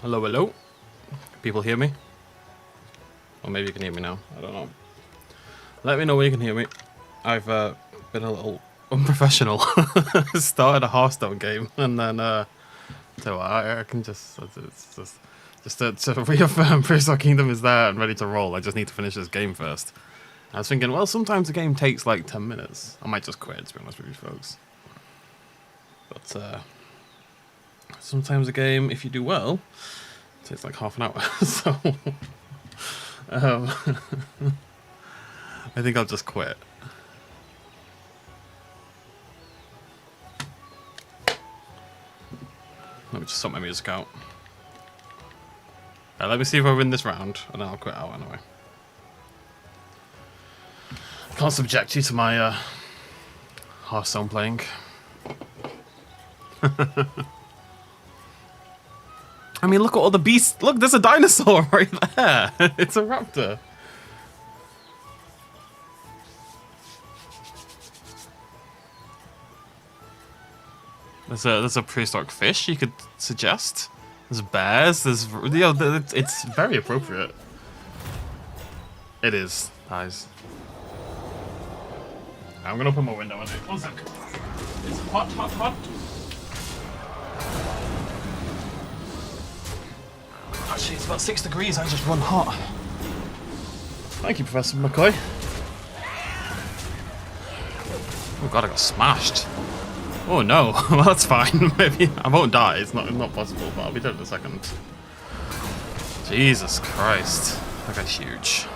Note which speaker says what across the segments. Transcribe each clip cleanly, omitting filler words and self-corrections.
Speaker 1: Hello, hello. People hear me? Or maybe you can hear me now. I don't know. Let me know when you can hear me. I've been a little unprofessional. Started a Hearthstone game and then so I can just to reaffirm Prehistoric Kingdom is there and ready to roll. I just need to finish this game first. I was thinking, well, sometimes the game takes like 10 minutes. I might just quit, to be honest with you folks. But sometimes a game, if you do well, takes like half an hour. So I think I'll just quit. Let me just sort my music out. Right, let me see if I win this round, and then I'll quit out anyway. Can't subject you to my Hearthstone playing. I mean, look at all the beasts. Look, there's a dinosaur right there. It's a raptor. There's a prehistoric fish you could suggest. There's bears. There's it's very appropriate. It is, guys. I'm gonna open my window. One sec. It's hot, hot, hot. Actually, it's about 6 degrees. I just run hot. Thank you, Professor McCoy. Oh god, I got smashed. Oh no, well that's fine. Maybe I won't die. It's not possible, but I'll be dead in a second. Jesus Christ, that guy's huge.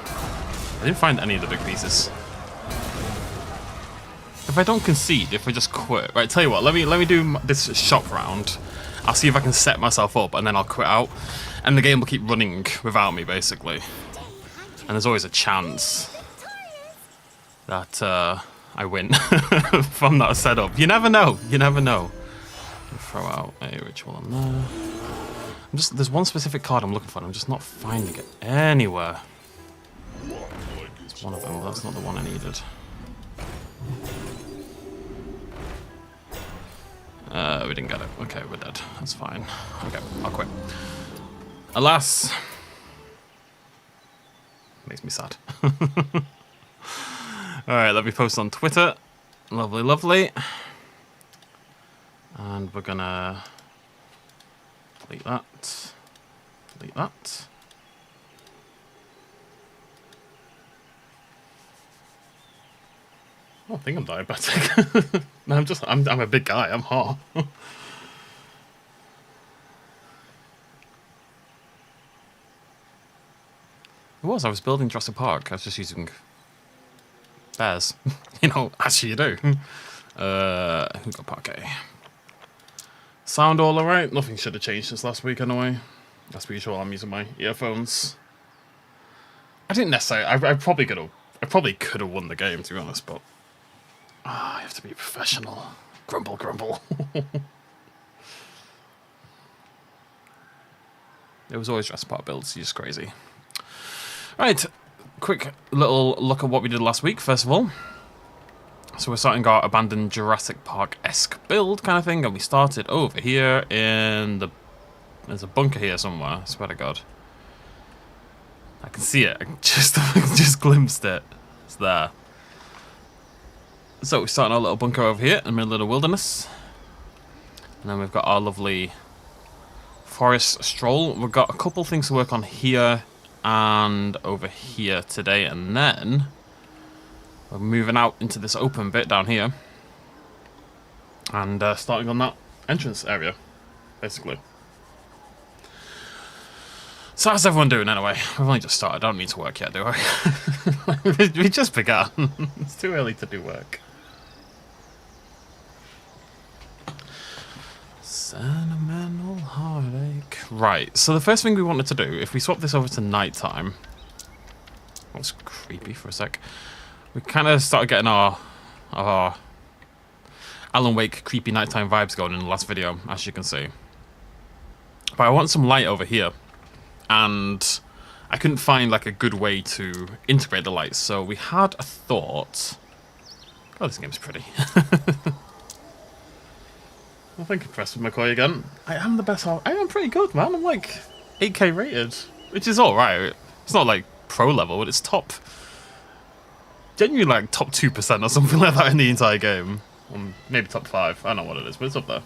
Speaker 1: I didn't find any of the big pieces. If I don't concede, if I just quit, right? Tell you what, let me do this shop round. I'll see if I can set myself up, and then I'll quit out, and the game will keep running without me, basically. And there's always a chance that I win from that setup. You never know. You never know. Throw out a ritual on there. There's one specific card I'm looking for, and I'm just not finding it anywhere. It's one of them, but that's not the one I needed. We didn't get it. Okay, we're dead. That's fine. Okay, I'll quit. Alas. Makes me sad. Alright, let me post on Twitter. Lovely, lovely. And we're gonna delete that. Delete that. Oh, I think I'm diabetic. No, I'm a big guy, I'm hot. It was, I was building Jurassic Park. I was just using bears. You know, as you do. Who got Parquet? Sound all alright? Nothing should have changed since last week anyway. As per usual, I'm using my earphones. I didn't necessarily, I probably could have won the game, to be honest, but I have to be professional. Grumble, grumble. It was always Jurassic Park builds, you're just crazy. Right, quick little look at what we did last week, first of all. So we're starting our abandoned Jurassic Park-esque build kind of thing, and we started over here in the... There's a bunker here somewhere, I swear to God. I can see it, I just glimpsed it. It's there. So we're starting our little bunker over here in the middle of the wilderness. And then we've got our lovely forest stroll. We've got a couple things to work on here and over here today, and then we're moving out into this open bit down here and starting on that entrance area, basically. So how's everyone doing anyway? We've only just started, I don't need to work yet, do I? We just began. It's too early to do work. Sentimental heartache. Right, so the first thing we wanted to do, if we swap this over to nighttime, that was creepy for a sec. We kind of started getting our Alan Wake creepy nighttime vibes going in the last video, as you can see. But I want some light over here, and I couldn't find like a good way to integrate the lights, so we had a thought. Oh, this game's pretty. Well, thank you, Professor McCoy, again. I am the best. I am pretty good, man. I'm like 8K rated, which is alright. It's not like pro level, but it's top, genuinely like top 2% or something like that in the entire game. Or maybe top 5, I don't know what it is, but it's up there.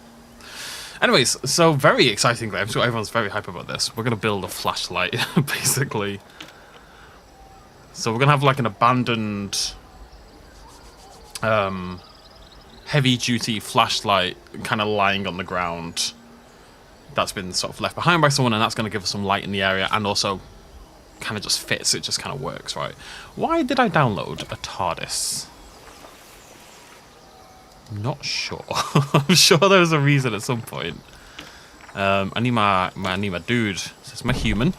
Speaker 1: Anyways, so very exciting game. I'm sure everyone's very hype about this. We're going to build a flashlight, basically. So we're going to have like an abandoned heavy-duty flashlight kind of lying on the ground that's been sort of left behind by someone, and that's going to give us some light in the area, and also kind of just fits. It just kind of works, right? Why did I download a TARDIS? I'm not sure. I'm sure there was a reason at some point. I need my dude. This is my human.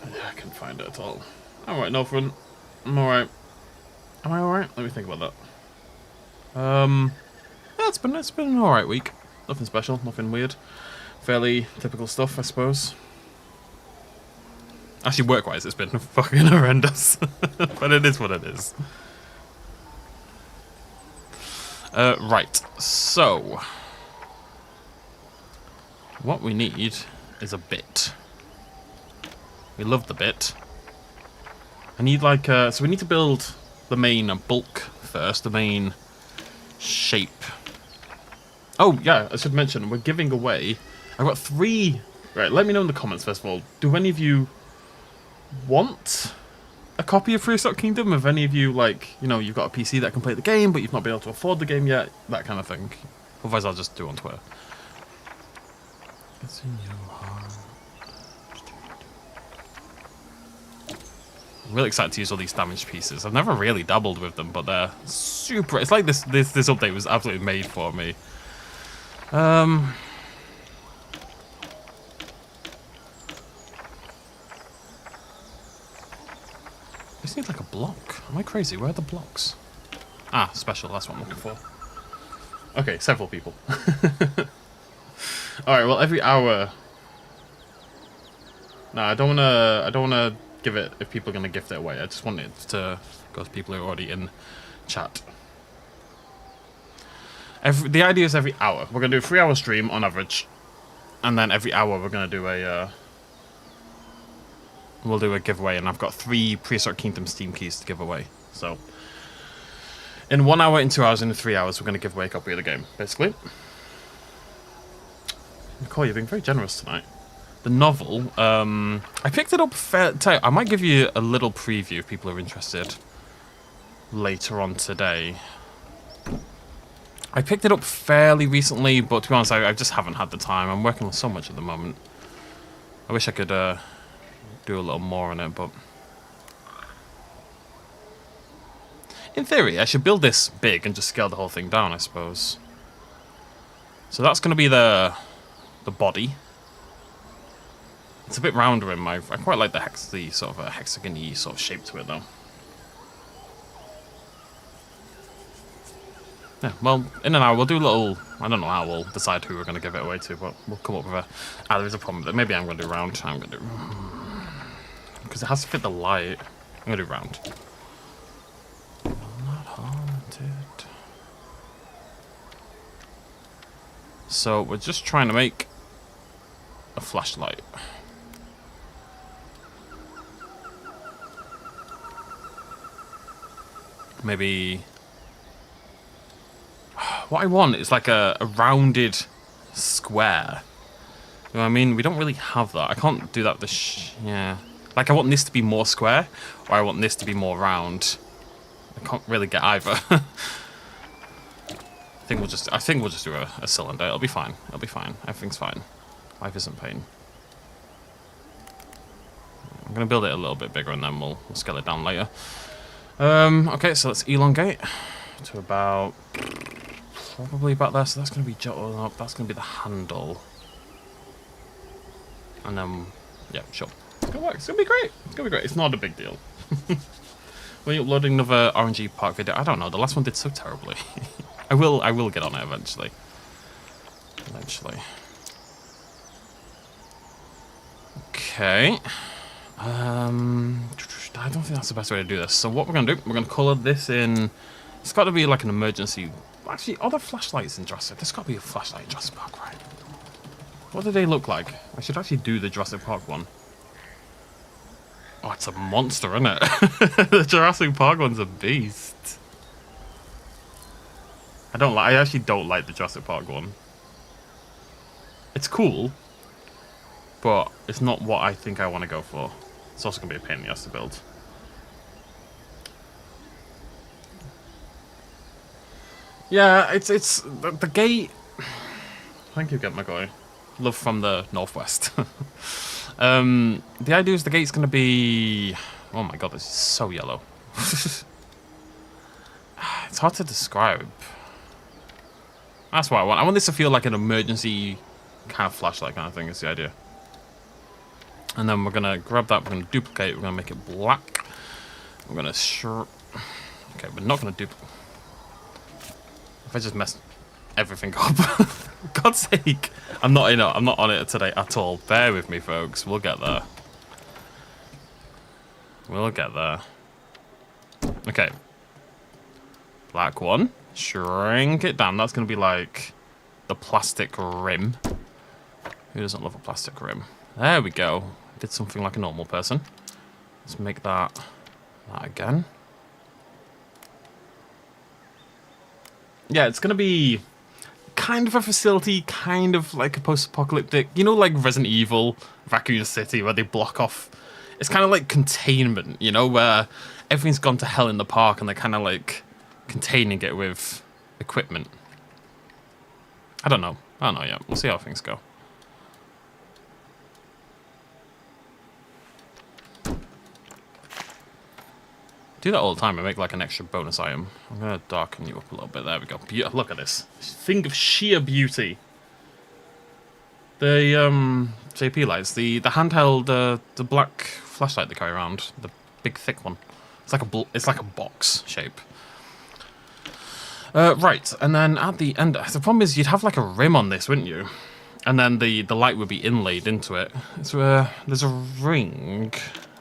Speaker 1: I can't find it at all. Alright, no front. I'm alright. Am I alright? Let me think about that. Yeah, it's been an alright week. Nothing special, nothing weird. Fairly typical stuff, I suppose. Actually, work-wise, it's been fucking horrendous. But it is what it is. Right, so what we need is a bit. We love the bit. I need like so we need to build the main bulk first, the main shape. Oh yeah, I should mention we're giving away. I've got 3. Right, let me know in the comments first of all. Do any of you want a copy of Prehistoric Kingdom? If any of you, like, you know, you've got a PC that can play the game, but you've not been able to afford the game yet, that kind of thing. Otherwise, I'll just do it on Twitter. It's in your heart. I'm really excited to use all these damaged pieces. I've never really dabbled with them, but they're super. It's like this update was absolutely made for me. I just need like a block. Am I crazy? Where are the blocks? Ah, special. That's what I'm looking for. Okay, several people. All right. Well, every hour. No, I don't wanna give it if people are gonna gift it away. I just want it to go to people who are already in chat. The idea is every hour. We're gonna do a 3-hour stream on average, and then every hour we're gonna do a. We'll do a giveaway, and I've got 3 Prehistoric Kingdom Steam keys to give away. So, in 1 hour, in 2 hours, and in 3 hours, we're going to give away a copy of the game, basically. Nicole, you're being very generous tonight. The novel, I picked it up I might give you a little preview if people are interested later on today. I picked it up fairly recently, but to be honest, I just haven't had the time. I'm working on so much at the moment. I wish I could do a little more on it, but in theory I should build this big and just scale the whole thing down, I suppose. So that's going to be the body. It's a bit rounder in my. I quite like the sort of a hexagon-y sort of shape to it though. Yeah, well, in an hour we'll do a little. I don't know how we'll decide who we're going to give it away to, but we'll come up with a. Ah, there's a problem with it. Maybe I'm going to do round. I'm going to do. Because it has to fit the light. I'm going to do round. Not haunted. So we're just trying to make a flashlight. Maybe. What I want is like a rounded square. You know what I mean? We don't really have that. I can't do that. Yeah. Like I want this to be more square, or I want this to be more round. I can't really get either. I think we'll just do a cylinder. It'll be fine. It'll be fine. Everything's fine. Life isn't pain. I'm gonna build it a little bit bigger, and then we'll scale it down later. Okay, so let's elongate to about probably about there. So that's gonna be that's gonna be the handle, and then yeah, sure. It's gonna work. It's gonna be great. It's gonna be great. It's not a big deal. When you're uploading another RNG Park video, I don't know. The last one did so terribly. I will get on it eventually. Eventually. Okay. I don't think that's the best way to do this. So what we're gonna do? We're gonna color this in. It's got to be like an emergency. Actually, are there flashlights in Jurassic? There's got to be a flashlight in Jurassic Park, right? What do they look like? I should actually do the Jurassic Park one. Oh, it's a monster, isn't it? The Jurassic Park one's a beast. I actually don't like the Jurassic Park one. It's cool, but it's not what I think I want to go for. It's also going to be a pain in the ass to build. Yeah, it's the gate. Thank you, Get My Guy. Love from the northwest. The idea is the gate's going to be... Oh my god, this is so yellow. It's hard to describe. That's what I want. I want this to feel like an emergency kind of flashlight kind of thing is the idea. And then we're going to grab that, we're going to duplicate, we're going to make it black. We're going to... Okay, we're not going to duplicate. If I just mess everything up. For God's sake. I'm not on it today at all. Bear with me, folks. We'll get there. We'll get there. Okay. Black one. Shrink it down. That's going to be like the plastic rim. Who doesn't love a plastic rim? There we go. Did something like a normal person. Let's make that again. Yeah, it's going to be kind of a facility, kind of like a post-apocalyptic, you know, like Resident Evil, Raccoon City, where they block off. It's kind of like containment, you know, where everything's gone to hell in the park and they're kind of like containing it with equipment. I don't know yet. We'll see how things go. Do that all the time and make like an extra bonus item. I'm going to darken you up a little bit. There we go. Look at this. Thing of sheer beauty. The JP lights, the handheld, the black flashlight they carry around, the big thick one. It's like a box shape. Right, and then at the end, the problem is you'd have like a rim on this, wouldn't you? And then the light would be inlaid into it. So there's a ring.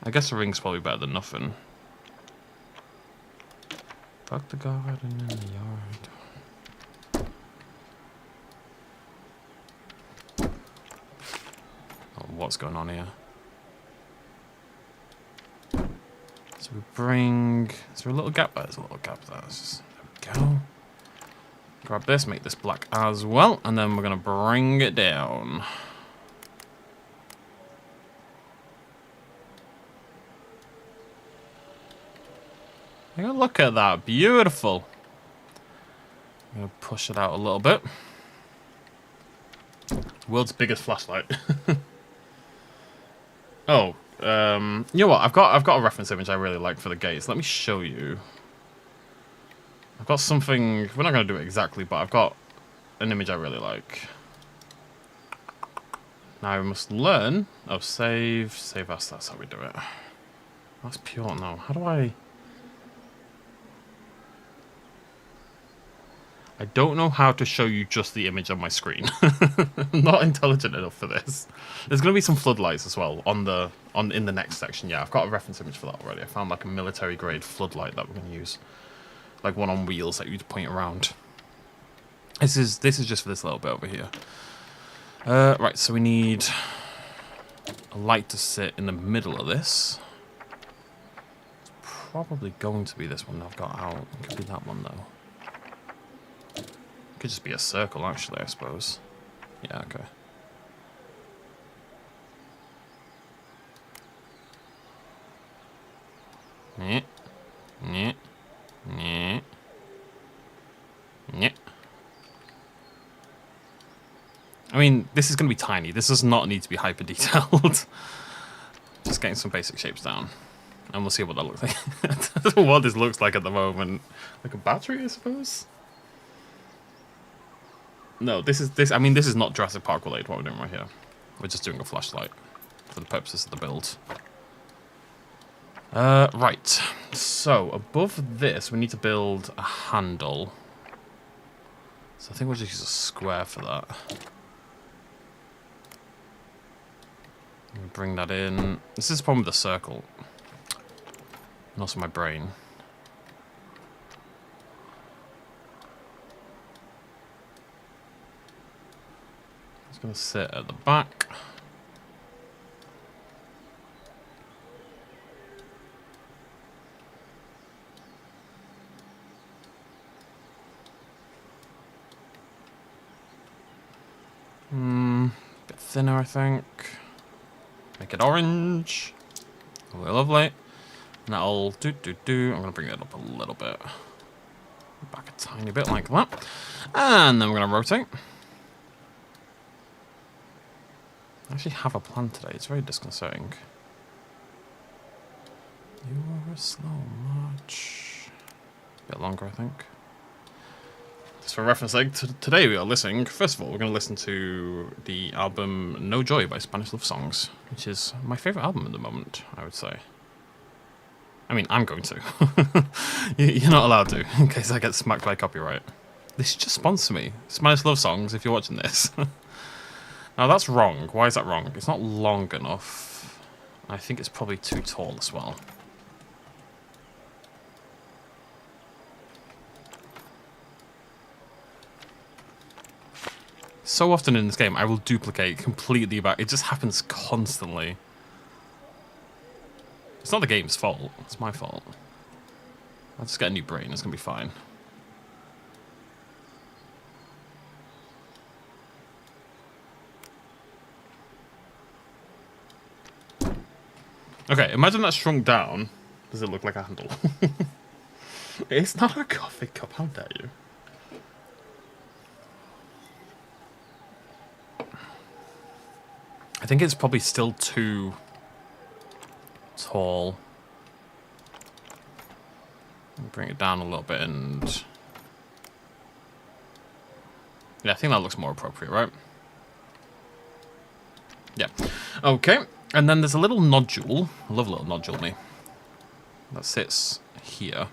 Speaker 1: I guess a ring's probably better than nothing. Fuck the garden in the yard. Oh, what's going on here? So we bring... Is there a little gap? There's a little gap there. There we go. Grab this, make this black as well, and then we're going to bring it down. Look at that, beautiful. I'm going to push it out a little bit. World's biggest flashlight. Oh, you know what? I've got a reference image I really like for the gates. Let me show you. I've got something. We're not going to do it exactly, but I've got an image I really like. Now we must learn. Oh, save us. That's how we do it. That's pure now. How do I? I don't know how to show you just the image on my screen. I'm not intelligent enough for this. There's going to be some floodlights as well in the next section. Yeah, I've got a reference image for that already. I found like a military grade floodlight that we're going to use, like one on wheels that you'd point around. This is just for this little bit over here. Right, so we need a light to sit in the middle of this. It's probably going to be this one I've got out. It could be that one though. Could just be a circle, actually, I suppose. Yeah, okay. Nyeh. Nyeh. Nyeh. Nyeh. I mean, this is going to be tiny. This does not need to be hyper detailed. Just getting some basic shapes down. And we'll see what that looks like. I don't know what this looks like at the moment. Like a battery, I suppose? No, this is not Jurassic Park related, what we're doing right here. We're just doing a flashlight for the purposes of the build. Right. So, above this, we need to build a handle. So I think we'll just use a square for that. Bring that in. This is the problem with the circle. And also my brain. It's going to sit at the back. Bit thinner, I think. Make it orange. Oh, lovely. And that'll I'm gonna bring it up a little bit. Back a tiny bit like that. And then we're gonna rotate. I actually have a plan today. It's very disconcerting. You are a slow march. A bit longer, I think. Just for reference sake, today we are listening. First of all, we're going to listen to the album No Joy by Spanish Love Songs, which is my favourite album at the moment, I would say. I mean, I'm going to. You're not allowed to, in case I get smacked by copyright. They should just sponsor me. Spanish Love Songs, if you're watching this. Now, that's wrong. Why is that wrong? It's not long enough. I think it's probably too tall as well. So often in this game, I will duplicate completely back. It just happens constantly. It's not the game's fault. It's my fault. I'll just get a new brain. It's going to be fine. Okay, imagine that shrunk down. Does it look like a handle? It's not a coffee cup. How dare you? I think it's probably still too tall. Bring it down a little bit and... yeah, I think that looks more appropriate, right? Yeah. Okay, and then there's a little nodule. I love a little nodule, me. That sits here.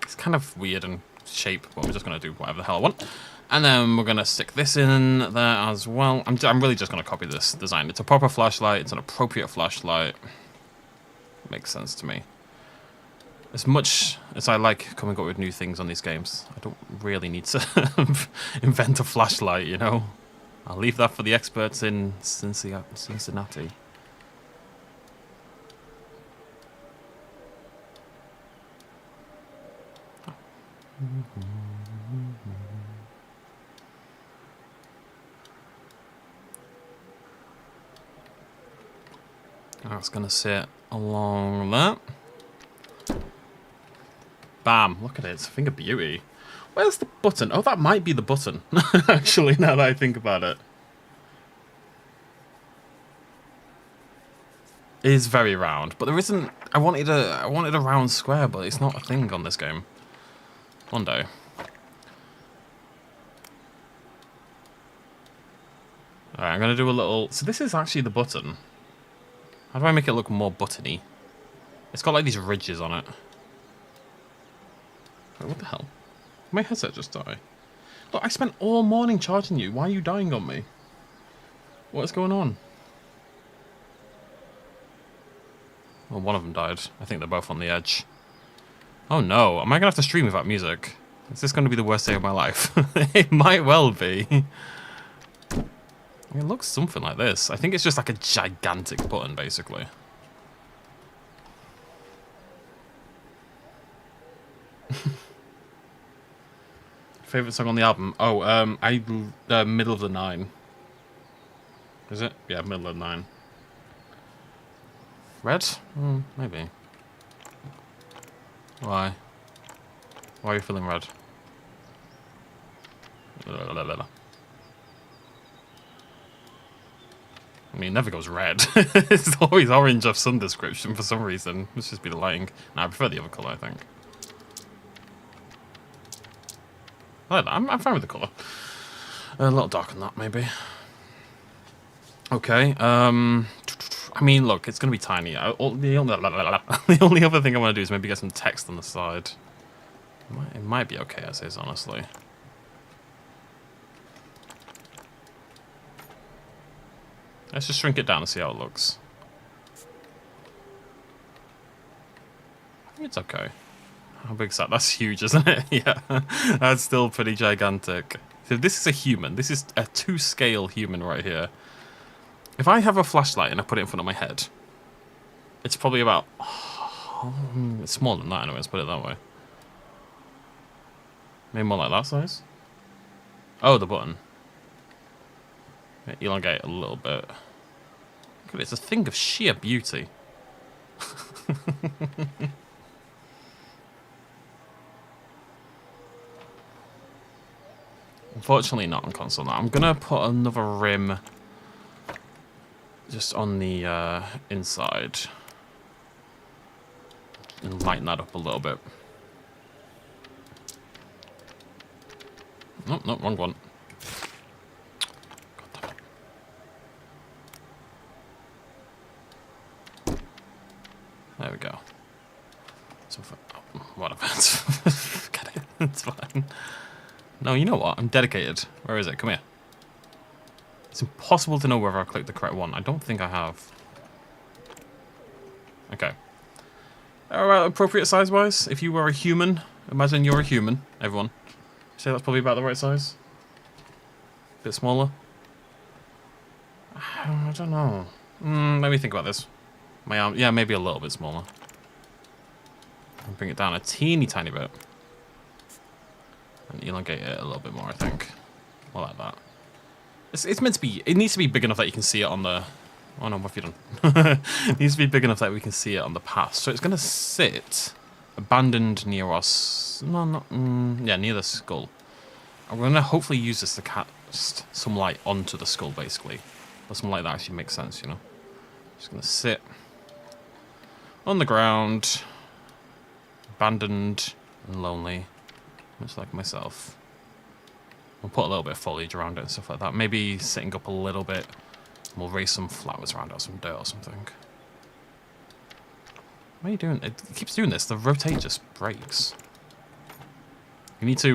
Speaker 1: It's kind of weird in shape, but we're just going to do whatever the hell I want. And then we're going to stick this in there as well. I'm really just going to copy this design. It's a proper flashlight. It's an appropriate flashlight. Makes sense to me. As much as I like coming up with new things on these games, I don't really need to invent a flashlight, you know? I'll leave that for the experts in Cincinnati. That's going to sit along that. Bam, look at it, it's a thing of beauty. Where's the button? Oh, that might be the button, actually, now that I think about it. It is very round, but there isn't... I wanted a round square, but it's not a thing on this game. One day. Alright, I'm going to do a little... so this is actually the button. How do I make it look more buttony? It's got like these ridges on it. Wait, what the hell? My headset just died. Look, I spent all morning charging you. Why are you dying on me? What is going on? Well, one of them died. I think they're both on the edge. Oh no, am I going to have to stream without music? Is this going to be the worst day of my life? It might well be. It looks something like this. I think it's just like a gigantic button, basically. Favorite song on the album? Oh, Middle of the Nine. Is it? Yeah, Middle of the Nine. Red? Maybe. Why? Why are you feeling red? I mean, it never goes red. It's always orange of some description for some reason. Must just be the lighting. No, I prefer the other colour, I think. I like that. I'm fine with the colour. A little darker than that, maybe. Okay. I mean, look, it's going to be tiny. The only other thing I want to do is maybe get some text on the side. It might be okay as is, honestly. Let's just shrink it down and see how it looks. I think it's okay. How big is that? That's huge, isn't it? Yeah, that's still pretty gigantic. So this is a human. This is a 2-scale human right here. If I have a flashlight and I put it in front of my head, it's probably about... it's smaller than that anyway, let's put it that way. Maybe more like that size? Oh, the button. Elongate a little bit. Look at it, it's a thing of sheer beauty. Unfortunately not on console now. I'm gonna put another rim just on the inside and lighten that up a little bit. Nope, nope, wrong one. God damn it. There we go. So whatever. Forget it. It's fine. No, you know what? I'm dedicated. Where is it? Come here. It's impossible to know whether I clicked the correct one. I don't think I have. Okay. Alright, appropriate size-wise. If you were a human, imagine you're a human, everyone. Say that's probably about the right size. Bit smaller. I don't know. Let me think about this. My arm, yeah, maybe a little bit smaller. I'll bring it down a teeny tiny bit. And elongate it a little bit more, I think. More like that. It's meant to be, it needs to be big enough that you can see it on the... Oh no, what have you done? It needs to be big enough that we can see it on the path. So it's going to sit abandoned near us. No, not... yeah, near the skull. I'm going to hopefully use this to cast some light onto the skull, basically. Or something like that actually makes sense, you know. Just going to sit on the ground. Abandoned and lonely. Much like myself. We'll put a little bit of foliage around it and stuff like that. Maybe sitting up a little bit. We'll raise some flowers around it or some dirt or something. What are you doing? It keeps doing this. The rotate just breaks. You need to,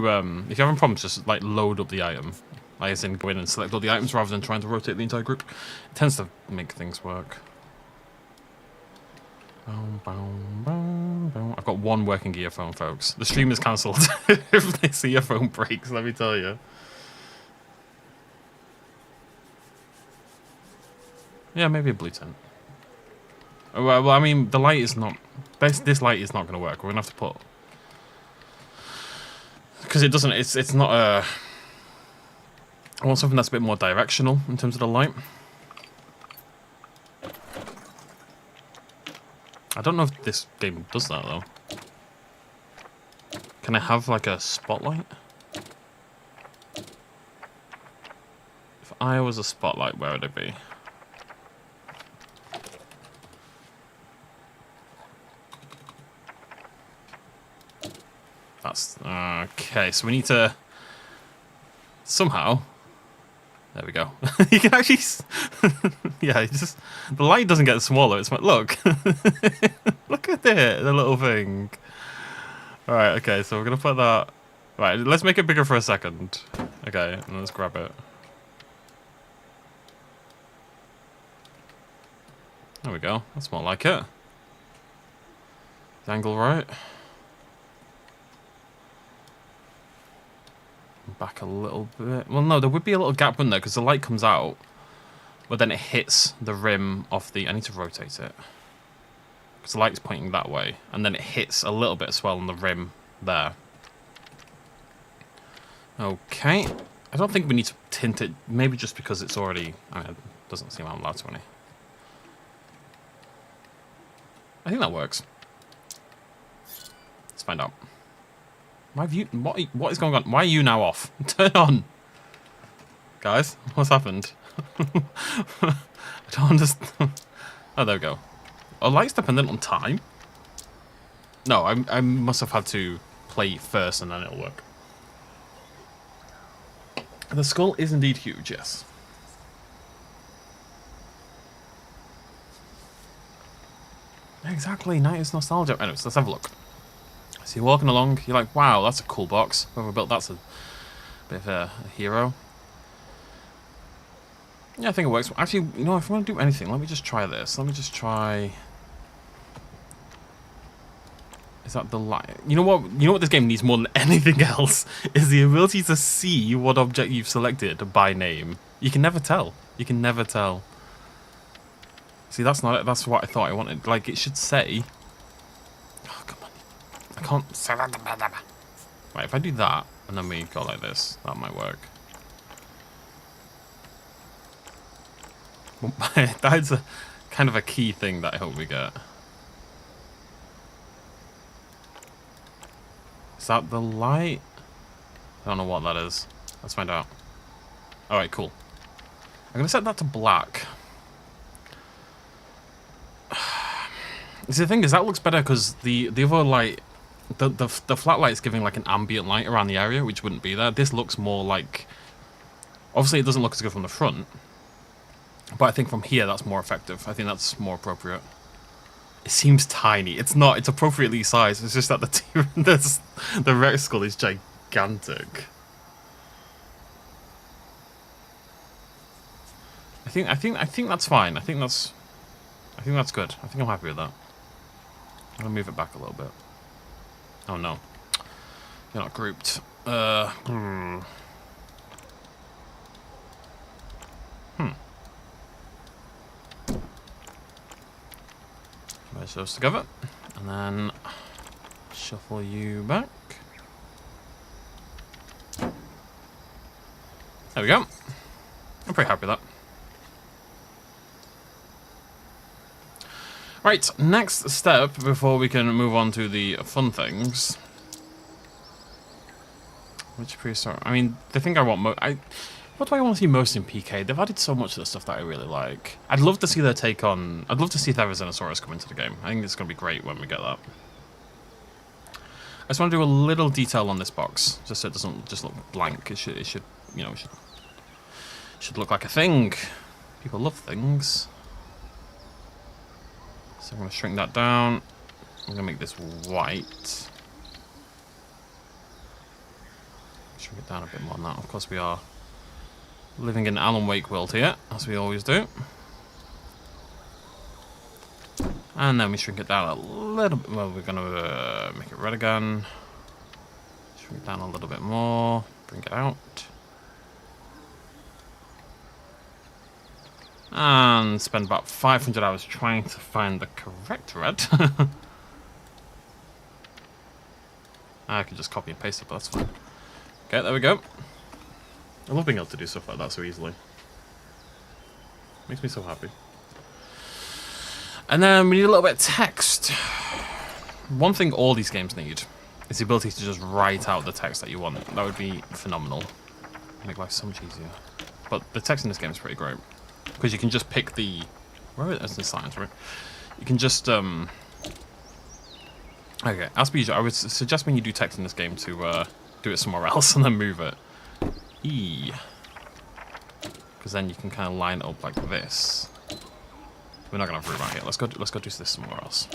Speaker 1: if you're having problems, just like load up the item. Like as in go in and select all the items rather than trying to rotate the entire group. It tends to make things work. I've got one working earphone, folks. The stream is cancelled if this earphone breaks, let me tell you. Yeah, maybe a blue tint. Well, I mean, the light is not... This light is not going to work. We're going to have to put... Because it doesn't... It's not a... I want something that's a bit more directional in terms of the light. I don't know if this game does that, though. Can I have, like, a spotlight? If I was a spotlight, where would it be? That's... okay, so we need to... Somehow... There we go. You can actually... yeah, it just... The light doesn't get smaller. It's like, look. Look at it, the little thing. Alright, okay, so we're going to put that... Right, let's make it bigger for a second. Okay, and let's grab it. There we go. That's more like it. The angle right. Back a little bit. Well, no, there would be a little gap, wouldn't there? Because the light comes out, but then it hits the rim of the... I need to rotate it. Because the light's pointing that way. And then it hits a little bit as well on the rim there. Okay. I don't think we need to tint it. Maybe just because it's already... I mean, it doesn't seem I'm allowed to any. I think that works. Let's find out. My view, what is going on? Why are you now off? Turn on, guys. What's happened? I don't understand. Oh, there we go. Are lights dependent on time? No, I must have had to play first and then it'll work. The skull is indeed huge, yes. Exactly, 90s nostalgia. Anyways, let's have a look. So you're walking along, you're like, wow, that's a cool box. Whoever built that's a bit of a hero. Yeah, I think it works. Actually, you know, if I want to do anything, let me just try this. Let me just try... Is that the light? You know what? You know what this game needs more than anything else is the ability to see what object you've selected by name. You can never tell. You can never tell. See, that's not it. That's what I thought I wanted. Like, it should say. Oh, come on. I can't say that. Right, if I do that and then we go like this, that might work. That's a kind of a key thing that I hope we get. Is that the light? I don't know what that is. Let's find out. Alright, cool. I'm going to set that to black. See, the thing is, that looks better because the other light, the flat light is giving like an ambient light around the area, which wouldn't be there. This looks more like... Obviously, it doesn't look as good from the front. But I think from here, that's more effective. I think that's more appropriate. It seems tiny. It's not. It's appropriately sized. It's just that the Rex skull is gigantic. I think that's fine. I think that's good. I think I'm happy with that. I'm gonna move it back a little bit. Oh no, you're not grouped. Merge those together, and then shuffle you back. There we go. I'm pretty happy with that. Right, next step before we can move on to the fun things. Which prehistoric? I mean, the thing I want most. What do I want to see most in PK? They've added so much of the stuff that I really like. I'd love to see their take on... I'd love to see Therizinosaurus come into the game. I think it's going to be great when we get that. I just want to do a little detail on this box, just so it doesn't just look blank. It should you know, should look like a thing. People love things. So I'm going to shrink that down. I'm going to make this white. Shrink it down a bit more than that. Of course we are living in Alan Wake world here, as we always do. And then we shrink it down a little bit. Well, we're going to make it red again. Shrink it down a little bit more. Bring it out. And spend about 500 hours trying to find the correct red. I could just copy and paste it, but that's fine. Okay, there we go. I love being able to do stuff like that so easily. Makes me so happy. And then we need a little bit of text. One thing all these games need is the ability to just write out the text that you want. That would be phenomenal. Make life so much easier. But the text in this game is pretty great. Because you can just pick the... Where is the science, right? You can just... Okay, as per usual, I would suggest when you do text in this game to do it somewhere else and then move it. Because then you can kind of line it up like this. We're not going to have room out here. Let's go do this somewhere else.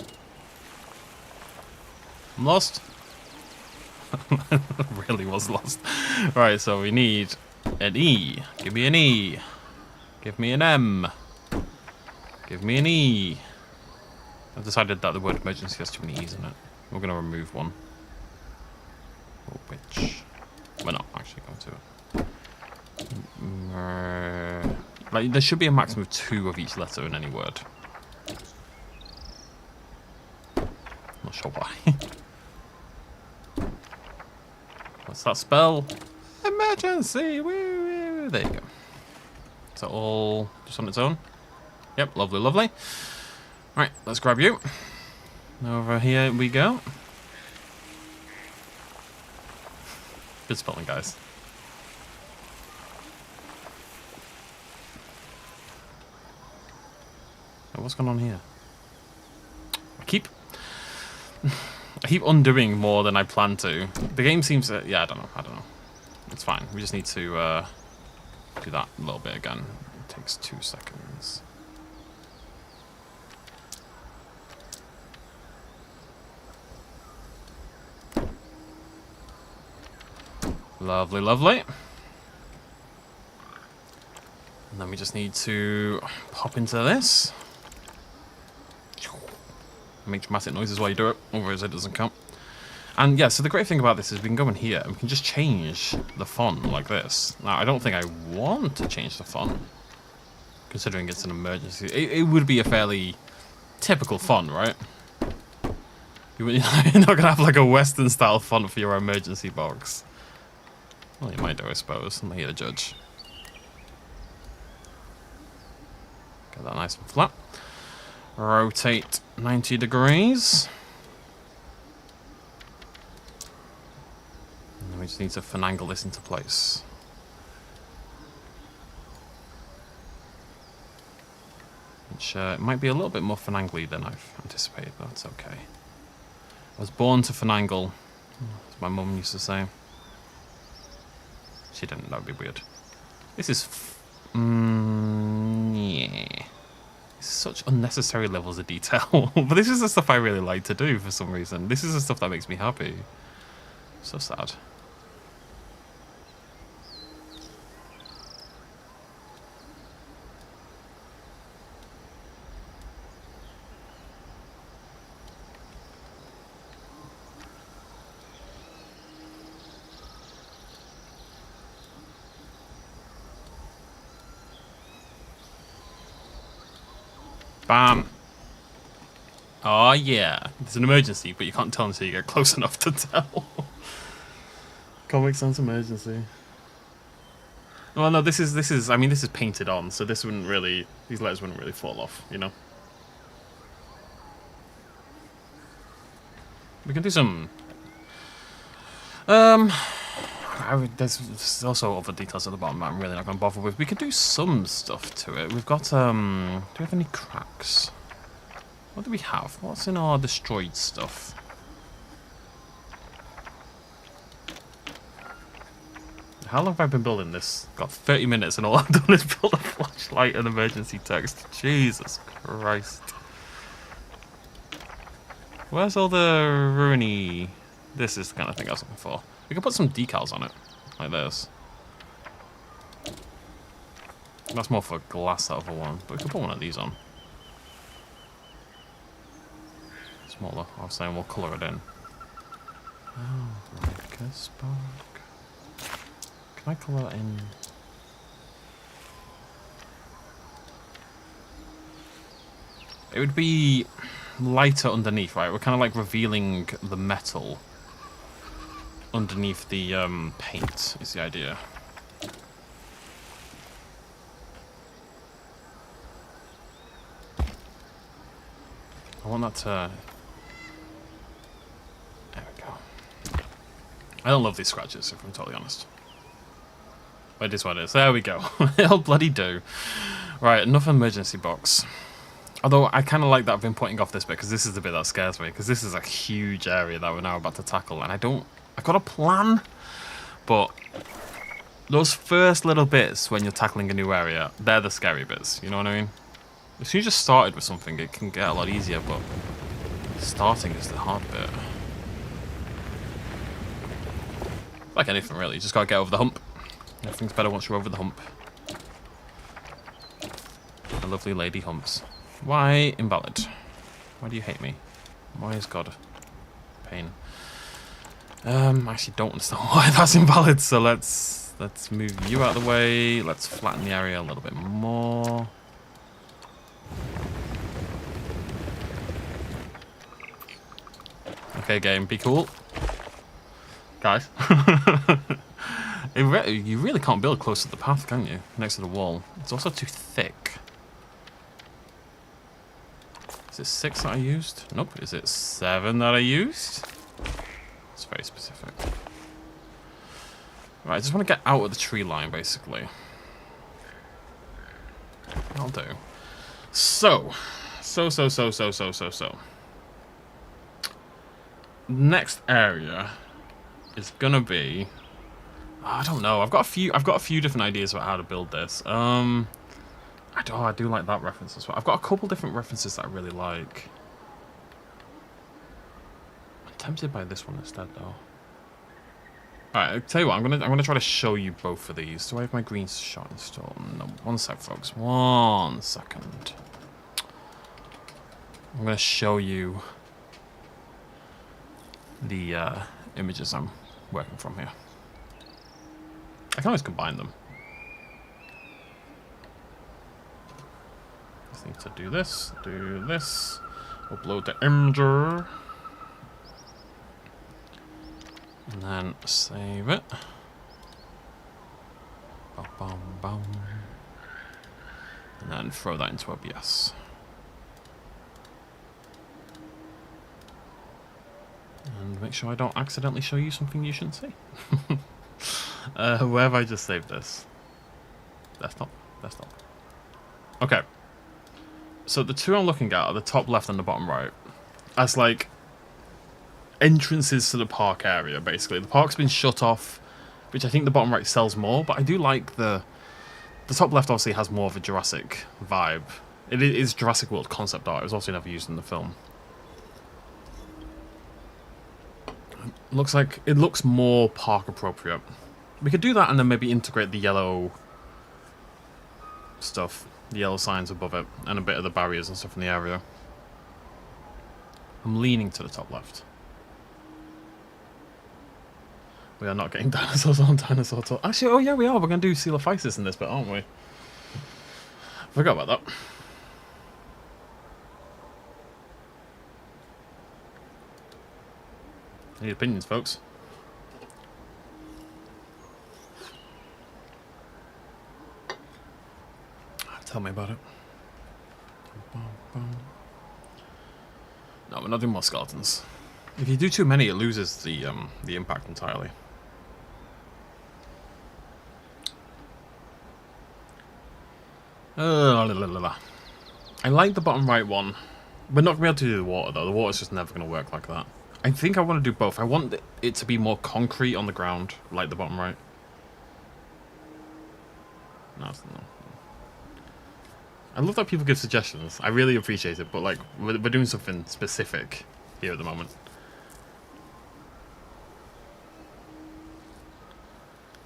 Speaker 1: I'm lost. Really was lost. Right, so we need an E. Give me an E. Give me an M. Give me an E. I've decided that the word emergency has too many E's in it. We're going to remove one. Which we're not actually going to. Like, there should be a maximum of 2 of each letter in any word. Not sure why. What's that spell? Emergency! Woo, woo. There you go. Is that all just on its own? Yep, lovely, lovely. Right, let's grab you. Over here we go. Good spelling, guys. What's going on here? I keep undoing more than I plan to. The game seems to... Yeah, I don't know. It's fine. We just need to do that a little bit again. It takes 2 seconds. Lovely, lovely. And then we just need to pop into this. Make dramatic noises while you do it, otherwise it doesn't count. And yeah, so the great thing about this is we can go in here and we can just change the font like this. Now, I don't think I want to change the font, considering it's an emergency. It would be a fairly typical font, right? You're not going to have like a Western style font for your emergency box. Well, you might do, I suppose. I'm not here to judge. Get that nice and flat. Rotate 90 degrees. And then we just need to finagle this into place. Which might be a little bit more finangly than I've anticipated, but that's okay. I was born to finagle, as my mum used to say. She didn't, that would be weird. This is... yeah. Such unnecessary levels of detail. But this is the stuff I really like to do for some reason. This is the stuff that makes me happy. So sad. Bam. Oh yeah, it's an emergency, but you can't tell until you get close enough to tell. Comic Sans emergency. Well, no, this is. I mean, this is painted on, so this wouldn't really. These letters wouldn't really fall off, you know. We can do some. There's also other details at the bottom that I'm really not going to bother with. We could do some stuff to it. We've got, do we have any cracks? What do we have? What's in our destroyed stuff? How long have I been building this? Got 30 minutes and all I've done is build a flashlight and emergency text. Jesus Christ. Where's all the ruiny... This is the kind of thing I was looking for. We can put some decals on it, like this. That's more for glass out of a one, but we can put one of these on. Smaller, I was saying we'll colour it in. Oh, like a spark. Can I colour that in? It would be lighter underneath, right? We're kind of like revealing the metal underneath the paint is the idea. I want that to... There we go. I don't love these scratches, if I'm totally honest. But it is what it is. There we go. It'll bloody do. Right, enough emergency box. Although I kind of like that I've been pointing off this bit, because this is the bit that scares me, because this is a huge area that we're now about to tackle, and I've got a plan, but those first little bits when you're tackling a new area, they're the scary bits, you know what I mean? As soon as you just started with something, it can get a lot easier, but starting is the hard bit. Like anything really, you just gotta get over the hump. Everything's better once you're over the hump. The lovely lady humps. Why invalid? Why do you hate me? Why is God pain? I actually don't understand why that's invalid, so let's move you out of the way. Let's flatten the area a little bit more. Okay, game, be cool. Guys. You really can't build close to the path, can you? Next to the wall. It's also too thick. Is it 6 that I used? Nope. Is it 7 that I used? It's very specific. Right, I just want to get out of the tree line, basically. I'll do. So. Next area is gonna be... I don't know. I've got a few different ideas about how to build this. I do like that reference as well. I've got a couple different references that I really like. I'm tempted by this one instead, though. Alright, I'll tell you what. I'm gonna try to show you both of these. Do I have my green shot installed? No. One sec, folks. 1 second. I'm going to show you the images I'm working from here. I can always combine them. Just need to do this, upload the imager, and then save it. Bum, bum, bum. And then throw that into OBS. And make sure I don't accidentally show you something you shouldn't see. Where have I just saved this? Desktop. Okay. So the two I'm looking at are the top left and the bottom right. As like entrances to the park area, basically. The park's been shut off, which I think the bottom right sells more, but I do like the top left obviously has more of a Jurassic vibe. It is Jurassic World concept art. It was also never used in the film. It looks more park appropriate. We could do that and then maybe integrate the yellow stuff, the yellow signs above it, and a bit of the barriers and stuff in the area. I'm leaning to the top left. We are not getting dinosaurs on dinosaur talk. Actually, oh yeah, we are. We're going to do Coelophysis in this bit, aren't we? Forgot about that. Any opinions, folks? Tell me about it. No, we're not doing more skeletons. If you do too many, it loses the impact entirely. I like the bottom right one. We're not going to be able to do the water, though. The water's just never going to work like that. I think I want to do both. I want it to be more concrete on the ground, like the bottom right. No. I love that people give suggestions. I really appreciate it, but like we're doing something specific here at the moment.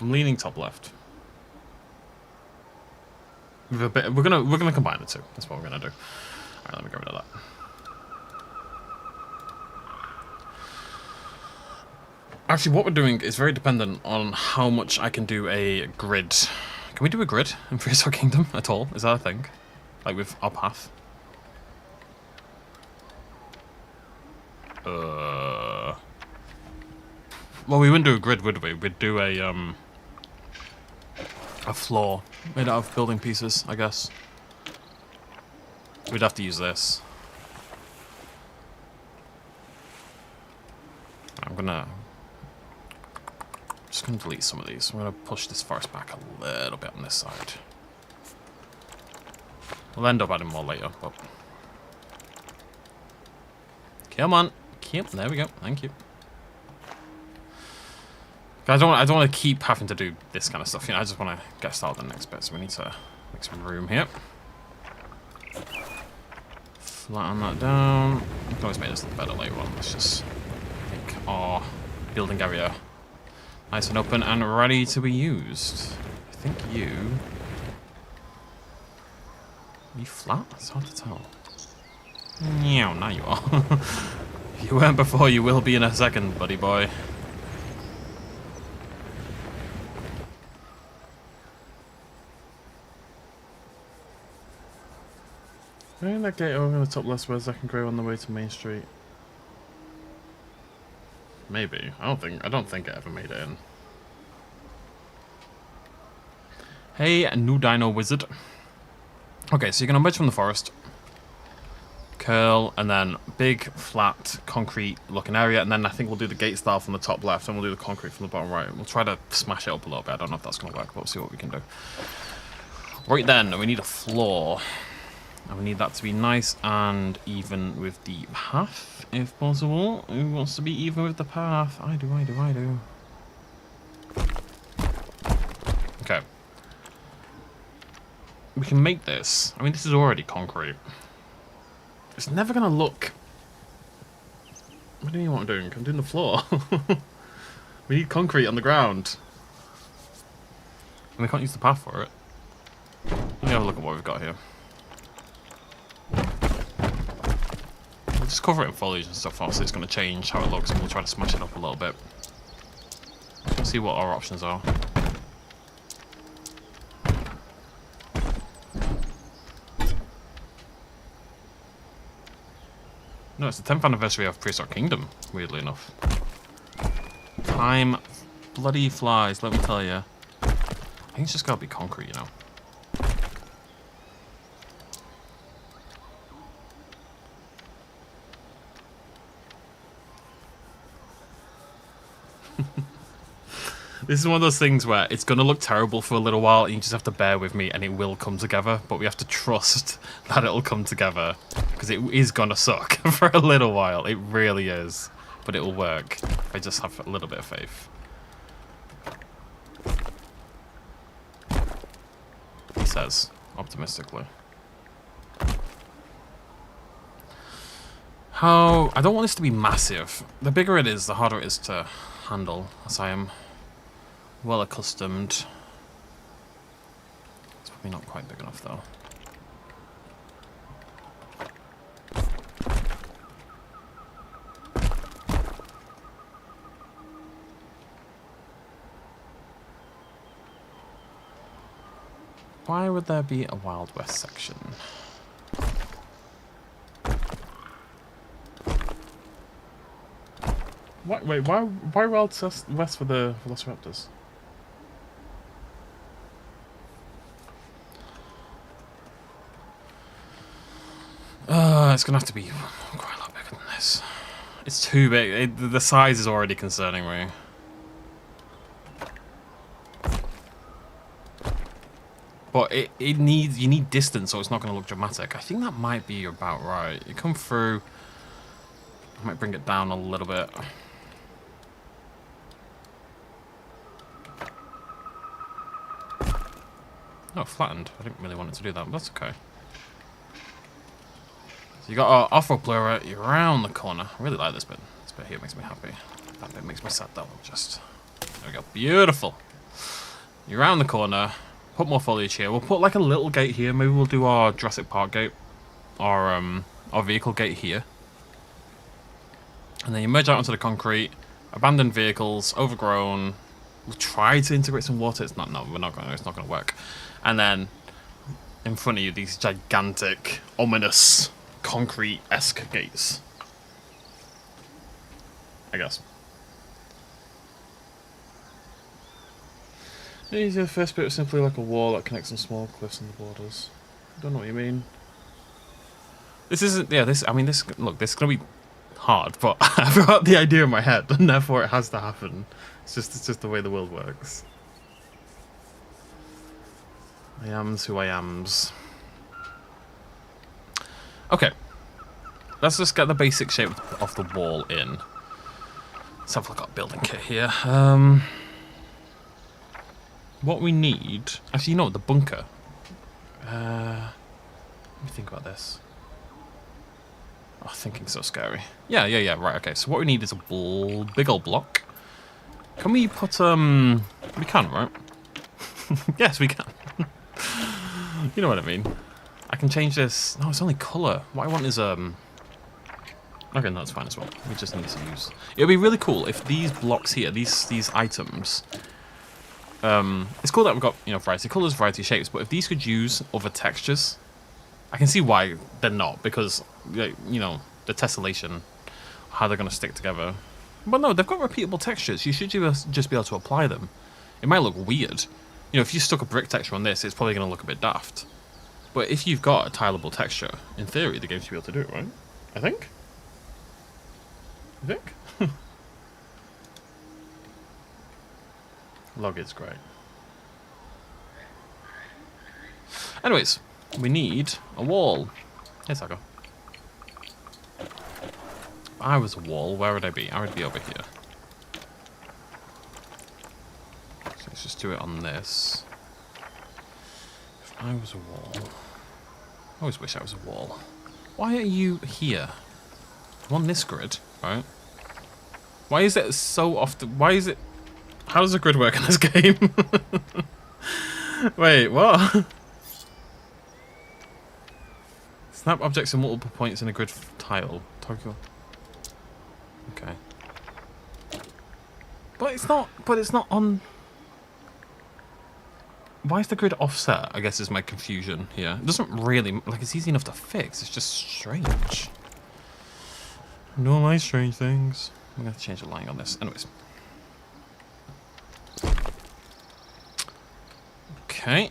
Speaker 1: I'm leaning top left. With a bit, we're gonna combine the two. That's what we're gonna do. All right, let me get rid of that. Actually, what we're doing is very dependent on how much I can do a grid. Can we do a grid in Prehistoric Kingdom at all? Is that a thing? Like with our path? Well, we wouldn't do a grid, would we? We'd do a floor made out of building pieces, I guess. We'd have to use this. Just gonna delete some of these. I'm gonna push this forest back a little bit on this side. We'll end up adding more later, but come on, there we go. Thank you. I don't want to keep having to do this kind of stuff. You know, I just want to get started on the next bit. So we need to make some room here. Flatten that down. We can always make this look better later on. Let's just make our building area nice and open and ready to be used. I think you flat? It's hard to tell. Meow, now you are. If you weren't before, you will be in a second, buddy boy. I think that gate over in the top left where Zack Grey on the way to Main Street. Maybe. I don't think it ever made it in. Hey, new dino wizard. Okay, so you're gonna emerge from the forest, curl, and then big, flat, concrete looking area, and then I think we'll do the gate style from the top left, and we'll do the concrete from the bottom right. We'll try to smash it up a little bit. I don't know if that's gonna work, but we'll see what we can do. Right then, we need a floor. And we need that to be nice and even with the path, if possible. Who wants to be even with the path? I do. Okay. We can make this. I mean, this is already concrete. It's never going to look... What do you mean what I'm doing? I'm doing the floor. We need concrete on the ground. And we can't use the path for it. Let me have a look at what we've got here. We'll just cover it in foliage and stuff, obviously it's going to change how it looks, and we'll try to smash it up a little bit. Let's see what our options are. No, it's the 10th anniversary of Prehistoric Kingdom, weirdly enough. Time bloody flies, let me tell you. I think it's just gotta be concrete, you know. This is one of those things where it's going to look terrible for a little while and you just have to bear with me and it will come together, but we have to trust that it'll come together because it is going to suck for a little while. It really is, but it will work if I just have a little bit of faith. He says, optimistically. I don't want this to be massive. The bigger it is, the harder it is to handle, as I am well accustomed. It's probably not quite big enough though. Why would there be a Wild West section? Wait, why Wild West for the Velociraptors? It's gonna have to be quite a lot bigger than this. It's too big. The size is already concerning me. But you need distance, so it's not gonna look dramatic. I think that might be about right. You come through. I might bring it down a little bit. No, flattened. I didn't really want it to do that, but that's okay. So you got our off-road player around the corner. I really like this bit. This bit here makes me happy. That bit makes me sad though. Just there we go. Beautiful. You're around the corner. Put more foliage here. We'll put like a little gate here. Maybe we'll do our Jurassic Park gate, our vehicle gate here. And then you merge out onto the concrete. Abandoned vehicles, overgrown. We'll try to integrate some water. It's not. No, we're not going. It's not going to work. And then in front of you, these gigantic, ominous, concrete-esque gates. I guess. The first bit was simply like a wall that connects some small cliffs and the borders. I don't know what you mean. This isn't. Yeah. This. I mean. This. Look. This is gonna be hard, but I've got the idea in my head, and therefore it has to happen. It's just the way the world works. I am's who I am's. Okay. Let's just get the basic shape of the wall in. Let's have a look at building kit here. What we need... Actually, you know what? The bunker. Let me think about this. Oh, thinking's so scary. Yeah, right, okay. So what we need is a big old block. Can we put, we can, right? Yes, we can. You know what I mean. I can change this... No, it's only colour. What I want is, okay, no, that's fine as well. We just need to use... It would be really cool if these blocks here, these items... it's cool that we've got, you know, variety of colours, variety of shapes, but if these could use other textures... I can see why they're not, because, you know, the tessellation, how they're going to stick together. But no, they've got repeatable textures. You should just be able to apply them. It might look weird. You know, if you stuck a brick texture on this, it's probably going to look a bit daft. But if you've got a tileable texture, in theory, the game should be able to do it, right? I think? You think? Log is great. Anyways, we need a wall. Yes, I go. If I was a wall, where would I be? I would be over here. So let's just do it on this. If I was a wall... I always wish I was a wall. Why are you here? I'm on this grid, right? Why is it so often... Why is it... How does the grid work in this game? Wait, what? Snap objects in multiple points in a grid tile Tokyo. Okay. But it's not. But it's not on. Why is the grid offset? I guess is my confusion here. It doesn't really like it's easy enough to fix. It's just strange. No, my strange things. I'm gonna change the lighting on this. Anyways. Okay.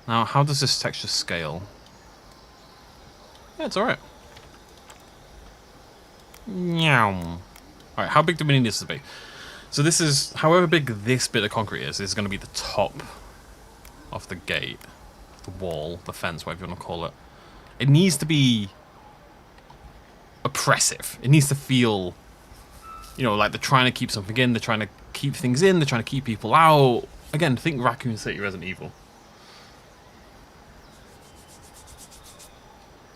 Speaker 1: Now, how does this texture scale? Yeah, it's alright. Meow. Alright, how big do we need this to be? So this is, however big this bit of concrete is going to be the top of the gate, the wall, the fence, whatever you want to call it. It needs to be oppressive. It needs to feel, you know, like they're trying to keep something in, they're trying to keep things in, they're trying to keep people out. Again, think Raccoon City Resident Evil.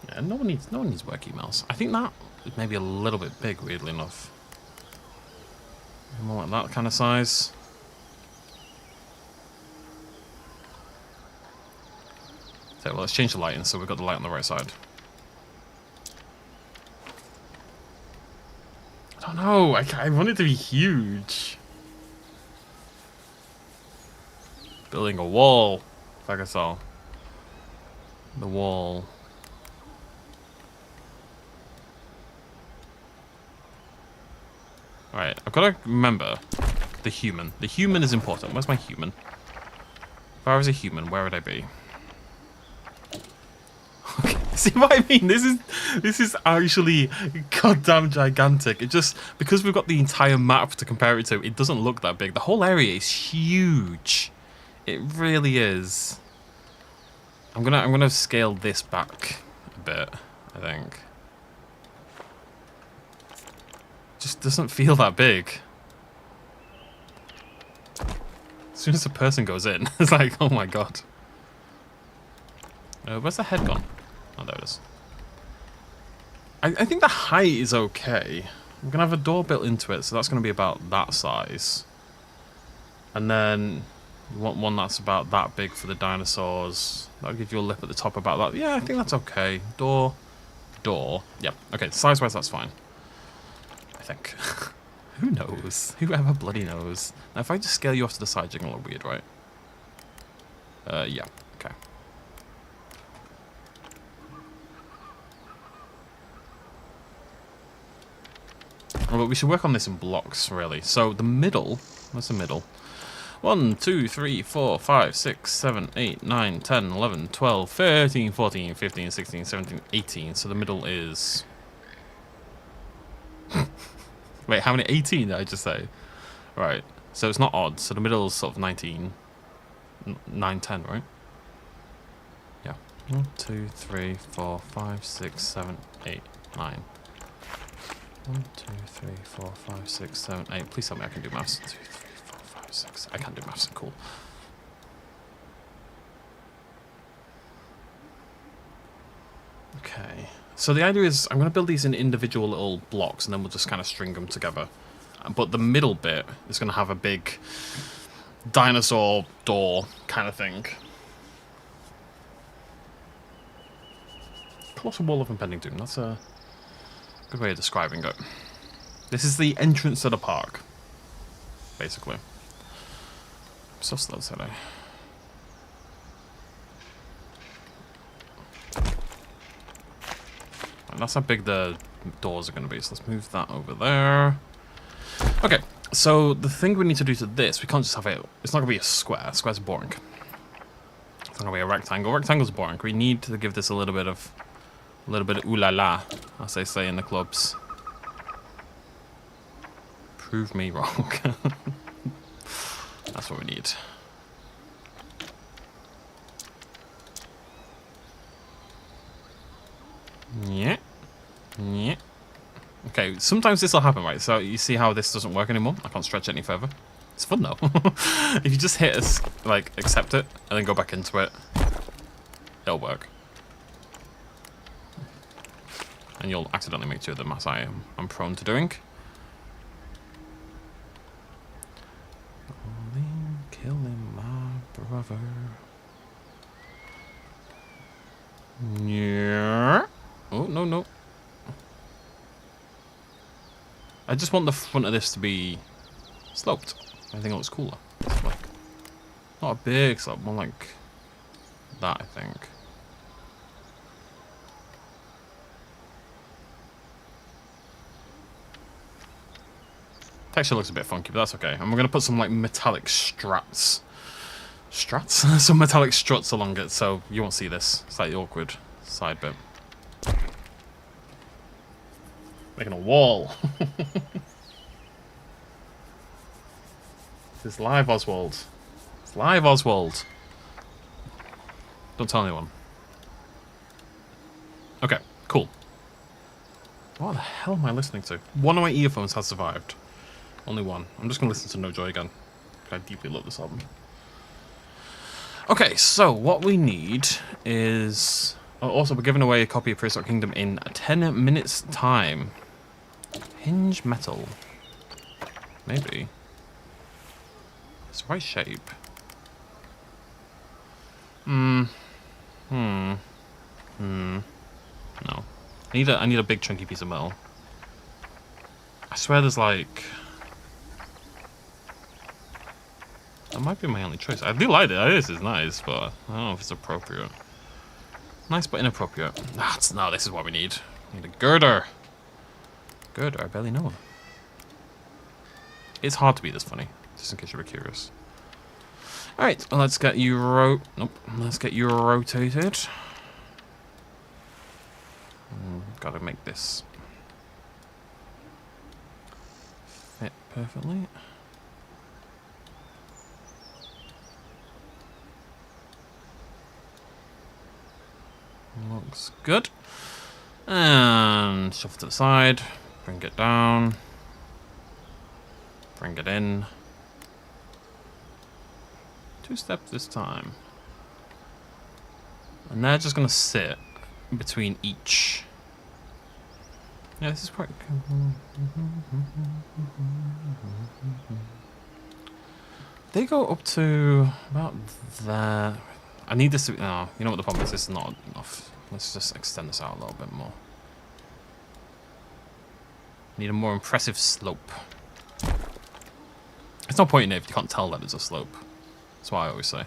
Speaker 1: Yeah, no one needs work emails. I think that is maybe a little bit big, weirdly enough. More like that kind of size. Okay, well, let's change the lighting so we've got the light on the right side. I don't know. I want it to be huge. Building a wall, like I saw. The wall. Right, I've got to remember the human. The human is important. Where's my human? If I was a human, where would I be? Okay, see what I mean? This is actually goddamn gigantic. It just, because we've got the entire map to compare it to, it doesn't look that big. The whole area is huge. It really is. I'm gonna scale this back a bit, I think. Just doesn't feel that big. As soon as a person goes in, it's like, oh my god. Where's the head gone? Oh, there it is. I think the height is okay. We're gonna have a door built into it, so that's gonna be about that size. And then you want one that's about that big for the dinosaurs. That'll give you a lip at the top about that. Yeah, I think that's okay. Door. Yeah, okay, size-wise that's fine. I think. Who knows? Whoever bloody knows. Now, if I just scale you off to the side, you're gonna look weird, right? Yeah. Okay. Oh, but we should work on this in blocks, really. So the middle. Where's the middle? 1, 2, 3, 4, 5, 6, 7, 8, 9, 10, 11, 12, 13, 14, 15, 16, 17, 18. So the middle is... Wait, how many? 18 did I just say? Right. So it's not odd. So the middle is sort of 19. 9, 10, right? Yeah. 1, 2, 3, 4, 5, 6, 7, 8, 9. 1, 2, 3, 4, 5, 6, 7, 8. Please tell me I can do maths. 2, 3, 4, 5, 6. I can't do maths. Cool. Okay. So the idea is I'm going to build these in individual little blocks and then we'll just kind of string them together. But the middle bit is going to have a big dinosaur door kind of thing. Colossal Wall of Impending Doom. That's a good way of describing it. This is the entrance to the park, basically. I'm so slow today. And that's how big the doors are going to be, so let's move that over there. Okay, so the thing we need to do to this, we can't just have it, it's not going to be a square. Squares are boring. It's not going to be a rectangle. Rectangle's boring. We need to give this a little bit of ooh la la, as they say in the clubs. Prove me wrong. That's what we need. Yeah. Yeah. Okay, sometimes this will happen, right? So you see how this doesn't work anymore? I can't stretch it any further. It's fun though. If you just hit us, like, accept it, and then go back into it, it'll work. And you'll accidentally make 2 of them, as I'm prone to doing. Killing my brother. Yeah. Oh, no. I just want the front of this to be sloped. I think it looks cooler. It's like, not a big slope, more like that, I think. Texture looks a bit funky, but that's okay. And we're going to put some like metallic struts. Struts? Some metallic struts along it, so you won't see this slightly awkward side bit. Making a wall. This is live, Oswald. It's live, Oswald. Don't tell anyone. Okay, cool. What the hell am I listening to? One of my earphones has survived. Only one. I'm just going to listen to No Joy again. I deeply love this album. Okay, so what we need is... Oh, also, we're giving away a copy of Prehistoric Kingdom in 10 minutes' time. Hinge metal. Maybe. It's the right shape. No. I need a big chunky piece of metal. I swear there's like... That might be my only choice. I do like it. This is nice, but I don't know if it's appropriate. Nice but inappropriate. No, this is what we need. We need a girder. Girder, I barely know her. It's hard to be this funny, just in case you were curious. Alright, well, let's get you let's get you rotated. Gotta make this fit perfectly. Looks good. And shuffle to the side. Bring it down. Bring it in. 2 steps this time. And they're just going to sit between each. Yeah, this is quite cool. They go up to about there. I need this to be... Oh, you know what the problem is? This is not enough. Let's just extend this out a little bit more. Need a more impressive slope. There's no point in it if you can't tell that it's a slope. That's what I always say.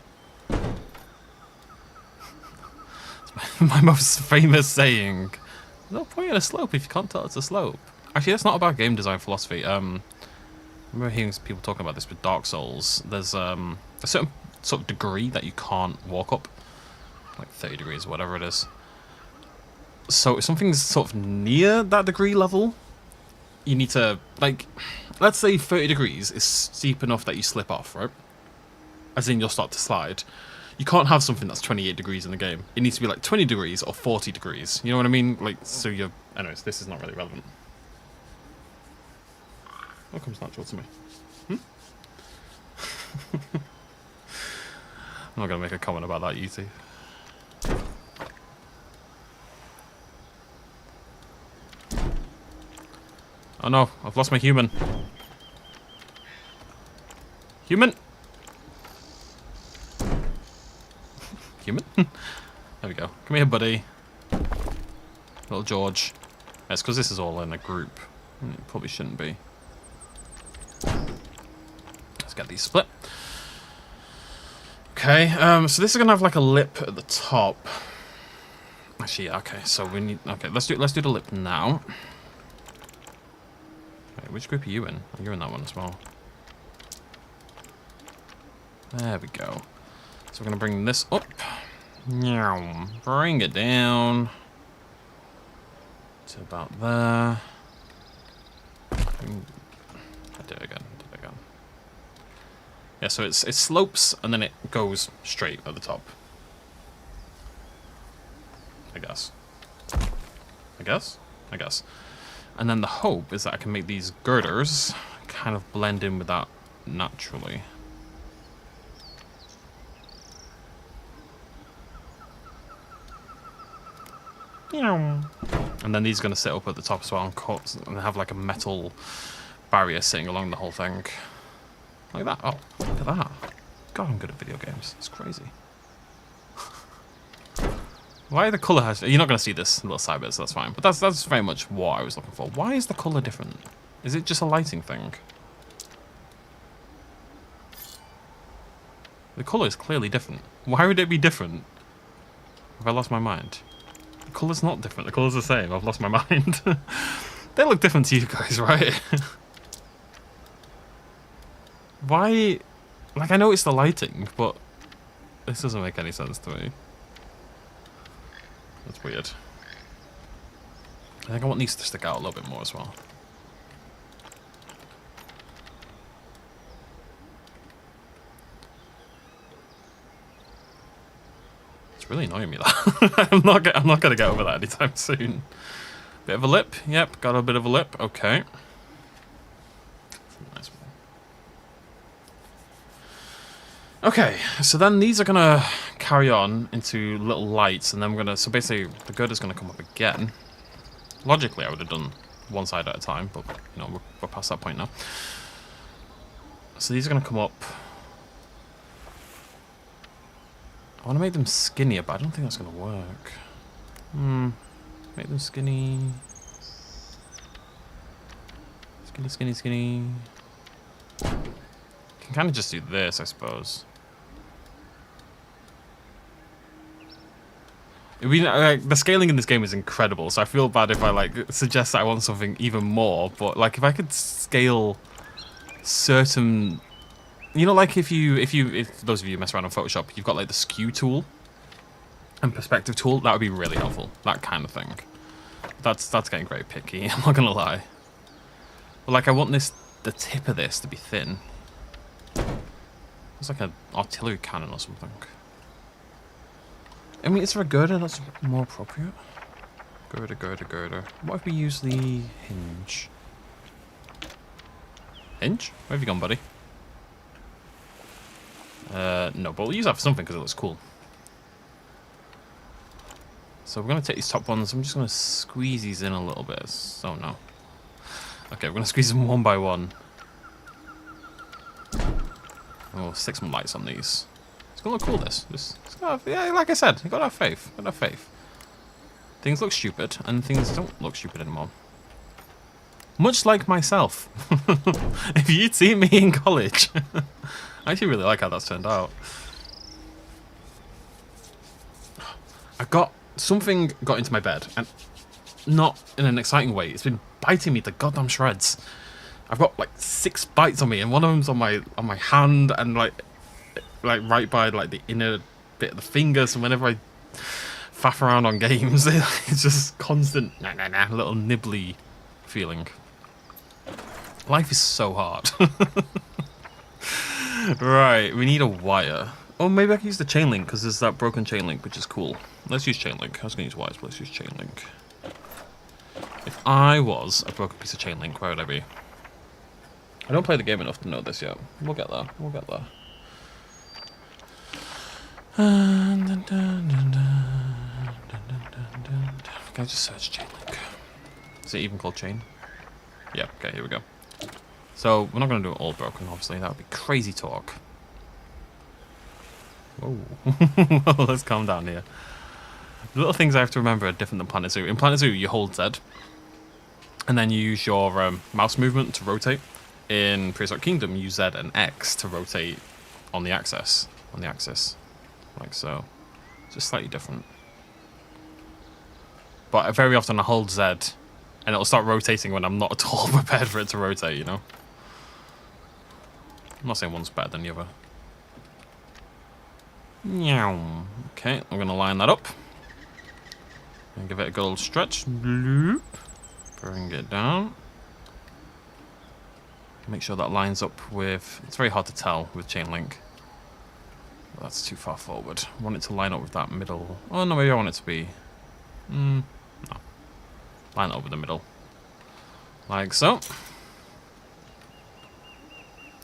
Speaker 1: It's my most famous saying. There's no point in a slope if you can't tell it's a slope. Actually, that's not about game design philosophy. I remember hearing people talking about this with Dark Souls. There's a certain sort of degree that you can't walk up. Like 30 degrees, whatever it is. So if something's sort of near that degree level, you need to, like, let's say 30 degrees is steep enough that you slip off, right? As in you'll start to slide. You can't have something that's 28 degrees in the game. It needs to be like 20 degrees or 40 degrees. You know what I mean? Like, so you're... Anyways, this is not really relevant. What comes natural to me? I'm not going to make a comment about that, you two. Oh no, I've lost my human. Human! Human? There we go. Come here, buddy. Little George. It's because this is all in a group. It probably shouldn't be. Let's get these split. Okay, so this is gonna have like a lip at the top. Actually, yeah, okay, so we need... Okay, let's do the lip now. Wait, which group are you in? Oh, you're in that one as well. There we go. So we're gonna bring this up. Bring it down to about there. I did it again. Yeah, so it slopes and then it goes straight at the top. I guess. And then the hope is that I can make these girders kind of blend in with that naturally. And then these are going to sit up at the top as well and have like a metal barrier sitting along the whole thing. Like that. Oh, look at that. God, I'm good at video games. It's crazy. Why the colour has... You're not going to see this little side bit, so that's fine. But that's very much what I was looking for. Why is the colour different? Is it just a lighting thing? The colour is clearly different. Why would it be different? Have I lost my mind? The colour's not different. The colour's the same. I've lost my mind. They look different to you guys, right? Why? Like, I know it's the lighting, but this doesn't make any sense to me. That's weird. I think I want these to stick out a little bit more as well. It's really annoying me that. I'm not gonna get over that anytime soon. Bit of a lip, yep, got a bit of a lip, okay. Nice one. Okay, so then these are gonna carry on into little lights, and then we're gonna, so basically the girder's gonna come up again. Logically, I would have done one side at a time, but you know, we're past that point now. So these are gonna come up. I want to make them skinnier, but I don't think that's gonna work. Make them skinny. Skinny, skinny, skinny. Can kind of just do this, I suppose. The scaling in this game is incredible, so I feel bad if I like suggest that I want something even more. But like, if I could scale certain, you know, like if those of you who mess around on Photoshop, you've got like the skew tool and perspective tool. That would be really helpful. That kind of thing. That's getting very picky. I'm not gonna lie. But like, I want the tip of this to be thin. It's like an artillery cannon or something. I mean, is there a girder that's more appropriate? Girder, girder, girder. What if we use the hinge? Hinge? Where have you gone, buddy? No, but we'll use that for something because it looks cool. So we're going to take these top ones. I'm just going to squeeze these in a little bit. Oh, no. Okay, we're going to squeeze them one by one. Oh, stick some lights on these. It's gonna look cool, yeah, like I said, you gotta have faith. Gotta have faith. Things look stupid, and things don't look stupid anymore. Much like myself. If you'd seen me in college. I actually really like how that's turned out. Something got into my bed, and not in an exciting way. It's been biting me to goddamn shreds. I've got like 6 bites on me, and one of them's on my hand, and like right by like the inner bit of the fingers, and whenever I faff around on games, it's just constant little nibbly feeling. Life is so hard. Right, we need a wire. Oh, maybe I can use the chain link because there's that broken chain link, which is cool. Let's use chain link. I was gonna use wires, but let's use chain link. If I was a broken piece of chain link, where would I be? I don't play the game enough to know this yet. We'll get there. We'll get there. Can I just search chain link? Is it even called chain? Yeah, okay, here we go. So, we're not going to do it all broken, obviously. That would be crazy talk. Whoa. Let's calm down here. The little things I have to remember are different than Planet Zoo. In Planet Zoo, you hold Z, and then you use your mouse movement to rotate. In Prehistoric Kingdom, you use Z and X to rotate on the axis. Like so. Just slightly different. But very often I hold Z and it'll start rotating when I'm not at all prepared for it to rotate, you know? I'm not saying one's better than the other. Okay, I'm gonna line that up. And give it a good old stretch. Bloop. Bring it down. Make sure that lines up with... It's very hard to tell with chain link. Well, that's too far forward. I want it to line up with that middle. Oh no, maybe I want it to be... No. Line it up with the middle. Like so.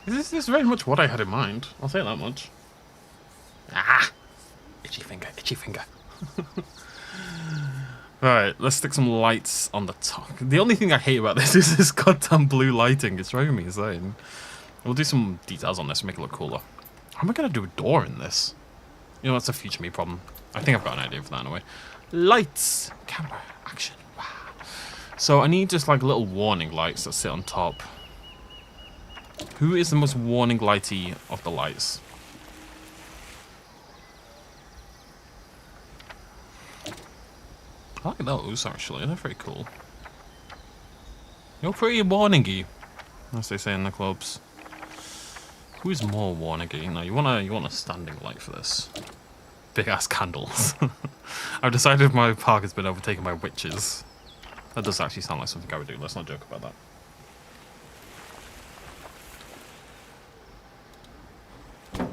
Speaker 1: This is very much what I had in mind. I'll say that much. Ah! Itchy finger, itchy finger. Alright, let's stick some lights on the top. The only thing I hate about this is this goddamn blue lighting. It's driving me insane. We'll do some details on this and make it look cooler. How am I going to do a door in this? You know, that's a future me problem. I think I've got an idea for that anyway. Lights! Camera, action. Wow. So I need just like little warning lights that sit on top. Who is the most warning lighty of the lights? I like those actually, they're very cool. You're pretty warningy, as they say in the clubs. Who's more warningy? No, you want a standing light for this. Big ass candles. I've decided my park has been overtaken by witches. That does actually sound like something I would do. Let's not joke about that.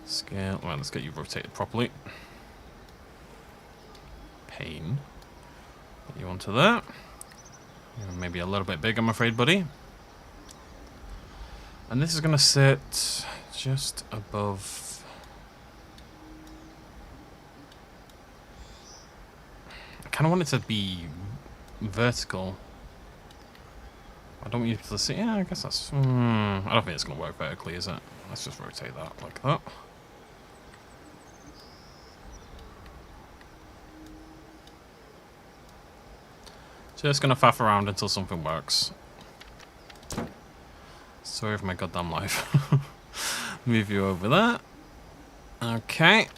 Speaker 1: Scale. Well, let's get you rotated properly. Pain. Put you onto that. You're maybe a little bit big, I'm afraid, buddy. And this is going to sit just above. I kind of want it to be vertical. I don't want you to see. Yeah, I guess that's. I don't think it's going to work vertically, is it? Let's just rotate that like that. Just going to faff around until something works. Sorry for my goddamn life. Move you over there. Okay.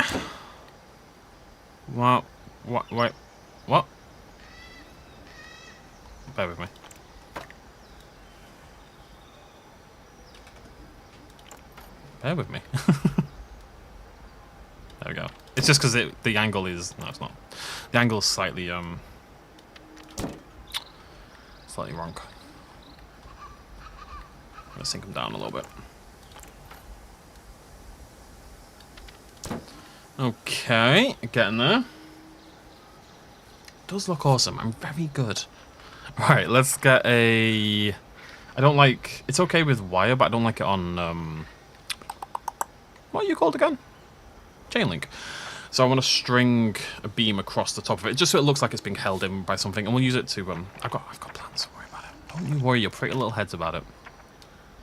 Speaker 1: What? Wait. What? Bear with me. Bear with me. There we go. It's just because the angle is... No, it's not. The angle is slightly wrong. Let's sink them down a little bit. Okay, getting there. Does look awesome. I'm very good. Right, let's get a... I don't like... It's okay with wire, but I don't like it on... What are you called again? Chain link. So I want to string a beam across the top of it, just so it looks like it's being held in by something, and we'll use it to... I've got plans, don't worry about it. Don't you worry your pretty little heads about it.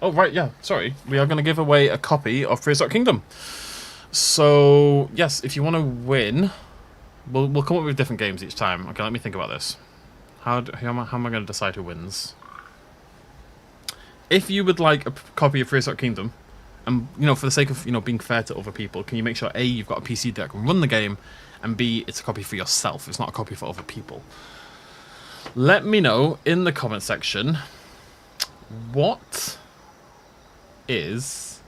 Speaker 1: Oh, right, yeah, sorry. We are going to give away a copy of Prehistoric Kingdom. So, yes, if you want to win, we'll come up with different games each time. Okay, let me think about this. How am I going to decide who wins? If you would like a copy of Prehistoric Kingdom, and, you know, for the sake of, you know, being fair to other people, can you make sure, A, you've got a PC that can run the game, and B, it's a copy for yourself. It's not a copy for other people. Let me know in the comment section what is...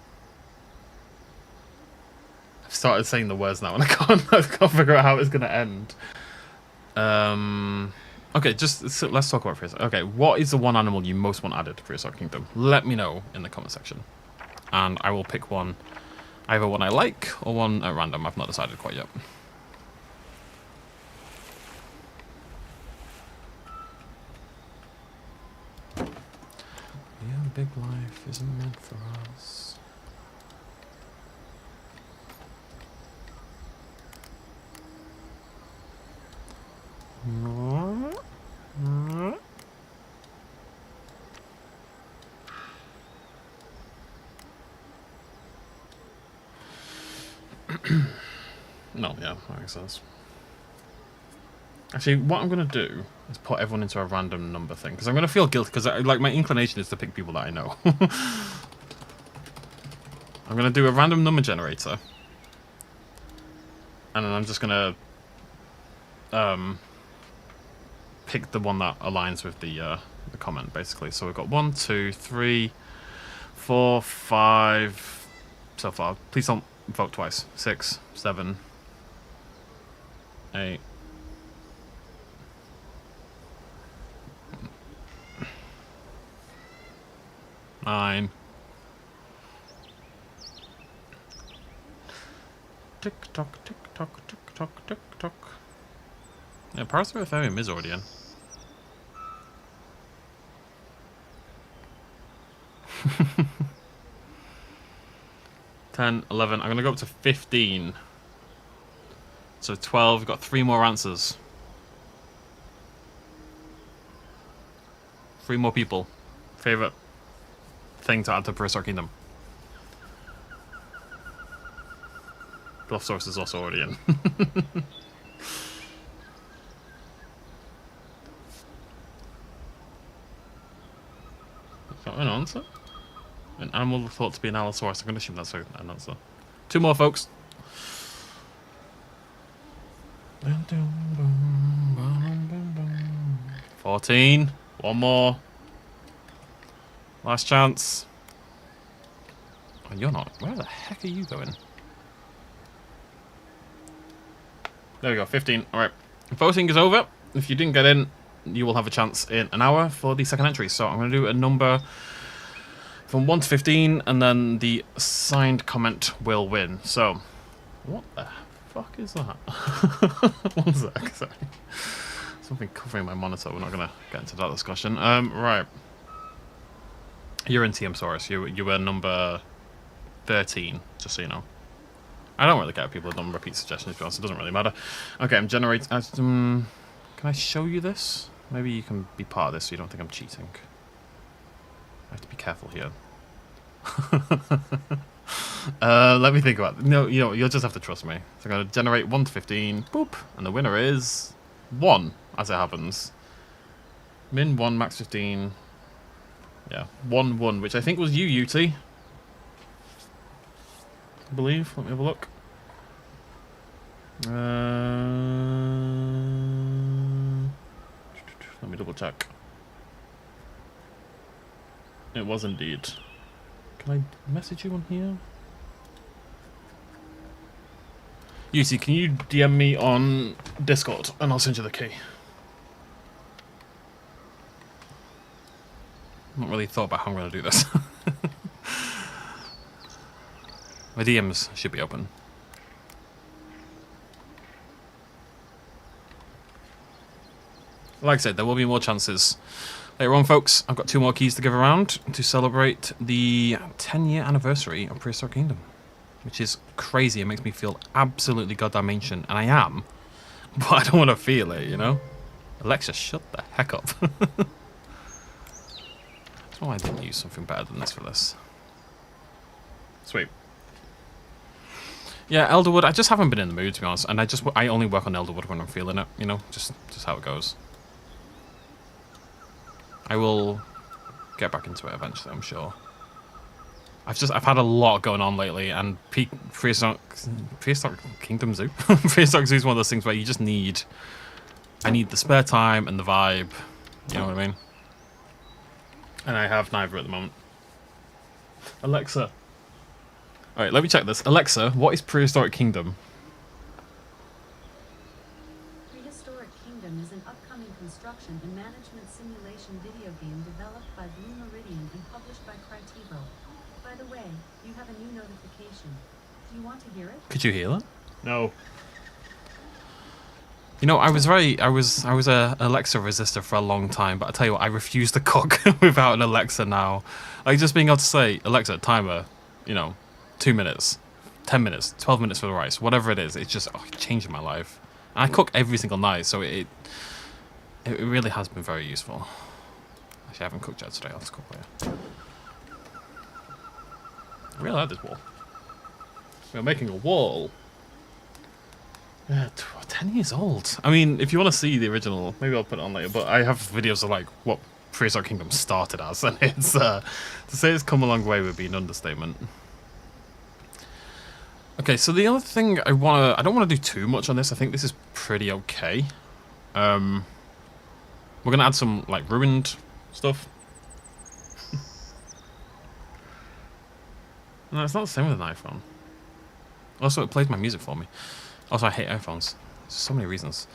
Speaker 1: I've started saying the words now and I can't figure out how it's going to end. Okay, let's talk about Prehistoric. Okay, what is the one animal you most want added to Prehistoric Kingdom? Let me know in the comment section. And I will pick one, either one I like or one at random. I've not decided quite yet. Yeah, big life isn't meant for us. No, yeah, that makes sense. Actually, what I'm going to do is put everyone into a random number thing, because I'm going to feel guilty, because like my inclination is to pick people that I know. I'm going to do a random number generator. And then I'm just going to pick the one that aligns with the comment, basically. So we've got 1, 2, 3, 4, 5 so far. Please don't vote twice. 6, 7, 8. 9. Tick tock, tick tock, tick tock, tick tock. Yeah, Parasite Ethereum is already in. $10, $11. I'm gonna go up to 15. So 12. We've got 3 more answers. 3 more people. Favorite thing to add to Prehistoric Kingdom. Bluff Source is also already in. Is that an answer? An animal thought to be an allosaurus. I'm going to assume that's an answer. 2 more, folks. 14. 1 more. Last chance. Oh, you're not. Where the heck are you going? There we go. 15. All right. Voting is over. If you didn't get in, you will have a chance in an hour for the second entry. So I'm going to do a number from 1 to 15, and then the signed comment will win. So, what the fuck is that? 1 sec. Sorry. Something covering my monitor. We're not going to get into that discussion. Right. You're in TM-saurus. You were number 13, just so you know. I don't really care if people don't repeat suggestions, to be honest. It doesn't really matter. Okay, I'm generating... can I show you this? Maybe you can be part of this so you don't think I'm cheating. I have to be careful here. Let me think about it. No, you'll just have to trust me. So I'm going to generate 1 to 15. Boop. And the winner is 1, as it happens. Min 1, max 15. Yeah, 1, 1, which I think was you, UT. I believe. Let me have a look. Let me double check. It was indeed. Can I message you on here? UT, can you DM me on Discord and I'll send you the key? Not really thought about how I'm going to do this. My DMs should be open. Like I said, there will be more chances later on, folks. I've got 2 more keys to give around to celebrate the 10-year anniversary of Prehistoric Kingdom, which is crazy. It makes me feel absolutely goddamn ancient, and I am, but I don't want to feel it, you know? Alexa, shut the heck up. Oh, I didn't use something better than this for this. Sweet. Yeah, Elderwood, I just haven't been in the mood, to be honest, and I only work on Elderwood when I'm feeling it, you know? Just how it goes. I will get back into it eventually, I'm sure. I've had a lot going on lately, and Prehistoric Kingdom Zoo? Prehistoric Zoo is one of those things where you just need... I need the spare time and the vibe, you know what I mean? And I have neither at the moment. Alexa. Alright, let me check this. Alexa, what is Prehistoric Kingdom?
Speaker 2: Prehistoric Kingdom is an upcoming construction and management simulation video game developed by Blue Meridian and published by Crytivo. By the way, you have a new notification. Do you want to hear it?
Speaker 1: Could you hear that? No. You know, I was a Alexa resistor for a long time, but I tell you what, I refuse to cook without an Alexa now. Like, just being able to say, Alexa, timer, 2 minutes, 10 minutes, 12 minutes for the rice, whatever it is, it's just changing my life. And I cook every single night, so it really has been very useful. Actually, I haven't cooked yet today. I'll just cook later. I really like this wall. We're making a wall. Yeah, 10 years old. I mean, if you want to see the original, maybe I'll put it on later, but I have videos of like what Prehistoric Kingdom started as, and it's to say it's come a long way would be an understatement. Okay, so the other thing I don't want to do too much on this. I think this is pretty okay. We're gonna add some like ruined stuff. No, it's not the same with an iPhone. Also, it plays my music for me. Also, I hate iPhones. There's so many reasons.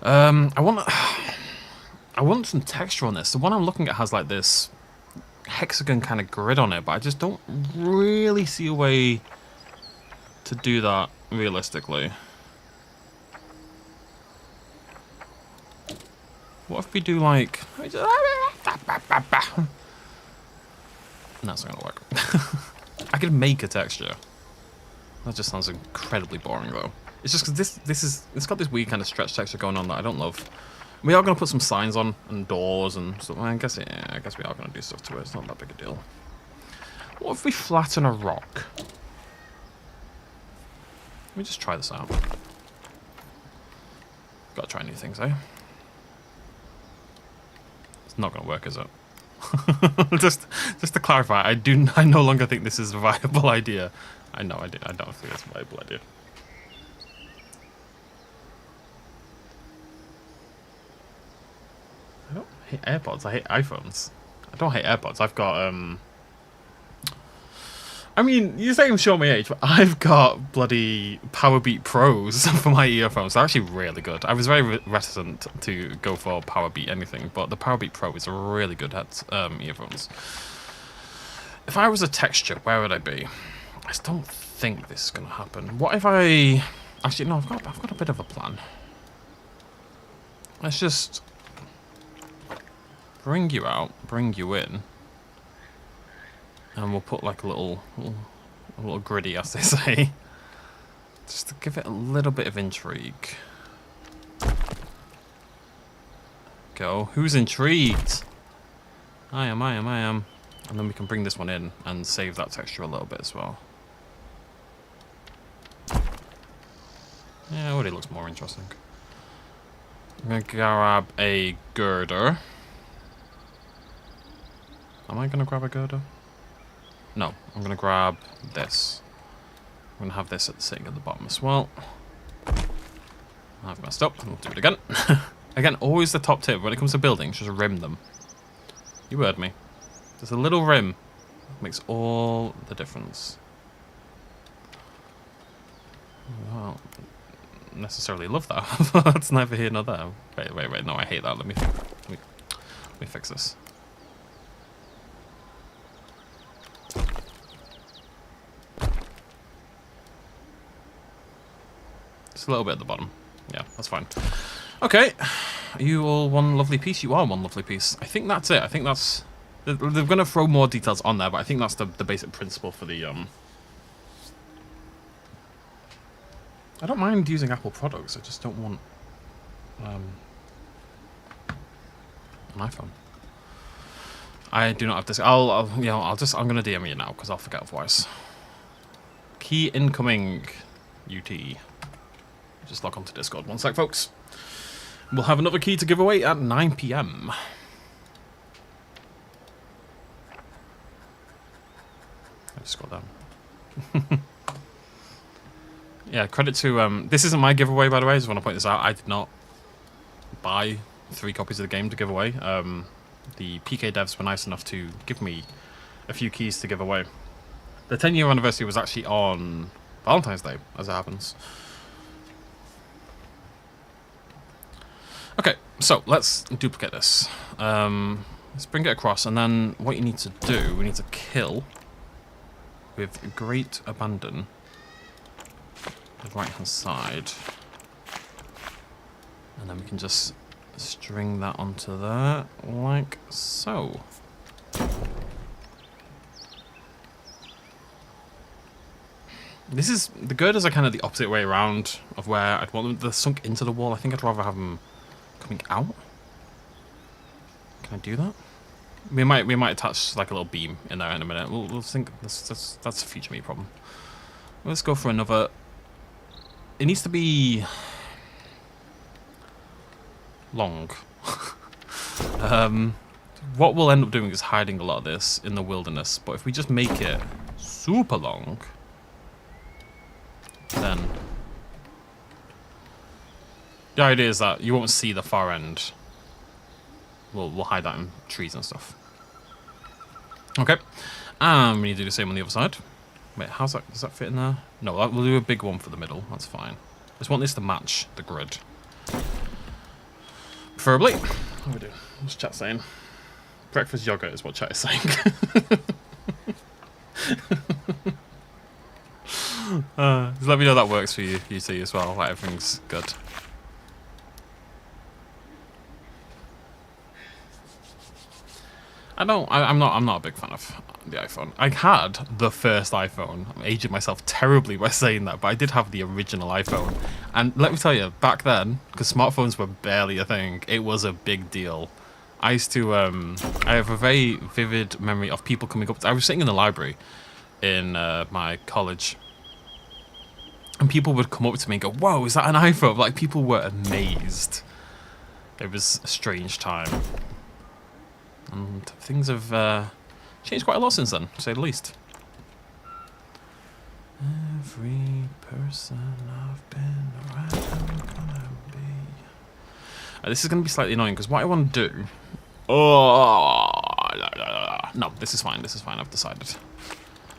Speaker 1: I want some texture on this. The one I'm looking at has like this hexagon kind of grid on it, but I just don't really see a way to do that realistically. What if we do like... That's not gonna work. I could make a texture. That just sounds incredibly boring though. It's just because it's got this weird kind of stretch texture going on that I don't love. We are going to put some signs on and doors and stuff. I guess we are going to do stuff to it. It's not that big a deal. What if we flatten a rock? Let me just try this out. Got to try new things, eh? It's not going to work, is it? just to clarify, I no longer think this is a viable idea. I know I don't think it's a viable idea. I don't hate AirPods, I hate iPhones. I don't hate AirPods, I've got I mean, you say I'm showing my age, but I've got bloody Powerbeat Pros for my earphones. They're actually really good. I was very reticent to go for Powerbeat anything, but the Powerbeat Pro is really good at earphones. If I was a texture, where would I be? I just don't think this is going to happen. What if I... Actually, no, I've got a bit of a plan. Let's just bring you out, bring you in. And we'll put like a little gritty, as they say, just to give it a little bit of intrigue. Go. Who's intrigued? I am. And then we can bring this one in and save that texture a little bit as well. Yeah, it already looks more interesting. I'm gonna grab a girder. Am I gonna grab a girder? No, I'm going to grab this. I'm going to have this sitting at the bottom as well. I've messed up. I'll do it again. Again, always the top tip when it comes to buildings, just rim them. You heard me. Just a little rim makes all the difference. Well, necessarily love that. That's neither here nor there. Wait. No, I hate that. Let me fix this. Just a little bit at the bottom. Yeah, that's fine. Okay. Are you all one lovely piece? You are one lovely piece. I think that's it. I think that's... They're going to throw more details on there, but I think that's the basic principle for the... I don't mind using Apple products. I just don't want... an iPhone. I do not have this. I'm going to DM you now, because I'll forget otherwise. Key incoming, UT. Just log on to Discord. One sec, folks. We'll have another key to give away at 9 PM. I just got down. Yeah, credit to... this isn't my giveaway, by the way. I just want to point this out. I did not buy 3 copies of the game to give away. The PK devs were nice enough to give me a few keys to give away. The 10-year anniversary was actually on Valentine's Day, as it happens. Okay, so let's duplicate this. Let's bring it across, and then what you need to do, we need to kill with great abandon the right-hand side. And then we can just string that onto there, like so. This is... The girders are kind of the opposite way around of where I'd want them. They're sunk into the wall. I think I'd rather have them coming out. Can I do that? We might attach like a little beam in there in a minute. We'll think that's a future me problem. Let's go for another. It needs to be long. What we'll end up doing is hiding a lot of this in the wilderness. But if we just make it super long, then the idea is that you won't see the far end. We'll hide that in trees and stuff. Okay. We need to do the same on the other side. Wait, how's that? Does that fit in there? No, we'll do a big one for the middle. That's fine. Just want this to match the grid. Preferably. What are we doing? What's chat saying? Breakfast yogurt is what chat is saying. Just let me know that works for you see as well. Like everything's good. I'm not a big fan of the iPhone. I had the first iPhone. I'm aging myself terribly by saying that, but I did have the original iPhone. And let me tell you, back then, because smartphones were barely a thing, it was a big deal. I used to, I have a very vivid memory of people coming up. I was sitting in the library in my college, and people would come up to me and go, "Whoa, is that an iPhone?" Like, people were amazed. It was a strange time. And things have changed quite a lot since then, to say the least. Every person I've been around, I'm gonna be. This is gonna be slightly annoying because what I want to do. Oh no, this is fine. This is fine. I've decided.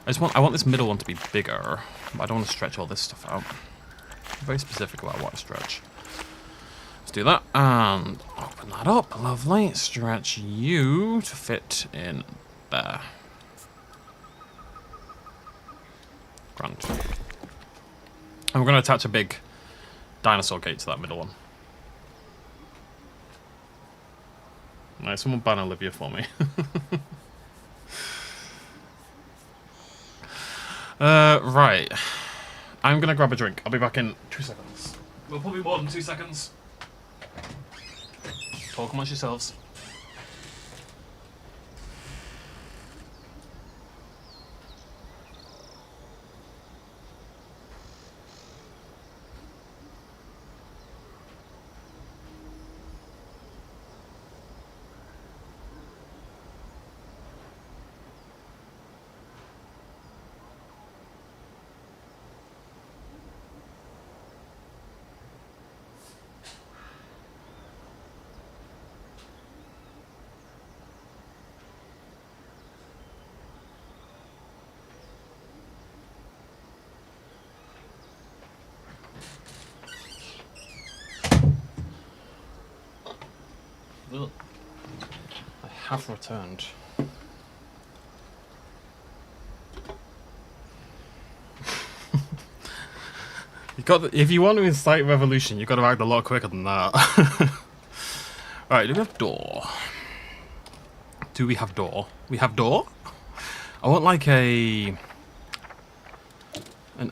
Speaker 1: I want this middle one to be bigger, but I don't want to stretch all this stuff out. I'm very specific about what I stretch. Let's do that and open that up. Lovely. Stretch you to fit in there. Grand. And we're going to attach a big dinosaur gate to that middle one. Alright, someone ban Olivia for me. Right. I'm going to grab a drink. I'll be back in 2 seconds. Well, probably more than 2 seconds. Talk amongst yourselves. Ugh. I have returned. If you want to incite revolution, you've got to act a lot quicker than that. Right, do we have door? Do we have door? We have door? I want like an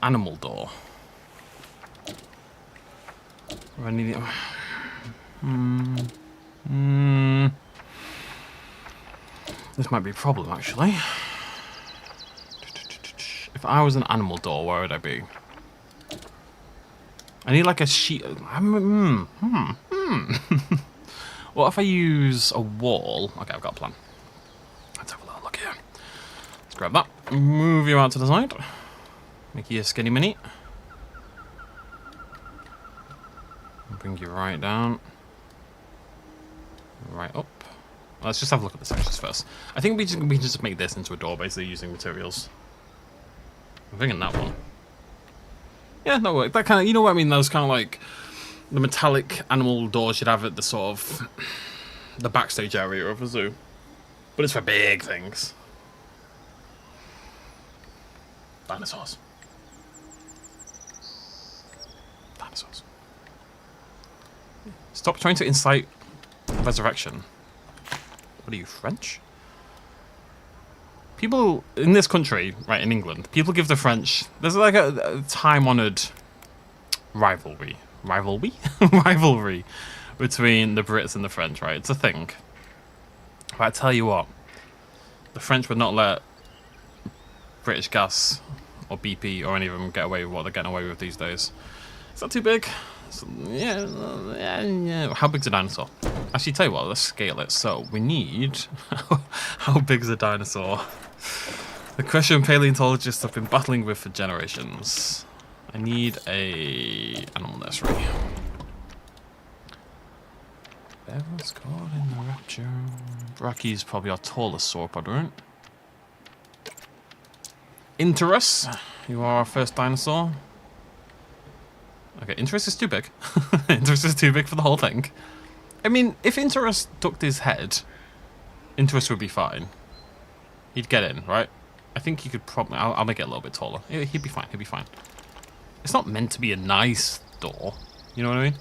Speaker 1: animal door. Or anything. This might be a problem, actually. If I was an animal door, where would I be? I need like a sheet. What if I use a wall? Okay, I've got a plan. Let's have a little look here. Let's grab that. Move you out to the side. Make you a skinny mini. Bring you right down. Right up. Let's just have a look at the sections first. I think we can just make this into a door, basically using materials. I'm thinking that one. Yeah, that works. That kind of, you know what I mean? Those kind of like the metallic animal doors you'd have at the sort of the backstage area of a zoo, but it's for big things. Dinosaurs. Dinosaurs. Stop trying to incite resurrection. What are you, French? People in this country, right, in England, people give the French, there's like a time-honoured rivalry between the Brits and the French, right? It's a thing. But I tell you what, the French would not let British Gas or BP or any of them get away with what they're getting away with these days. Is that too big? Yeah. How big's a dinosaur? Actually, tell you what, let's scale it. So we need how big's a dinosaur? The question paleontologists have been battling with for generations. I need a animal nursery. Bevel's caught in the rapture. Brachy's probably our tallest sauropod, right? Interus, you are our first dinosaur. Okay, Interus is too big. Interus is too big for the whole thing. I mean, if Interus ducked his head, Interus would be fine. He'd get in, right? I think he could probably... I'll make it a little bit taller. He'd be fine, he'd be fine. It's not meant to be a nice door. You know what I mean?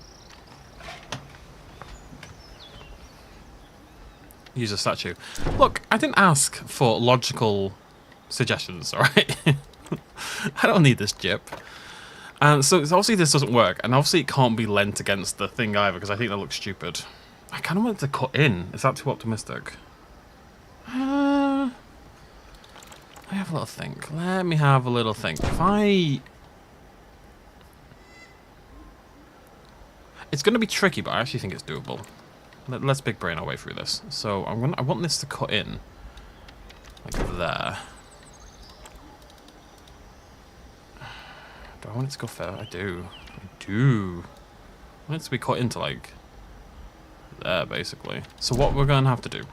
Speaker 1: Use a statue. Look, I didn't ask for logical suggestions, alright? I don't need this jip. And so obviously this doesn't work, and obviously it can't be lent against the thing either, because I think that looks stupid. I kind of want it to cut in. Is that too optimistic? Let me have a little think. Let me have a little think. If I... It's going to be tricky, but I actually think it's doable. Let's big brain our way through this. So I want this to cut in, like there. Do I want it to go further? I do. I want it to be cut into like there, basically. So what we're gonna have to do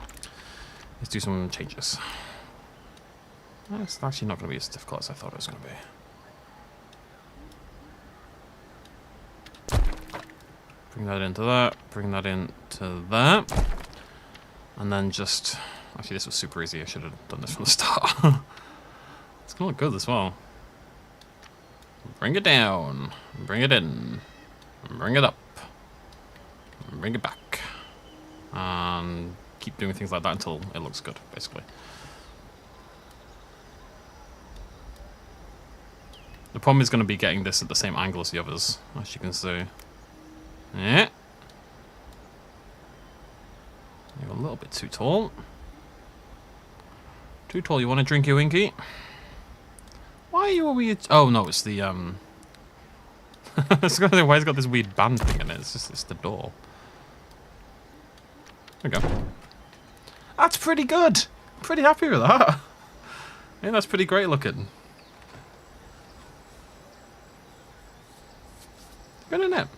Speaker 1: is do some changes. It's actually not gonna be as difficult as I thought it was gonna be. Bring that into that, bring that into that. And then just... Actually, this was super easy. I should have done this from the start. It's gonna look good as well. Bring it down. Bring it in. Bring it up. Bring it back. And keep doing things like that until it looks good, basically. The problem is going to be getting this at the same angle as the others, as you can see. Yeah. You're a little bit too tall. Too tall, you want a drinky winky? Why are you a weird... Oh no, it's the, I was gonna say, why has it got this weird band thing in it? It's the door. There we go. That's pretty good! I'm pretty happy with that. Yeah, that's pretty great looking. Good, isn't it?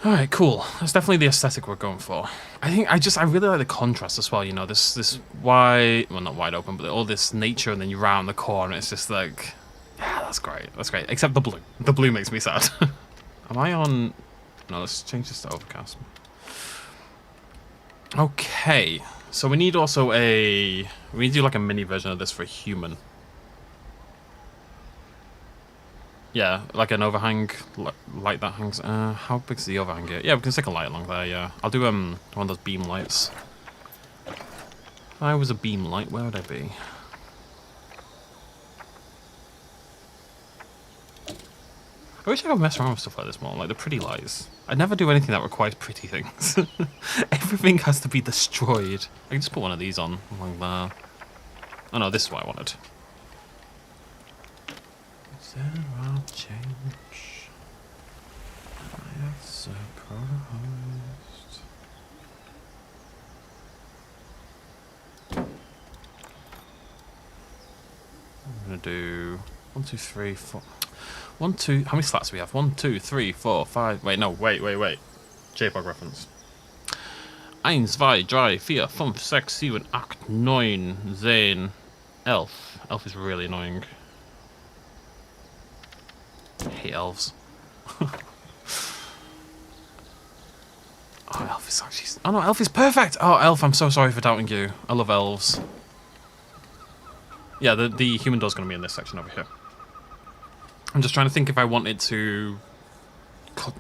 Speaker 1: Alright, cool. That's definitely the aesthetic we're going for. I really like the contrast as well, you know, this wide, well not wide open, but all this nature and then you're round the corner, it's just like, yeah, that's great, except the blue. The blue makes me sad. Am I on, no, let's change this to overcast. Okay, so we need also we need to do like a mini version of this for a human. Yeah, like an overhang light that hangs. How big's the overhang here? Yeah, we can stick a light along there. Yeah, I'll do one of those beam lights. If I was a beam light, where would I be? I wish I could mess around with stuff like this more, like the pretty lights. I never do anything that requires pretty things. Everything has to be destroyed. I can just put one of these on along there. Oh no, this is what I wanted. There are change. I have surprised. I'm gonna do 1, 2, 3, 4. 1, 2. How many slats do we have? 1, 2, 3, 4, 5. Wait, no, wait. JPEG reference. 1, 2, 3, 4, 5, 6, 7, 8, 9, 10. Elf. Elf is really annoying. I hate elves. Oh, elf is actually... Oh no, elf is perfect! Oh, elf, I'm so sorry for doubting you. I love elves. Yeah, the human door's going to be in this section over here. I'm just trying to think if I wanted to...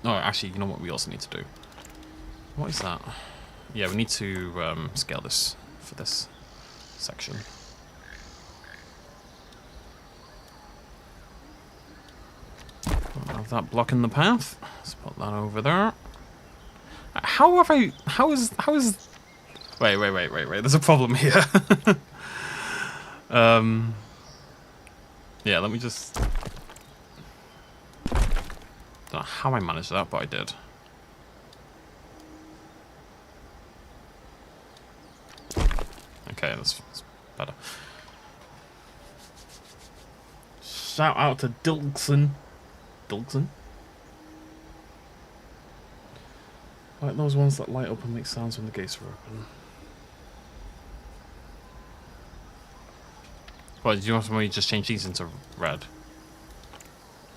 Speaker 1: No, actually, you know what we also need to do? What is that? Yeah, we need to scale this for this section. Don't have that blocking the path. Let's put that over there. How is... Wait. There's a problem here. Yeah, let me just... Don't know how I managed that, but I did. Okay, that's better. Shout out to Dilkson. Like those ones that light up and make sounds when the gates are open. What, do you want me to just change these into red?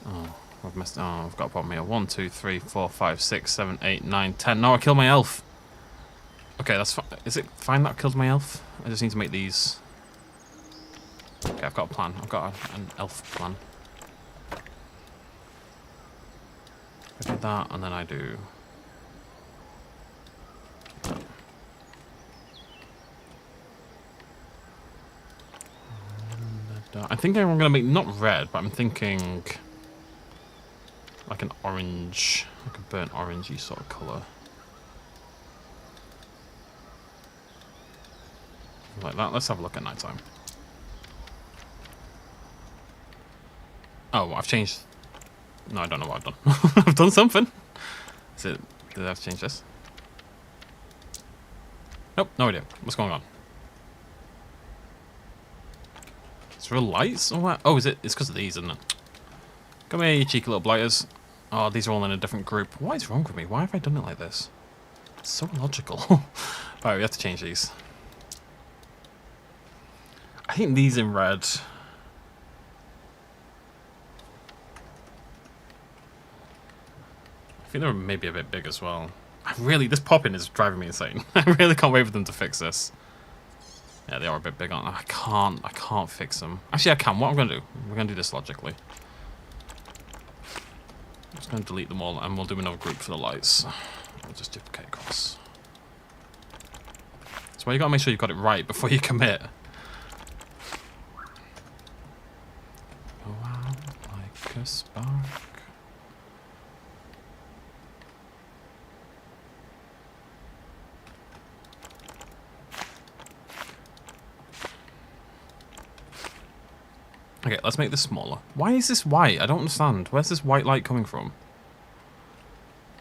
Speaker 1: Oh, I've messed. Oh, I've got a problem here. 1, 2, 3, 4, 5, 6, 7, 8, 9, 10. No, I killed my elf. Okay, that's fine. Is it fine that I killed my elf? I just need to make these. Okay, I've got a plan. I've got an elf plan. I do that, and then I do that. I'm thinking I'm going to make, not red, but I'm thinking like an orange, like a burnt orangey sort of colour. Like that. Let's have a look at nighttime. Oh, I've changed. No, I don't know what I've done. I've done something. Did I have to change this? Nope, no idea. What's going on? Is there lights or what? Oh, is it? It's because of these, isn't it? Come here, you cheeky little blighters. Oh, these are all in a different group. What is wrong with me? Why have I done it like this? It's so illogical. Alright, we have to change these. I think these in red. I think they're maybe a bit big as well. This popping is driving me insane. I really can't wait for them to fix this. Yeah, they are a bit big, aren't they? I can't fix them. Actually, I can. What I'm going to do, we're going to do this logically. I'm just going to delete them all, and we'll do another group for the lights. We'll just duplicate across. That's why you got to make sure you got it right before you commit. Go out like a spark. Okay, let's make this smaller. Why is this white? I don't understand. Where's this white light coming from?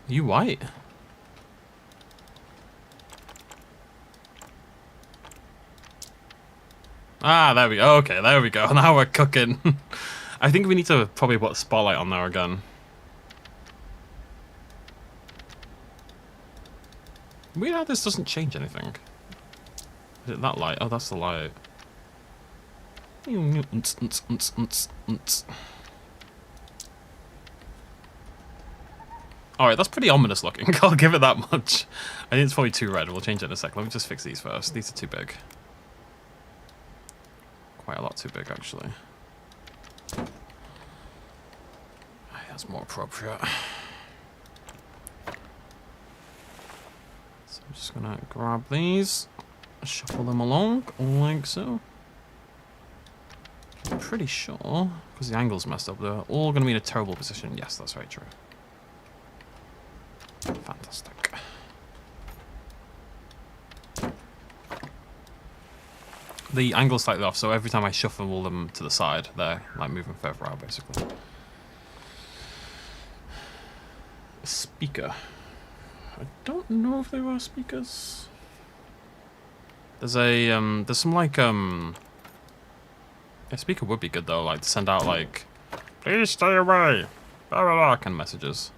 Speaker 1: Are you white? Ah, there we go. Okay, there we go. Now we're cooking. I think we need to probably put a spotlight on there again. Weird how this doesn't change anything. Is it that light? Oh, that's the light. Alright, that's pretty ominous looking. I'll give it that much. I think it's probably too red. We'll change it in a sec. Let me just fix these first. These are too big. Quite a lot too big, actually. That's more appropriate. So I'm just gonna grab these, shuffle them along, like so. I'm pretty sure, because the angle's messed up, they're all going to be in a terrible position. Yes, that's very true. Fantastic. The angle's slightly off, so every time I shuffle them to the side, they're like moving further out, basically. A speaker. I don't know if there are speakers. There's a, there's some like, a speaker would be good though, like to send out like, please stay away, blah blah blah kind of messages.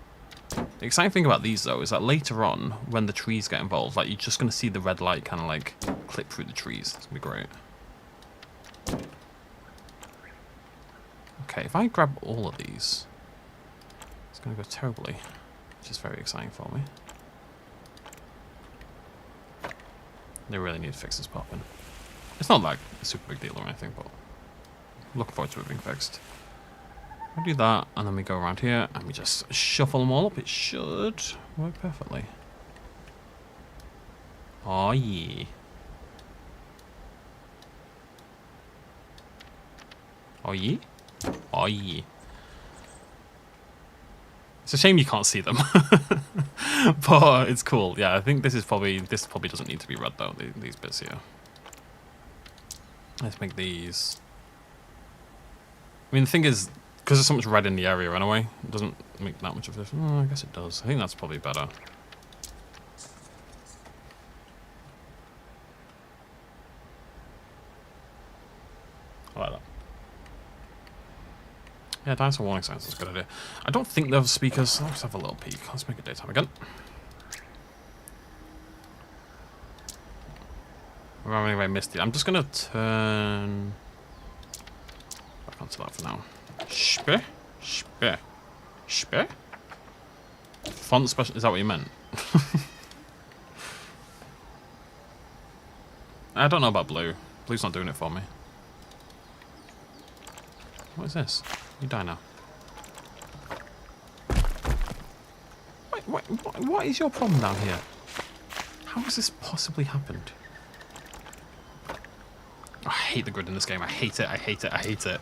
Speaker 1: The exciting thing about these though is that later on, when the trees get involved, like you're just gonna see the red light kind of like clip through the trees. It's gonna be great. Okay, if I grab all of these, it's gonna go terribly, which is very exciting for me. They really need to fix this popping. It's not like a super big deal or anything, but looking forward to it being fixed. We do that, and then we go around here, and we just shuffle them all up. It should work perfectly. Oh yeah. Oh yeah? Oh yeah. It's a shame you can't see them. But it's cool. Yeah, I think this probably doesn't need to be red though, these bits here. Let's make these. I mean, the thing is, because there's so much red in the area anyway, it doesn't make that much of a difference. Oh, I guess it does. I think that's probably better. I like that. Yeah, dinosaur warning signs is a good idea. I don't think there are speakers. Let's have a little peek. Let's make it daytime again. Anyway, Misty. I'm just going to turn back onto that for now. Speh? Speh? Speh? Font special. Is that what you meant? I don't know about blue. Blue's not doing it for me. What is this? You die now. What is your problem down here? How has this possibly happened? I hate the grid in this game. I hate it. I hate it. I hate it.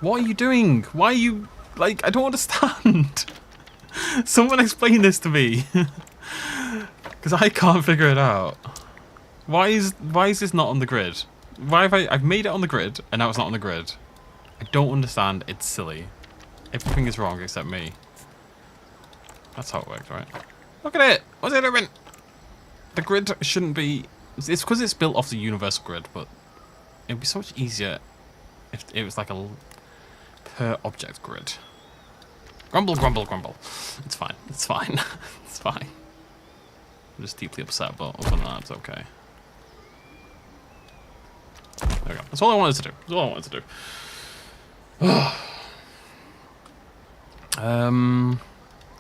Speaker 1: What are you doing? Why are you... Like, I don't understand. Someone explain this to me. Because I can't figure it out. Why is this not on the grid? Why have I've made it on the grid, and now it's not on the grid. I don't understand. It's silly. Everything is wrong except me. That's how it works, right? Look at it! What's it doing? The grid shouldn't be It's because it's built off the universal grid, but it'd be so much easier if it was like a per object grid. Grumble, grumble, grumble. It's fine. It's fine. It's fine. I'm just deeply upset, but other than that, it's okay. There we go. That's all I wanted to do. That's all I wanted to do.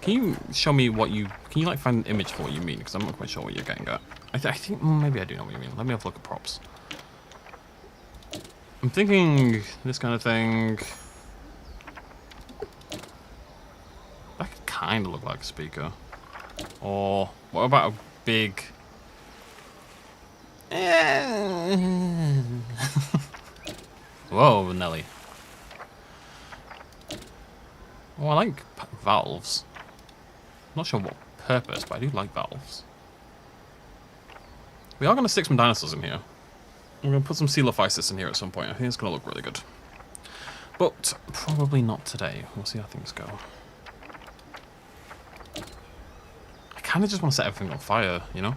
Speaker 1: Can you show me what you... Can you, like, find an image for what you mean? Because I'm not quite sure what you're getting at. I think... maybe I do know what you mean. Let me have a look at props. I'm thinking this kind of thing... That could kind of look like a speaker. Or what about a big... Whoa, Nelly. Oh, I like valves. Not sure what purpose, but I do like valves. We are going to stick some dinosaurs in here. We're going to put some coelophysis in here at some point. I think it's going to look really good. But probably not today. We'll see how things go. I kind of just want to set everything on fire, you know?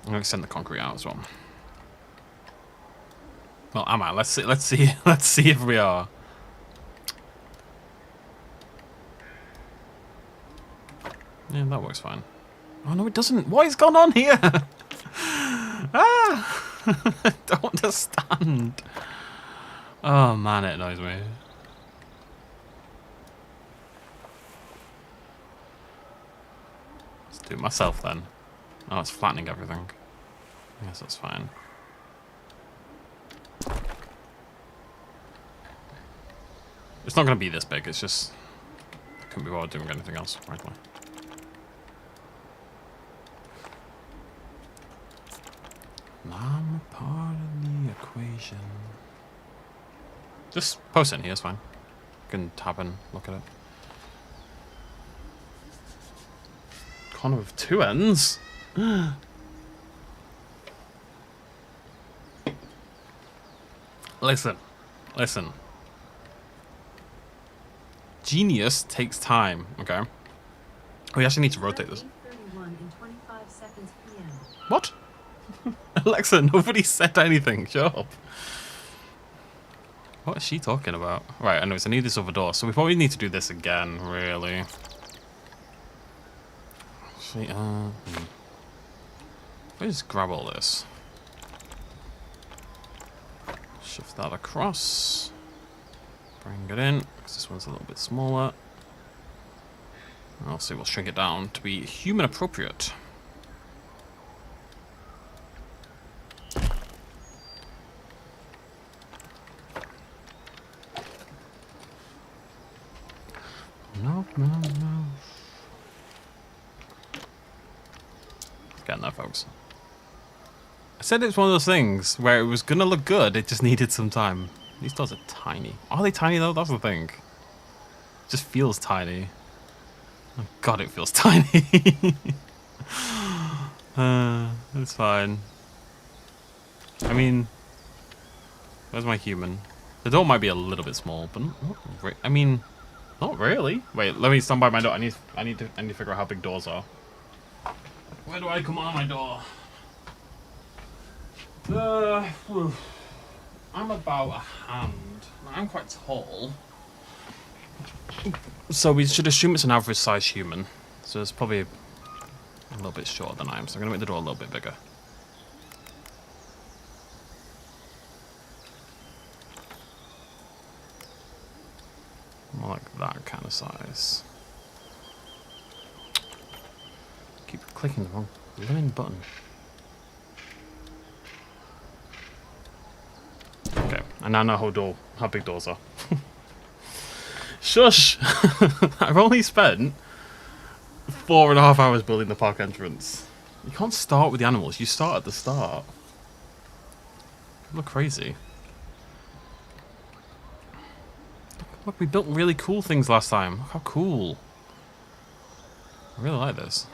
Speaker 1: I'm going to extend the concrete out as well. Well, am I? Let's see. Let's see if we are. Yeah, that works fine. Oh no, it doesn't. What is going on here? Ah! I don't understand. Oh man, it annoys me. Let's do it myself then. Oh, it's flattening everything. I guess that's fine. It's not going to be this big, it's just... I couldn't be bothered doing anything else, frankly. I'm a part of the equation. Just post it in here, it's fine. You can tap and look at it. Corner with two ends? Listen. Genius takes time, okay? We actually need to rotate this.
Speaker 2: 8:31 and 25 seconds PM.
Speaker 1: What? Alexa, nobody said anything. Shut up. What is she talking about? Right, anyways, I need this other door, so we probably need to do this again, really. Actually, let me just grab all this. Shift that across. Bring it in, because this one's a little bit smaller. I'll see, we'll shrink it down to be human appropriate. No. Getting there, folks. I said it's one of those things where it was gonna look good, it just needed some time. These doors are tiny. Are they tiny though? That's the thing. It just feels tiny. Oh god, it feels tiny. It's fine. I mean, where's my human? The door might be a little bit small, but I mean, not really. Wait, let me stand by my door. I need to figure out how big doors are. Where do I come on my door? I'm about a hand. I'm quite tall. So we should assume it's an average size human. So it's probably a little bit shorter than I am. So I'm going to make the door a little bit bigger. More like that kind of size. Keep clicking the wrong blinking button. Okay, I now know how big doors are. Shush! I've only spent 4.5 hours building the park entrance. You can't start with the animals, you start at the start. You look crazy. Look, we built really cool things last time. Look how cool. I really like this.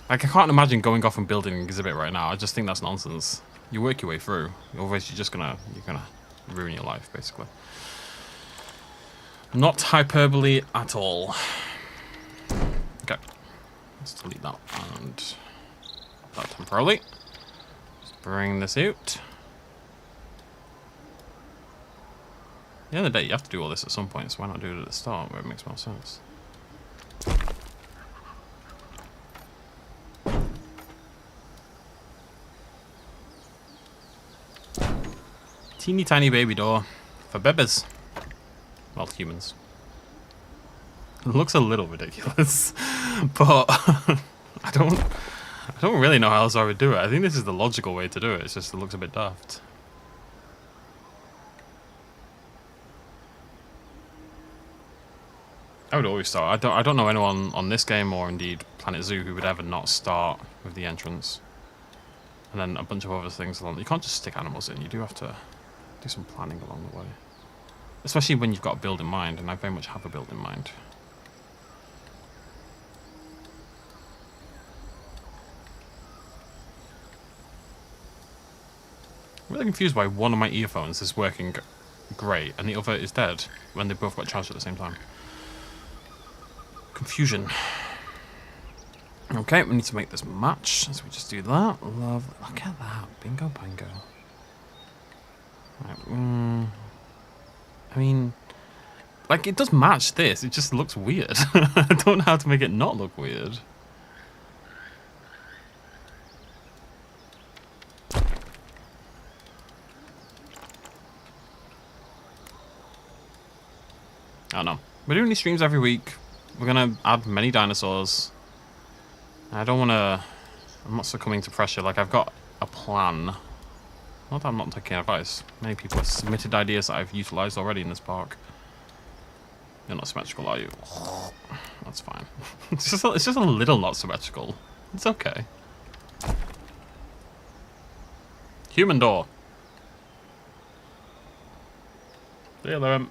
Speaker 1: Like, I can't imagine going off and building an exhibit right now. I just think that's nonsense. You work your way through. Otherwise, you're gonna ruin your life, basically. Not hyperbole at all. Okay. Let's delete that and that temporarily. Just bring this out. At the end of the day, you have to do all this at some point, so why not do it at the start where it makes more sense? Teeny tiny baby door for babies. Well, humans. It looks a little ridiculous, but I don't really know how else I would do it. I think this is the logical way to do it. It's just it looks a bit daft. I would always start. I don't know anyone on this game or indeed Planet Zoo who would ever not start with the entrance, and then a bunch of other things along. You can't just stick animals in. You do have to do some planning along the way, especially when you've got a build in mind. And I very much have a build in mind. I'm really confused why one of my earphones is working great and the other is dead when they both got charged at the same time. Confusion. Okay, we need to make this match, so we just do that. Love. Look at that. Bingo bango. Right, I mean, like, it does match this. It just looks weird. I don't know how to make it not look weird. I don't know. We're doing these streams every week. We're going to add many dinosaurs. I don't want to... I'm not succumbing to pressure. Like, I've got a plan. Not that I'm not taking advice. Many people have submitted ideas that I've utilised already in this park. You're not symmetrical, are you? That's fine. It's just a little not symmetrical. It's okay. Human door. There, Liam.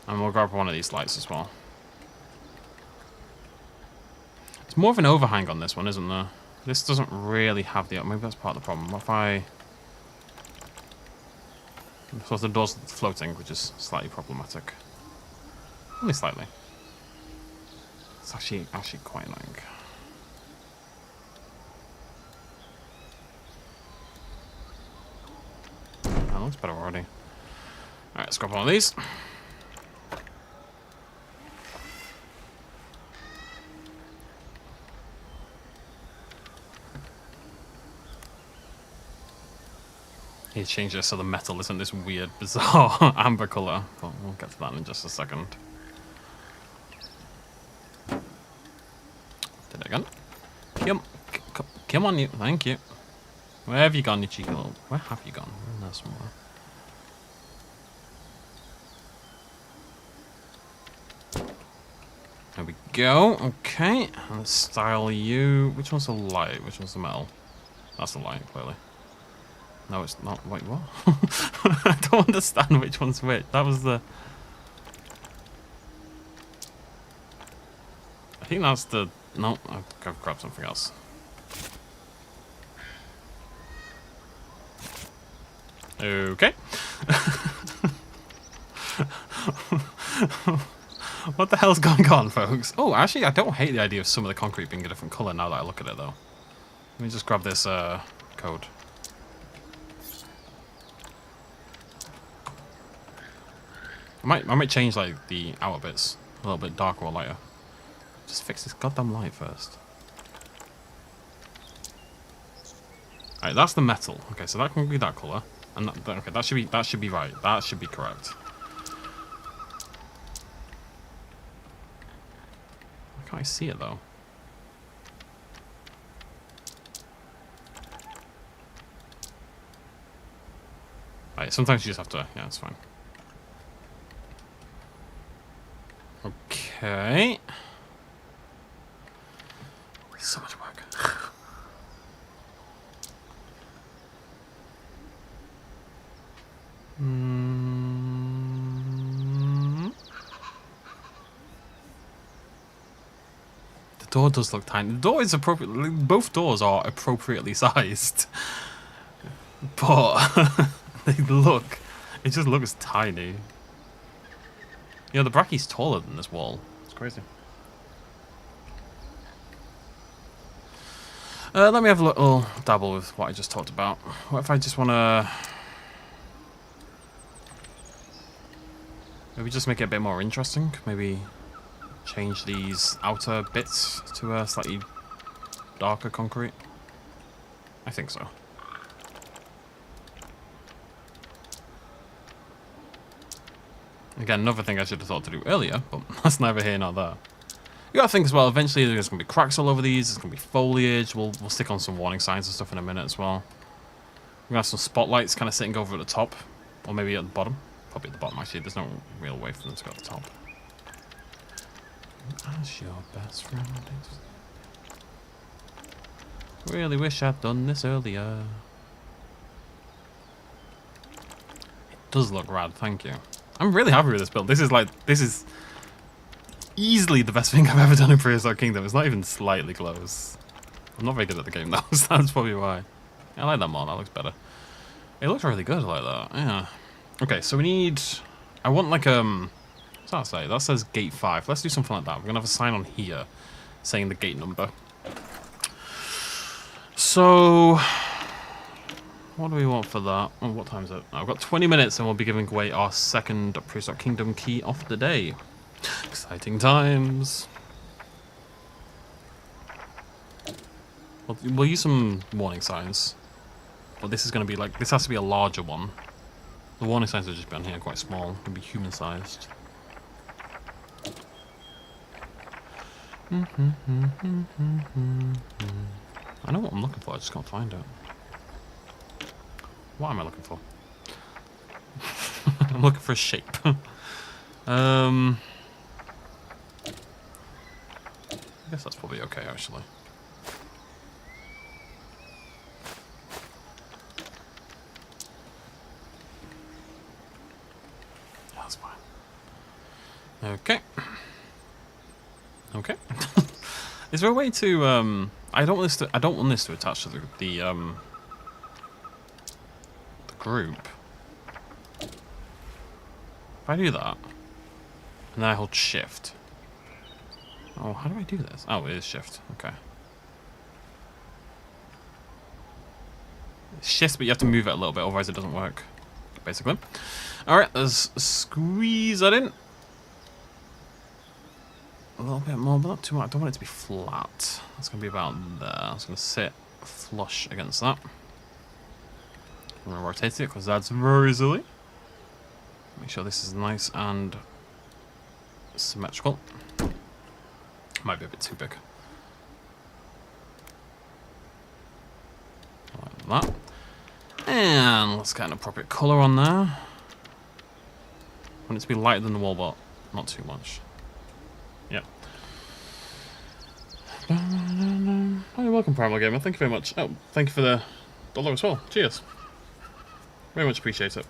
Speaker 1: And we'll grab one of these lights as well. It's more of an overhang on this one, isn't there? This doesn't really have the... Maybe that's part of the problem. What if I... So the door's floating, which is slightly problematic. Only slightly. It's actually quite annoying. That looks better already. Alright, let's grab one of these. He changed it so the metal isn't this weird, bizarre amber colour. But we'll get to that in just a second. Did it again. Come on, you. Thank you. Where have you gone, you cheeky little... Where have you gone? In there somewhere. There we go. Okay. And let's style you. Which one's the light? Which one's the metal? That's the light, clearly. No, it's not. Wait, what? I don't understand which one's which. That was the... I think that's the... No, I've grabbed something else. Okay. What the hell's going on, folks? Oh, actually, I don't hate the idea of some of the concrete being a different colour now that I look at it, though. Let me just grab this code. I might change like the outer bits a little bit darker or lighter. Just fix this goddamn light first. Alright, that's the metal. Okay, so that can be that colour. And okay, that should be right. That should be correct. Why can't I see it though? Right, sometimes you just have to, yeah, it's fine. Okay. So much work. The door does look tiny. The door is appropriately... Both doors are appropriately sized. But they look... It just looks tiny. You know, the brachy's taller than this wall. It's crazy. Let me have a little dabble with what I just talked about. What if I just want to... maybe just make it a bit more interesting? Maybe change these outer bits to a slightly darker concrete? I think so. Again, another thing I should have thought to do earlier, but that's neither here nor there. You gotta think as well, eventually there's gonna be cracks all over these, there's gonna be foliage, we'll stick on some warning signs and stuff in a minute as well. We're gonna have some spotlights kind of sitting over at the top, or maybe at the bottom. Probably at the bottom actually, there's no real way for them to go at the top. As your best friend. Really wish I'd done this earlier. It does look rad, thank you. I'm really happy with this build. This is easily the best thing I've ever done in Prehistoric Kingdom. It's not even slightly close. I'm not very good at the game though, so that's probably why. I like that more, that looks better. It looks really good like that, yeah. Okay, so we need... I want like, what's that say? That says gate 5. Let's do something like that. We're gonna have a sign on here saying the gate number. So... what do we want for that? Oh, what time is it? I've got 20 minutes and we'll be giving away our second Prehistoric Kingdom key of the day. Exciting times. We'll use some warning signs. But this is going to be like, this has to be a larger one. The warning signs will just be on here, quite small. It'll be human sized. I know what I'm looking for, I just can't find it. What am I looking for? I'm looking for a shape. I guess that's probably okay, actually. Yeah, that's fine. Okay. Okay. Is there a way to I don't want this to attach to the group. If I do that, and then I hold shift. Oh, how do I do this? Oh, it is shift. Okay. It's shift, but you have to move it a little bit, otherwise it doesn't work. Basically. Alright, let's squeeze that in. A little bit more, but not too much. I don't want it to be flat. That's going to be about there. It's going to sit flush against that. I'm going to rotate it because that's very silly. Make sure this is nice and symmetrical. Might be a bit too big. Like that. And let's get an appropriate colour on there. I want it to be lighter than the wall, but not too much. Yep. Oh, you're welcome, Primal Gamer. Thank you very much. Oh, thank you for the dollar as well. Cheers. Very much appreciate it.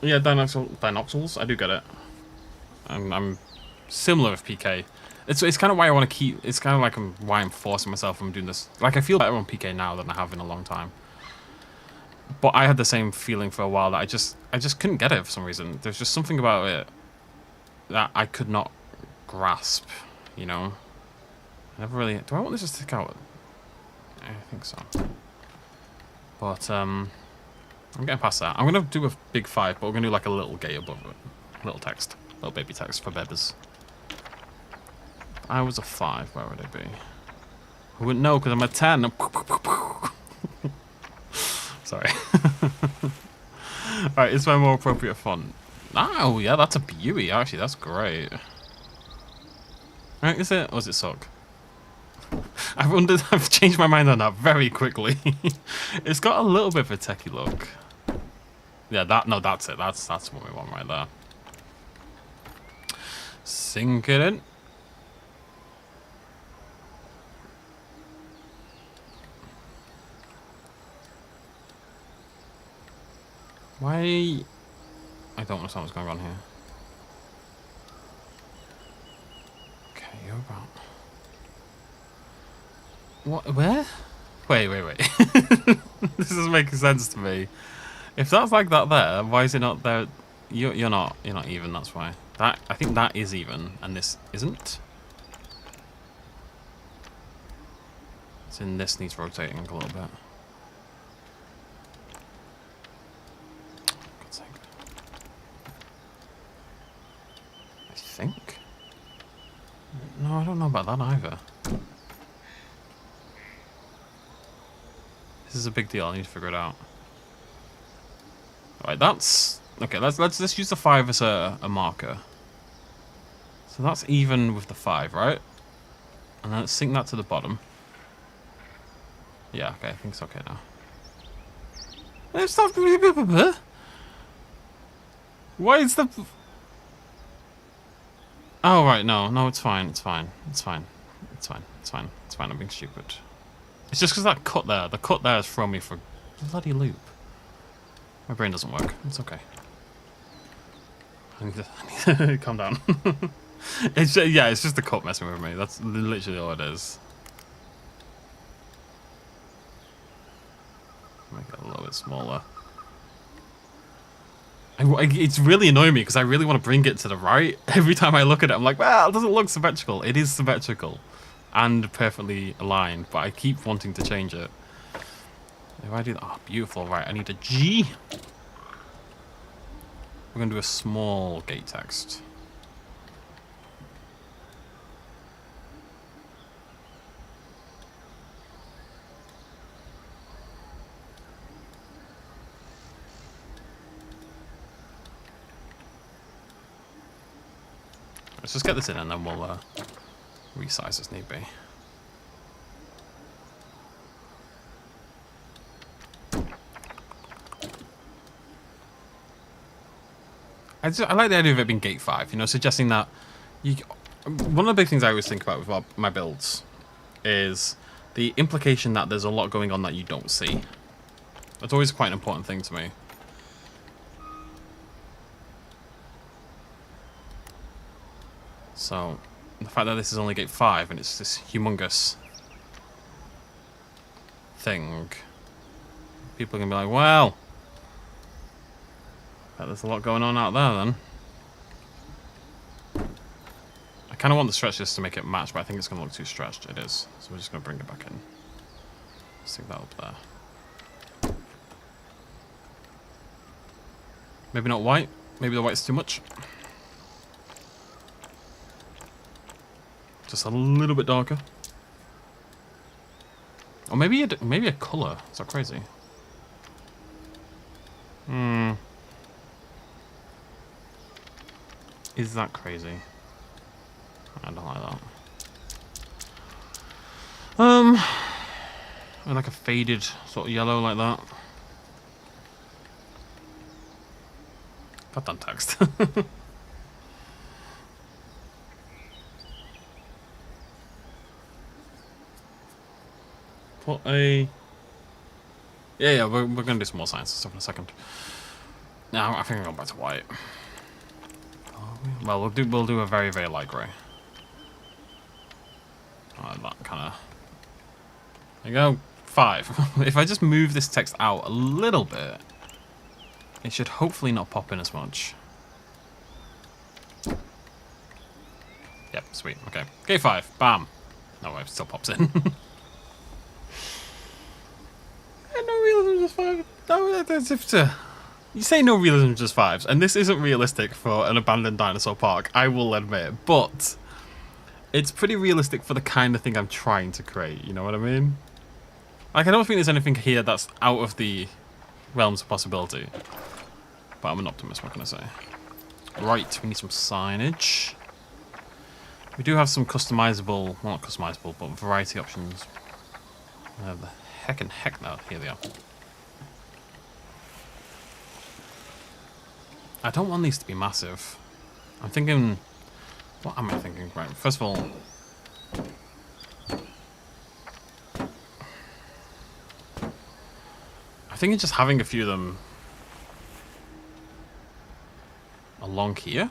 Speaker 1: Yeah, dinosaurs, I do get it. I'm similar with PK. It's kind of why I want to keep. It's kind of like why I'm forcing myself from doing this. Like I feel better on PK now than I have in a long time. But I had the same feeling for a while that I just couldn't get it for some reason. There's just something about it that I could not grasp. You know. I never really. Do I want this to stick out? I think so. But I'm getting past that. I'm gonna do a big 5, but we're gonna do like a little gate above it, little text, little baby text for babies. I was a 5, where would I be? I wouldn't know because I'm a 10. Sorry. Alright, is my more appropriate font? Oh, yeah, that's a beauty, actually. That's great. Alright, is it? Or does it suck? I've changed my mind on that very quickly. It's got a little bit of a techie look. Yeah, that's it. That's what we want right there. Sink it in. Why? I don't understand what's going on here. Okay, you're about... What? Where? Wait. This isn't making sense to me. If that's like that there, why is it not there? You're not even. That's why. I think that is even, and this isn't. So this needs rotating a little bit. God's sake. I think. No, I don't know about that either. This is a big deal. I need to figure it out. All right, that's okay. Let's use the 5 as a marker. So that's even with the 5, right? And then let's sync that to the bottom. Yeah, okay, I think it's okay now. It's not. Why is the? Oh right, no, it's fine, it's fine. I'm being stupid. It's just because that cut there. The cut there has thrown me for a bloody loop. My brain doesn't work. It's okay. I need to calm down. It's just the cut messing with me. That's literally all it is. Make it a little bit smaller. It's really annoying me because I really want to bring it to the right. Every time I look at it, I'm like, well, it doesn't look symmetrical. It is symmetrical and perfectly aligned, but I keep wanting to change it. If I do that, oh, beautiful. Right, I need a G. We're going to do a small gate text. Let's just get this in and then we'll resize as need be. I like the idea of it being gate 5, you know, suggesting that one of the big things I always think about with my builds is the implication that there's a lot going on that you don't see. That's always quite an important thing to me. So, the fact that this is only gate 5 and it's this humongous thing, people are going to be like, well, there's a lot going on out there then. I kind of want the stretch just to make it match, but I think it's going to look too stretched. It is. So we're just going to bring it back in. Stick that up there. Maybe not white. Maybe the white's too much. Just a little bit darker. Or maybe a colour. Is that crazy? Is that crazy? I don't like that. And like a faded sort of yellow like that. Got done text. Put a... Yeah, we're gonna do some more science stuff in a second. Now I think I'll go back to white. Well, we'll do a very, very light grey. That kind of... There you go. 5. If I just move this text out a little bit, it should hopefully not pop in as much. Yep, sweet. Okay. Gate 5. Bam. No, it still pops in. No realism, just 5. No, that's if to... You say no realism, just 5s, and this isn't realistic for an abandoned dinosaur park, I will admit, but it's pretty realistic for the kind of thing I'm trying to create, you know what I mean? Like, I don't think there's anything here that's out of the realms of possibility, but I'm an optimist, what can I say? Right, we need some signage. We do have some customizable, well not customizable, but variety options. The heck now, here they are. I don't want these to be massive. I'm thinking... What am I thinking? Right, first of all... I think it's just having a few of them... along here.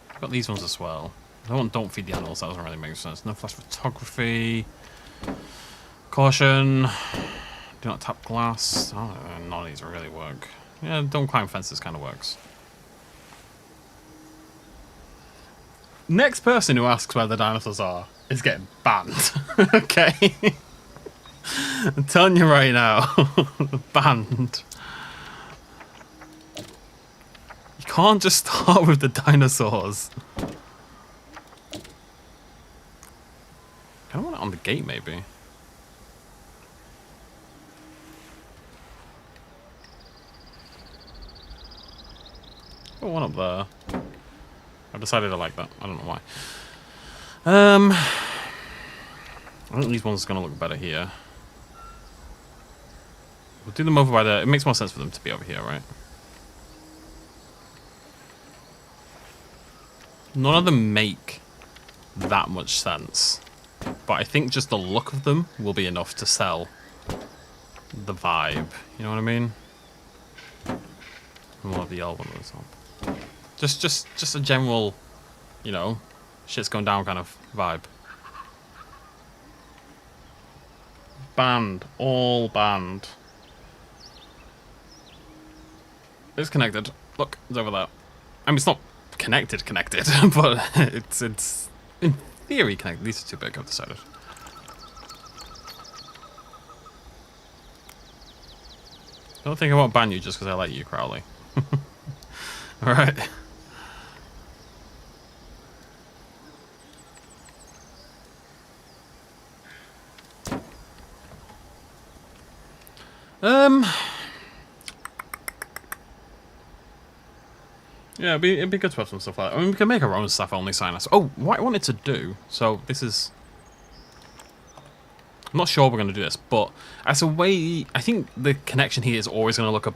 Speaker 1: I've got these ones as well. Don't feed the animals, that doesn't really make sense. No flash photography. Caution. Do not tap glass. Oh, none of these really work. Yeah, don't climb fences kind of works. Next person who asks where the dinosaurs are is getting banned. Okay? I'm telling you right now. Banned. You can't just start with the dinosaurs. I want it on the gate, maybe. Got one up there. I've decided I like that. I don't know why. I think these ones are going to look better here. We'll do them over by the... It makes more sense for them to be over here, right? None of them make that much sense. But I think just the look of them will be enough to sell the vibe. You know what I mean? And we'll have the yellow one at the top. Just a general, you know, shit's going down kind of vibe. Banned. All banned. It's connected. Look, it's over there. I mean, it's not connected, but it's in theory connected. These are too big, I've decided. Don't think I won't ban you just because I like you, Crowley. Alright. Yeah, it'd be good to have some stuff like that. I mean, we can make our own staff only sign us. Oh, what I wanted to do, so this is... I'm not sure we're going to do this, but as a way, I think the connection here is always going to look a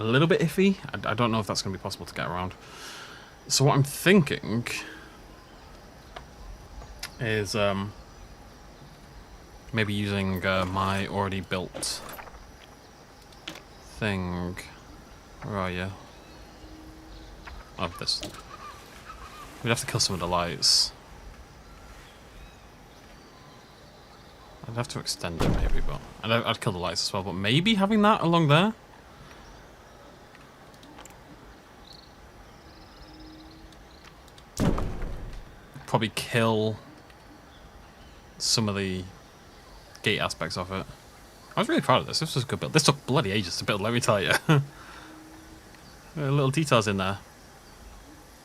Speaker 1: little bit iffy. I don't know if that's going to be possible to get around. So what I'm thinking is maybe using my already built thing. Where are you? Oh, this. We'd have to kill some of the lights. I'd have to extend it maybe, but I'd kill the lights as well. But maybe having that along there. Probably kill some of the gate aspects of it. I was really proud of this. This was a good build. This took bloody ages to build, let me tell you. Little details in there.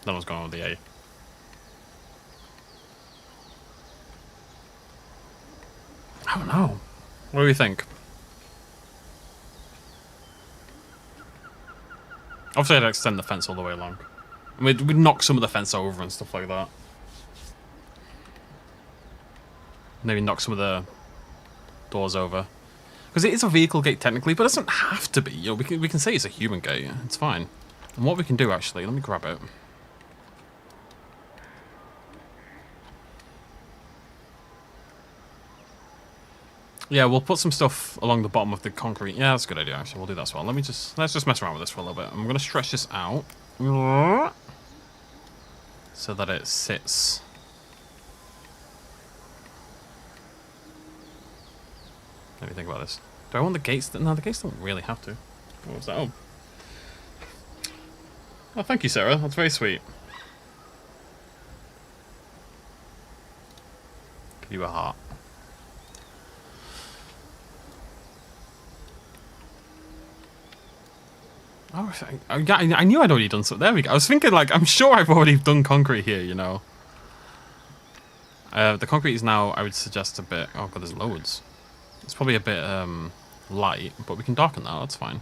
Speaker 1: That was going on with the A. I don't know. What do you think? Obviously, I'd extend the fence all the way along. I mean, we'd knock some of the fence over and stuff like that. Maybe knock some of the doors over. Because it is a vehicle gate technically, but it doesn't have to be. You know, we can say it's a human gate. It's fine. And what we can do, actually, let me grab it. Yeah, we'll put some stuff along the bottom of the concrete. Yeah, that's a good idea, actually. We'll do that as well. Let's just mess around with this for a little bit. I'm going to stretch this out. So that it sits. Let me think about this. Do I want the gates? No, the gates don't really have to. What was that? Oh. Oh, thank you, Sarah. That's very sweet. Give you a heart. Oh, I knew I'd already done something. There we go. I was thinking, like, I'm sure I've already done concrete here, you know. The concrete is now, I would suggest, a bit... Oh, God, there's loads. It's probably a bit light, but we can darken that. That's fine.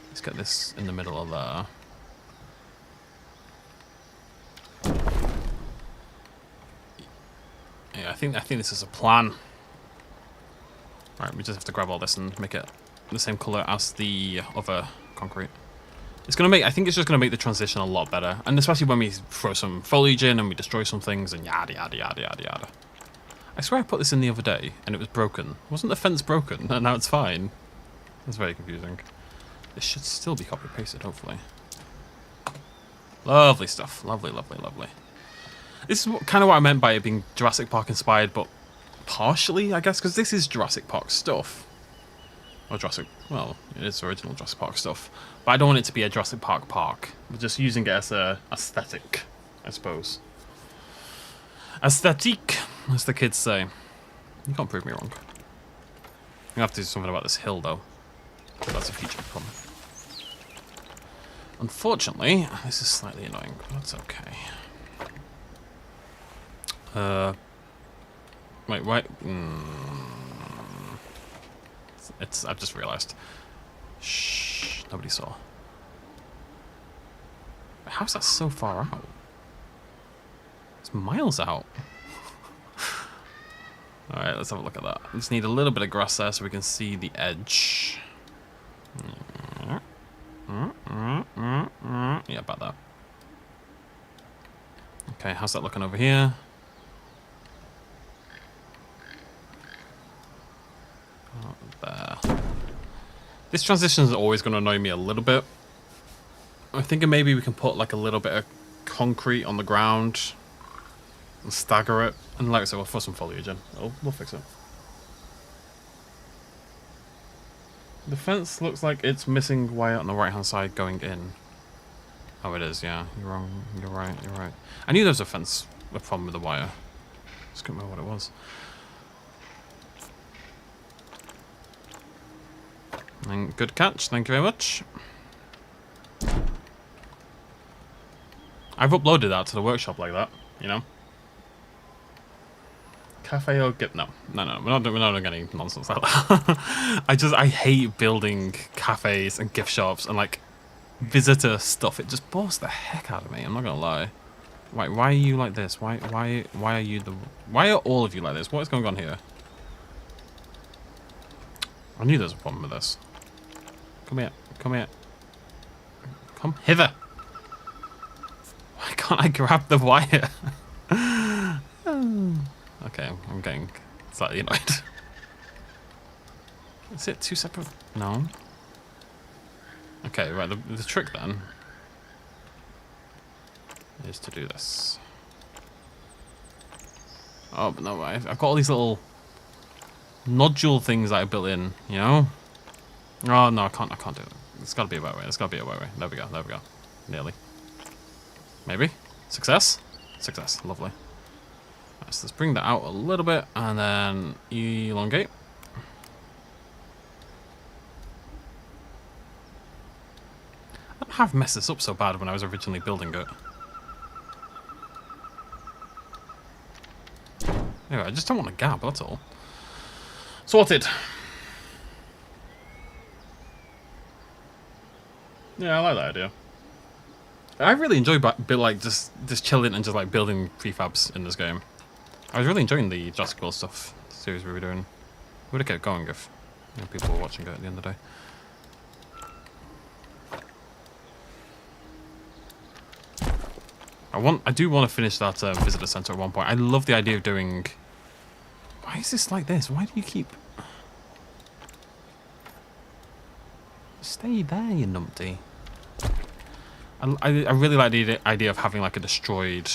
Speaker 1: Let's get this in the middle of there. Yeah, I think this is a plan. Right, we just have to grab all this and make it the same color as the other concrete. It's gonna make. I think it's just gonna make the transition a lot better, and especially when we throw some foliage in and we destroy some things and yada yada yada yada yada. I swear I put this in the other day and it was broken. Wasn't the fence broken? And now it's fine. That's very confusing. This should still be copy pasted, hopefully. Lovely stuff. Lovely, lovely, lovely. This is kind of what I meant by it being Jurassic Park inspired, but partially, I guess, because this is Jurassic Park stuff. Or Jurassic, well, it is original Jurassic Park stuff. But I don't want it to be a Jurassic Park park. We're just using it as a aesthetic, I suppose. Aesthetique, as the kids say. You can't prove me wrong. You have to do something about this hill, though. That's a future problem. Unfortunately, this is slightly annoying, but that's okay. Wait. I've just realised. Shh, nobody saw. How's that so far out? It's miles out. Alright, let's have a look at that. We just need a little bit of grass there so we can see the edge. Yeah, about that. Okay, how's that looking over here? Oh, there. This transition is always going to annoy me a little bit. I'm thinking maybe we can put like a little bit of concrete on the ground and stagger it. And like I said, we'll put some foliage in. We'll fix it. The fence looks like it's missing wire on the right hand side going in. Oh, it is, yeah. You're wrong. You're right. I knew there was a problem with the wire. Just couldn't remember what it was. And good catch. Thank you very much. I've uploaded that to the workshop like that, you know. Cafe or gift? No. We're not doing any nonsense like that. I hate building cafes and gift shops and like visitor stuff. It just bores the heck out of me. I'm not gonna lie. Why are you like this? Why are all of you like this? What is going on here? I knew there was a problem with this. Come here. Come hither. Why can't I grab the wire? Okay, I'm getting slightly annoyed. Is it two separate? No. Okay, right, the trick then is to do this. Oh, but no, I've got all these little nodule things that I built in, you know? Oh, no, I can't do it. There's gotta be a better way. There we go. Nearly. Maybe? Success? Success, lovely. Right, so let's bring that out a little bit and then elongate. I have messed this up so bad when I was originally building it. Anyway, I just don't want a gap, that's all. Sorted. Yeah, I like that idea. I really enjoy like just chilling and just like building prefabs in this game. I was really enjoying the Jurassic World stuff series we were doing. Would have kept going if people were watching it at the end of the day. I do want to finish that visitor center at one point. I love the idea of doing. Why is this like this? Why do you keep? Stay there, you numpty. I really like the idea of having like a destroyed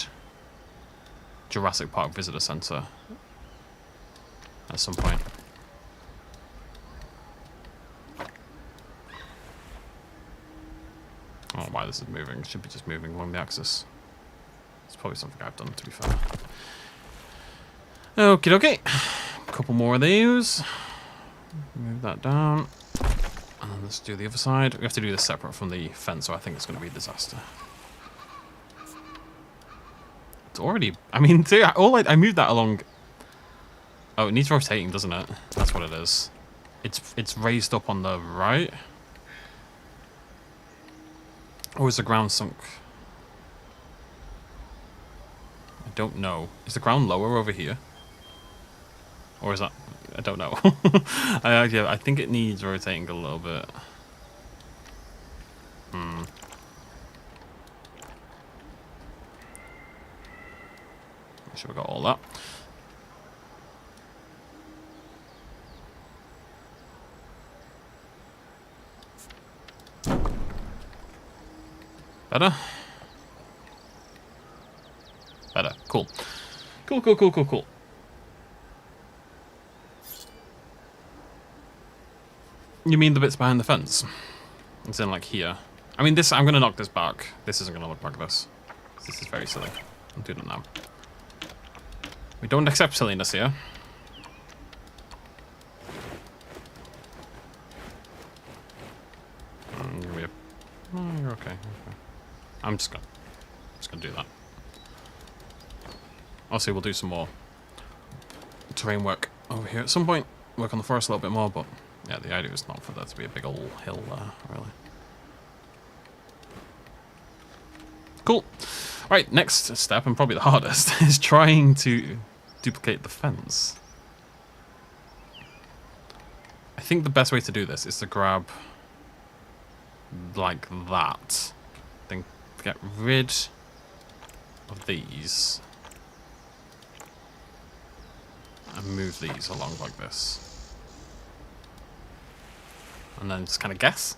Speaker 1: Jurassic Park visitor center at some point. I don't know why this is moving. It should be just moving along the axis. It's probably something I've done, to be fair. Okie dokie. A couple more of these. Move that down. And then let's do the other side. We have to do this separate from the fence, so I think it's going to be a disaster. It's already... I mean, I moved that along... Oh, it needs rotating, doesn't it? That's what it is. It's raised up on the right. Or is the ground sunk? I don't know. Is the ground lower over here? Or is that... I don't know. I think it needs rotating a little bit. Make sure we got all that. Better? Better. Cool. Cool. You mean the bits behind the fence? It's in like here. I mean this, I'm gonna knock this back. This isn't gonna look like this. This is very silly. I'm doing it now. We don't accept silliness here. You're okay. I'm just gonna do that. Obviously, we'll do some more terrain work over here at some point. Work on the forest a little bit more, but yeah, the idea is not for there to be a big old hill there, really. Cool. Right, next step, and probably the hardest, is trying to duplicate the fence. I think the best way to do this is to grab like that. Then get rid of these. And move these along like this. And then just kind of guess.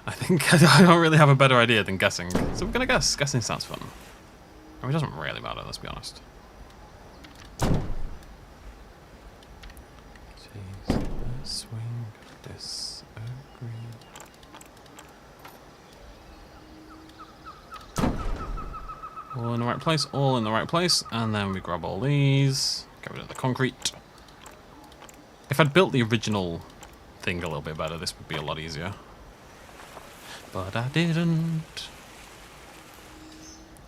Speaker 1: I think I don't really have a better idea than guessing. So we're going to guess. Guessing sounds fun. I mean, it doesn't really matter, let's be honest. Jeez, swing, disagree. All in the right place, all in the right place. And then we grab all these. Get rid of the concrete. If I'd built the original thing a little bit better, this would be a lot easier. But I didn't.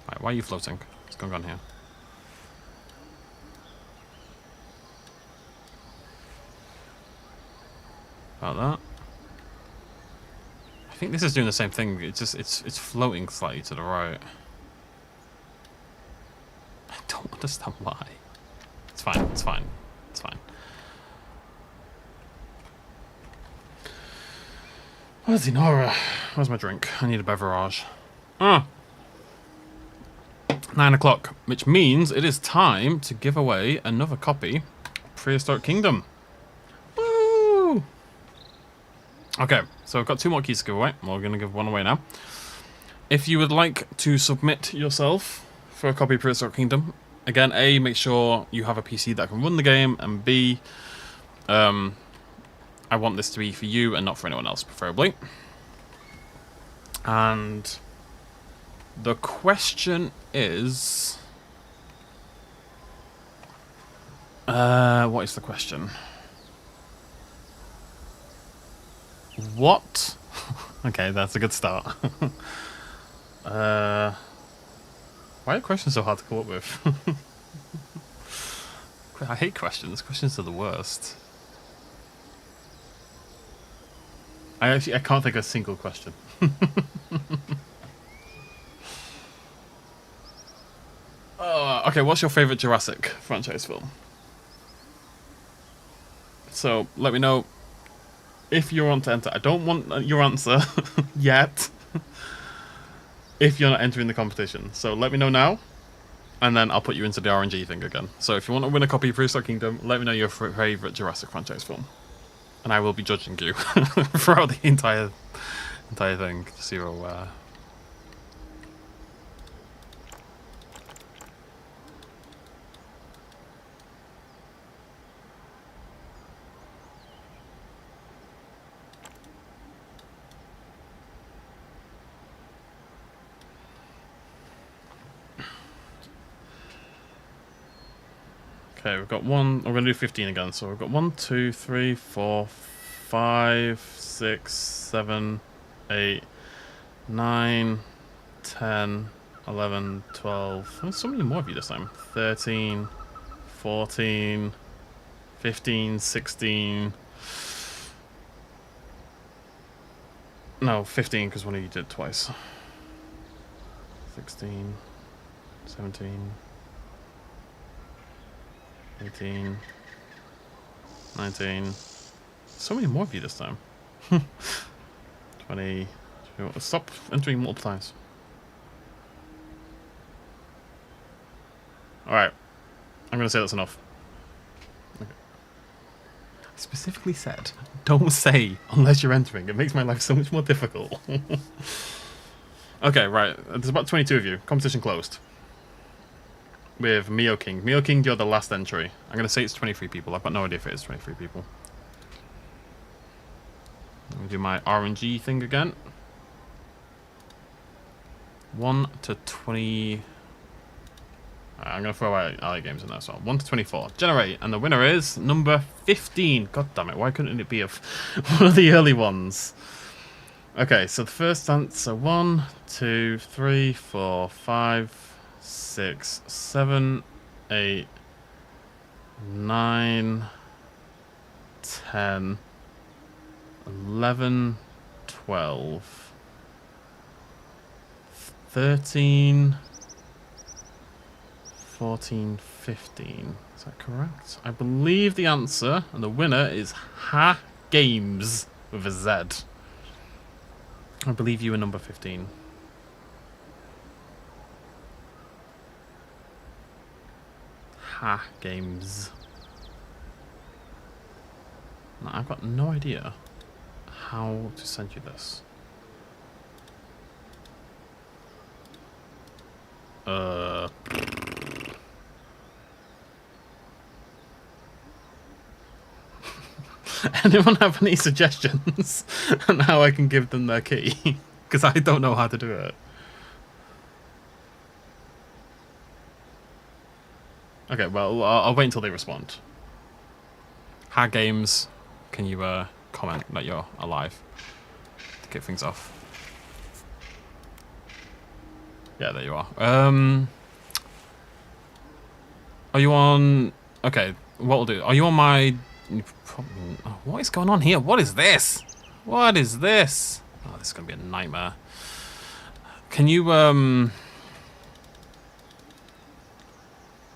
Speaker 1: Right, why are you floating? What's going on here? About that. I think this is doing the same thing. It's just it's floating slightly to the right. I don't understand why. It's fine. It's fine. It's fine. Where's Dinora? Where's my drink? I need a beverage. 9 o'clock, which means it is time to give away another copy of Prehistoric Kingdom. Woo! Okay, so I've got 2 more keys to give away. We're going to give one away now. If you would like to submit yourself for a copy of Prehistoric Kingdom, again, A, make sure you have a PC that can run the game, and B, I want this to be for you and not for anyone else, preferably. And the question is... what is the question? What? Okay, that's a good start. Why are questions so hard to come up with? I hate questions. Questions are the worst. I can't think of a single question. Okay, what's your favorite Jurassic franchise film? So let me know if you want to enter. I don't want your answer yet. If you're not entering the competition, so let me know now, and then I'll put you into the RNG thing again. So if you want to win a copy of Prehistoric Kingdom, let me know your favorite Jurassic franchise film. And I will be judging you throughout the entire thing to see where. Okay, we've got one. We're going to do 15 again. So we've got 1, 2, 3, 4, 5, 6, 7, 8, 9, 10, 11, 12. There's so many more of you this time. 13, 14, 15, 16. No, 15 because one of you did twice. 16, 17. 18, 19. So many more of you this time. 20. Stop entering multiple times. Alright. I'm going to say that's enough. Okay. I specifically said, don't say unless you're entering. It makes my life so much more difficult. Okay, right. There's about 22 of you. Competition closed. With Mio King. Mio King, you're the last entry. I'm going to say it's 23 people. I've got no idea if it is 23 people. Let me do my RNG thing again. 1 to 20. Alright, I'm going to throw our games in there as well. 1 to 24. Generate. And the winner is number 15. God damn it. Why couldn't it be one of the early ones? Okay, so the first answer. 1, 2, 3, 4, 5, 6, 7, 8, 9, 10, 11, 12, 13, 14, 15. Is that correct? I believe the answer, and the winner is Ha Games with a Z. I believe you were number 15. Ha Games. Now, I've got no idea how to send you this. Anyone have any suggestions on how I can give them their key? Because I don't know how to do it. Okay, well, I'll wait until they respond. Ha Games, can you comment that you're alive to kick things off? Yeah, there you are. Are you on... Okay, what we'll do... Are you on my... What is going on here? What is this? What is this? Oh, this is going to be a nightmare. Can you,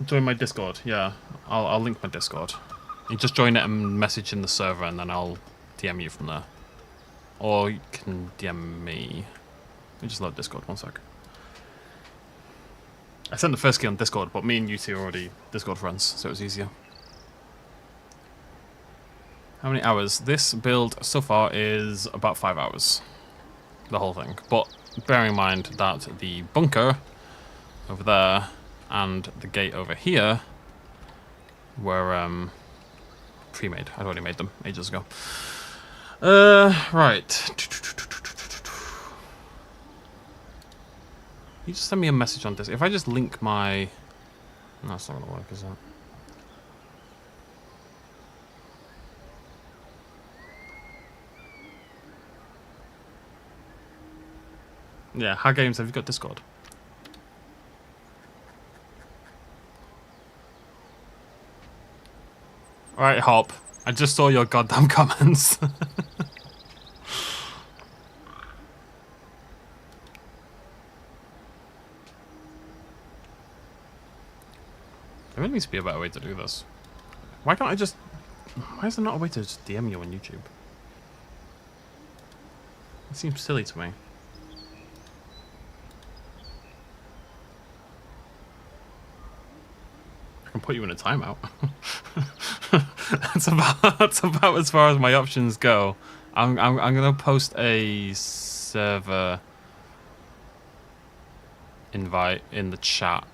Speaker 1: join my Discord? Yeah, I'll link my Discord. You just join it and message in the server, and then I'll DM you from there. Or you can DM me. Let me just load Discord, 1 sec. I sent the first key on Discord, but me and you two are already Discord friends, so it was easier. How many hours? This build so far is about 5 hours. The whole thing. But bearing in mind that the bunker over there and the gate over here were pre-made. I'd already made them ages ago. Right. You just send me a message on this. If I just link my... No, that's not going to work, is it? Yeah, how games have you got Discord? Alright, Hop. I just saw your goddamn comments. There really needs to be a better way to do this. Why can't I just... Why is there not a way to just DM you on YouTube? It seems silly to me. I can put you in a timeout. that's about as far as my options go. I'm gonna post a server invite in the chat.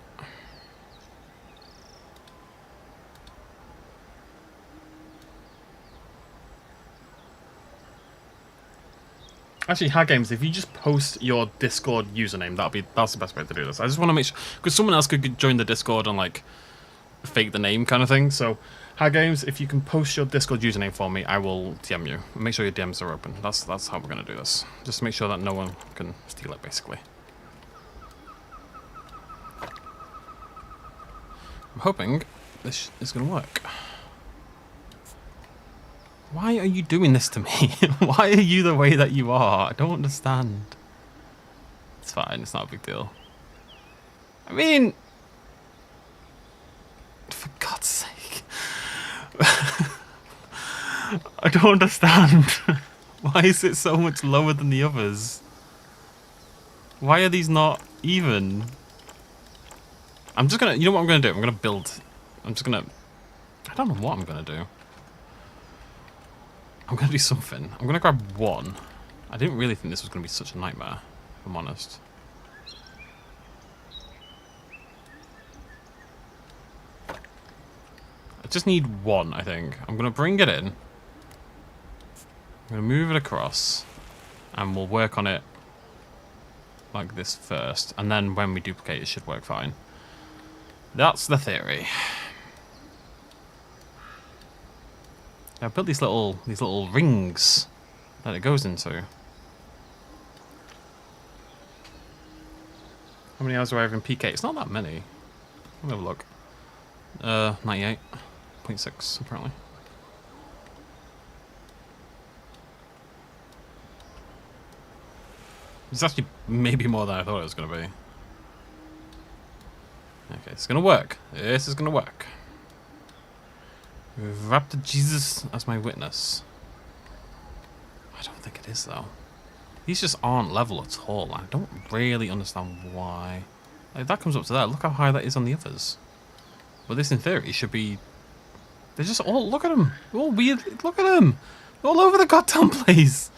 Speaker 1: Actually, Hack Games, if you just post your Discord username, that's the best way to do this. I just want to make sure, because someone else could join the Discord and like fake the name kind of thing. So, Hack Games, if you can post your Discord username for me, I will DM you. Make sure your DMs are open. That's how we're gonna do this. Just make sure that no one can steal it, basically. I'm hoping this is gonna work. Why are you doing this to me? Why are you the way that you are? I don't understand. It's fine, it's not a big deal. I mean... For God's sake. I don't understand. Why is it so much lower than the others? Why are these not even? I'm just gonna... You know what I'm gonna do? I'm gonna build... I'm just gonna... I don't know what I'm gonna do. I'm going to do something. I'm going to grab one. I didn't really think this was going to be such a nightmare, if I'm honest. I just need one, I think. I'm going to bring it in. I'm going to move it across. And we'll work on it like this first. And then when we duplicate, it should work fine. That's the theory. I built these little rings that it goes into. How many hours do I have in PK? It's not that many. Let me have a look. 98.6 apparently. It's actually maybe more than I thought it was going to be. Okay, it's going to work. This is going to work. We've Raptor Jesus as my witness. I don't think it is, though. These just aren't level at all. I don't really understand why. Like, that comes up to that. Look how high that is on the others. But this, in theory, should be... They're just all... Look at them. They're all weird. Look at them. They're all over the goddamn place.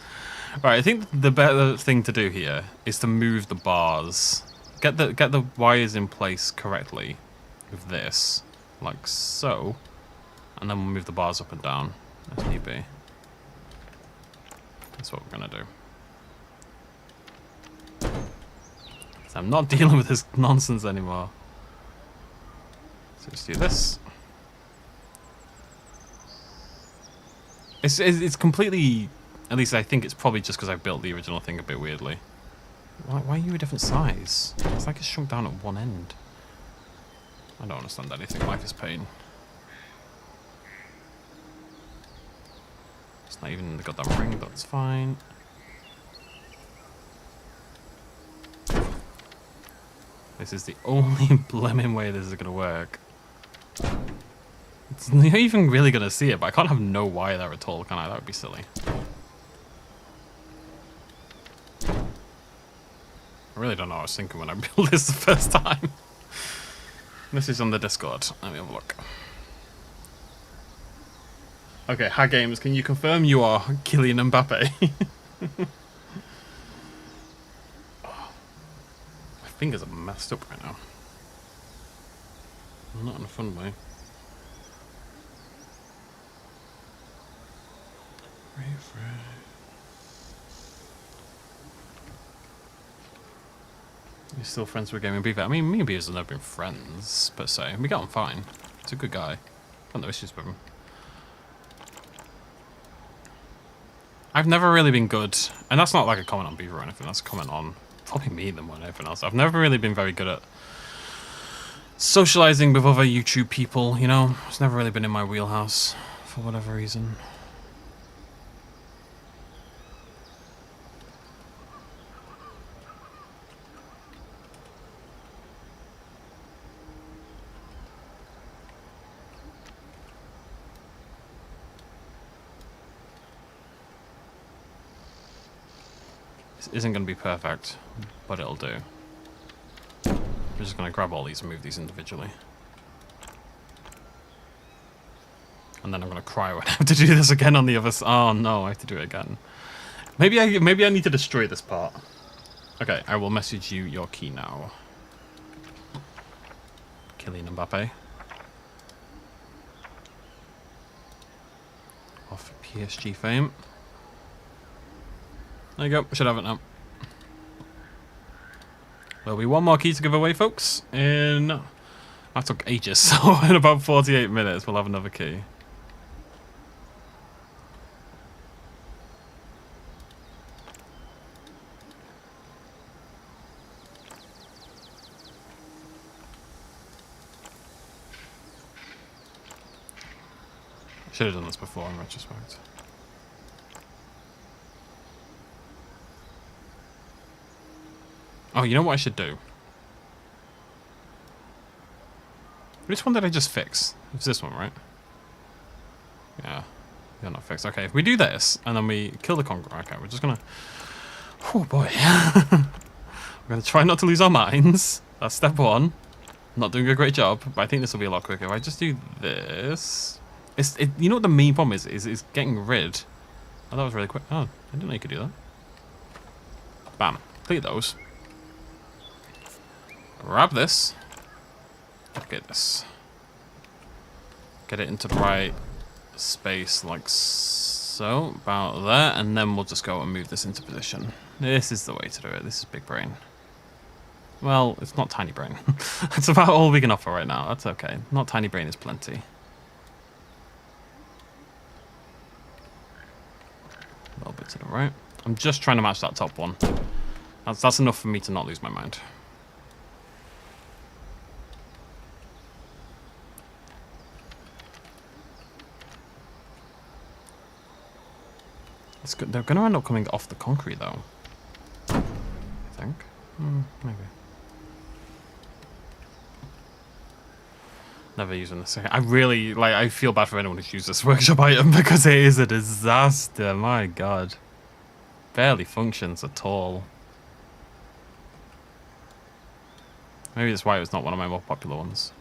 Speaker 1: Right, I think the better thing to do here is to move the bars. Get the wires in place correctly with this, like so, and then we'll move the bars up and down as need be. That's what we're gonna do. So I'm not dealing with this nonsense anymore. So let's do this. It's completely. At least I think it's probably just because I built the original thing a bit weirdly. Why are you a different size? It's like it's shrunk down at one end. I don't understand anything. Life is pain. It's not even got that ring, that's fine. This is the only blemmin' way this is going to work. It's not even really going to see it, but I can't have no wire there at all, can I? That would be silly. I really don't know what I was thinking when I built this the first time. This is on the Discord. Let me have a look. Okay, Hi Games, can you confirm you are Kylian Mbappe? Oh, my fingers are messed up right now. Not in a fun way. You're still friends with Gaming Beaver? I mean, me and Beavers have never been friends, per se. We get on fine. He's a good guy. Got no issues with him. I've never really been good, and that's not like a comment on Beaver or anything, that's a comment on probably me than more than anything else. I've never really been very good at socializing with other YouTube people, you know? It's never really been in my wheelhouse, for whatever reason. This isn't going to be perfect, but it'll do. We're just going to grab all these and move these individually. And then I'm going to cry when I have to do this again on the other side. Oh no, I have to do it again. Maybe I need to destroy this part. Okay, I will message you your key now. Kylian Mbappe. Off PSG fame. There you go, should have it now. There'll be one more key to give away, folks. That took ages, so in about 48 minutes we'll have another key. I should have done this before in retrospect. Oh, you know what I should do? Which one did I just fix? It's this one, right? Yeah. They're not fixed. Okay, if we do this, and then we kill the conqueror, okay, we're just gonna... Oh, boy. We're gonna try not to lose our minds. That's step one. Not doing a great job, but I think this will be a lot quicker. If I just do this... You know what the main problem is? Is getting rid... Oh, that was really quick. Oh, I didn't know you could do that. Bam. Clear those. Grab this. Get this. Get it into the right space like so. About there. And then we'll just go and move this into position. This is the way to do it. This is big brain. Well, it's not tiny brain. It's about all we can offer right now. That's okay. Not tiny brain is plenty. A little bit to the right. I'm just trying to match that top one. That's enough for me to not lose my mind. It's good. They're going to end up coming off the concrete, though. I think. Maybe. Never using this. I really, like, I feel bad for anyone who's used this workshop item because it is a disaster. My God. Barely functions at all. Maybe that's why it was not one of my more popular ones.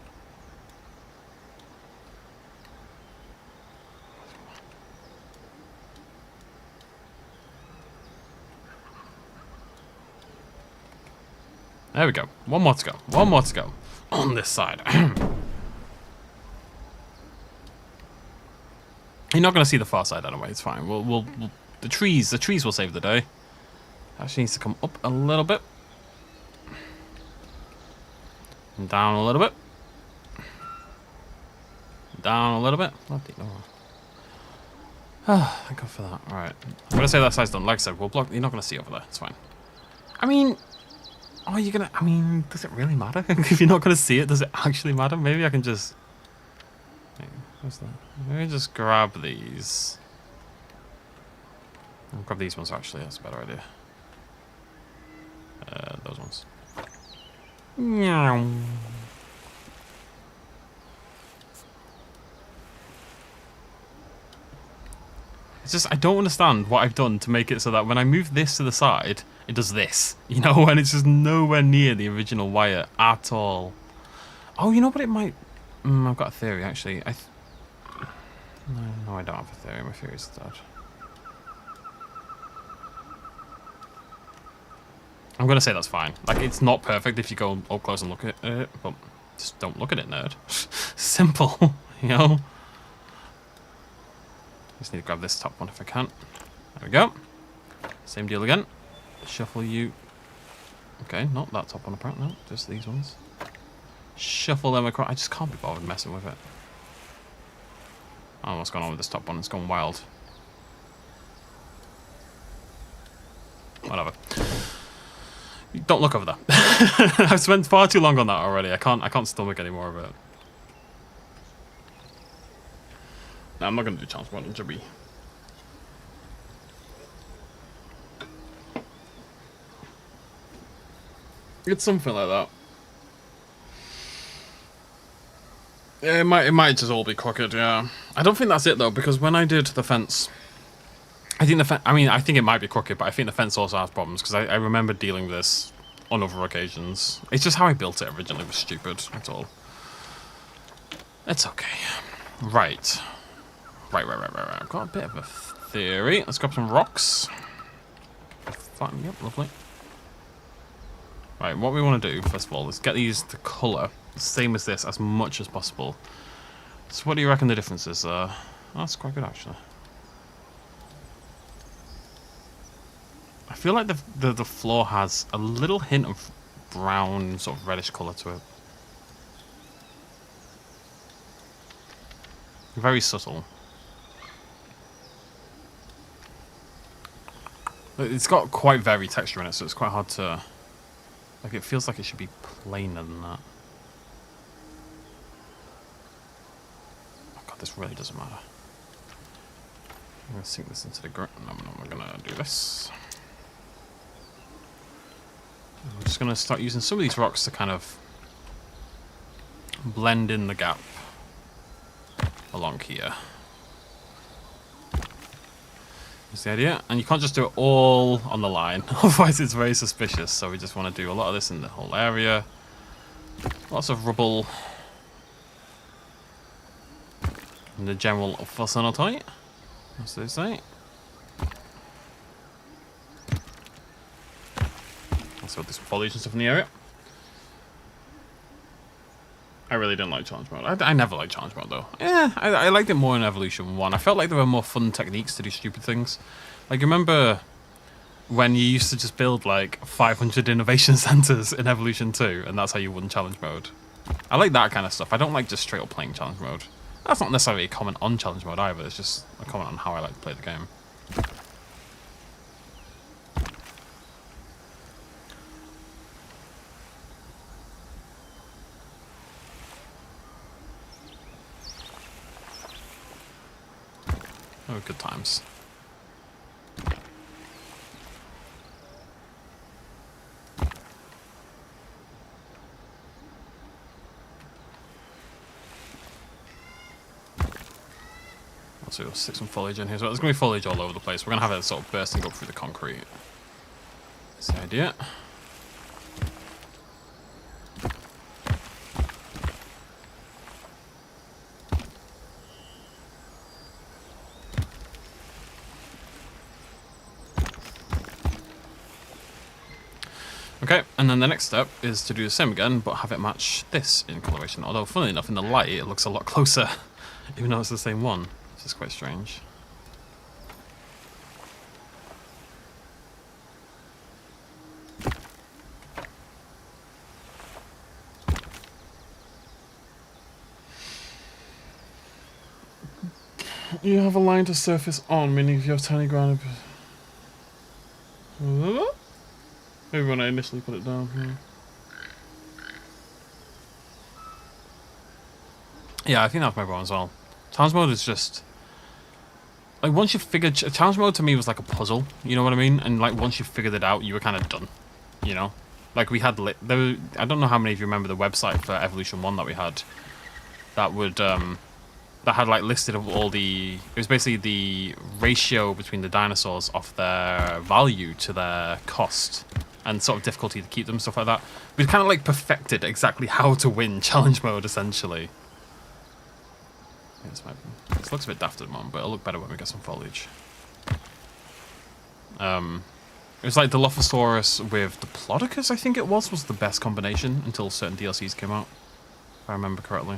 Speaker 1: There we go. One more to go. One more to go. On this side. You're not going to see the far side anyway. It's fine. We'll the trees will save the day. Actually needs to come up a little bit. And down a little bit. Down a little bit. Bloody no. Ah, thank God for that. Alright. I'm going to say that side's done. Like I said, we'll block. You're not going to see over there. It's fine. I mean... Oh, you're gonna... I mean, does it really matter? If you're not gonna see it, does it actually matter? Maybe I can just... What's that? Maybe just grab these. I'll grab these ones, actually. That's a better idea. Those ones. Meow. It's just, I don't understand what I've done to make it so that when I move this to the side... It does this, you know, and it's just nowhere near the original wire at all. Oh, you know what it might... I've got a theory, actually. No, I don't have a theory. My theory is that. I'm going to say that's fine. Like, it's not perfect if you go up close and look at it, but just don't look at it, nerd. Simple, you know? Just need to grab this top one if I can. There we go. Same deal again. Shuffle you. Okay, not that top one apparently. No, just these ones. Shuffle them across. I just can't be bothered messing with it. I don't know what's going on with this top one. It's gone wild. Whatever. Don't look over there. I've spent far too long on that already. I can't stomach any more of it. No, I'm not going to do chance one. It'll be... It's something like that. Yeah, it might just all be crooked, yeah. I don't think that's it though, because when I did the fence, I think I think it might be crooked, but I think the fence also has problems, because I remember dealing with this on other occasions. It's just how I built it originally was stupid, that's all. It's okay. Right. Right. I've got a bit of a theory. Let's grab some rocks. Fine, yep, lovely. Right, what we want to do, first of all, is get these to colour the same as this as much as possible. So what do you reckon the difference is? Oh, that's quite good, actually. I feel like the floor has a little hint of brown, sort of reddish colour to it. Very subtle. It's got quite varied texture in it, so it's quite hard to... Like, it feels like it should be plainer than that. Oh god, this really doesn't matter. I'm going to sink this into the ground. No, we're going to do this. I'm just going to start using some of these rocks to kind of blend in the gap along here. That's the idea. And you can't just do it all on the line, otherwise it's very suspicious. So we just want to do a lot of this in the whole area. Lots of rubble. And the general vicinity, as they say. Also this foliage and stuff in the area. I really didn't like challenge mode. I never liked challenge mode though. Yeah, I liked it more in Evolution 1. I felt like there were more fun techniques to do stupid things. Like, remember when you used to just build like 500 innovation centers in Evolution 2, and that's how you won challenge mode. I like that kind of stuff. I don't like just straight up playing challenge mode. That's not necessarily a comment on challenge mode either, it's just a comment on how I like to play the game. Oh, good times. So we'll stick some foliage in here. So there's going to be foliage all over the place. We're going to have it sort of bursting up through the concrete. That's the idea. Okay, and then the next step is to do the same again, but have it match this in coloration. Although, funnily enough, in the light, it looks a lot closer, even though it's the same one. Which is quite strange. You have a line to surface on, meaning if you have tiny ground... Maybe when I initially put it down. Yeah, I think that's my problem as well. Challenge mode is just... Like, once you figured... Challenge mode to me was like a puzzle, you know what I mean? And, like, once you figured it out, you were kind of done, you know? Like, we had... I don't know how many of you remember the website for Evolution 1 that we had. That would, that had, like, listed of all the... It was basically the ratio between the dinosaurs of their value to their cost. And sort of difficulty to keep them, stuff like that. We'd kind of, like, perfected exactly how to win challenge mode, essentially. This looks a bit daft at the moment, but it'll look better when we get some foliage. It was like the Dilophosaurus with the Diplodocus, I think it was the best combination until certain DLCs came out, if I remember correctly.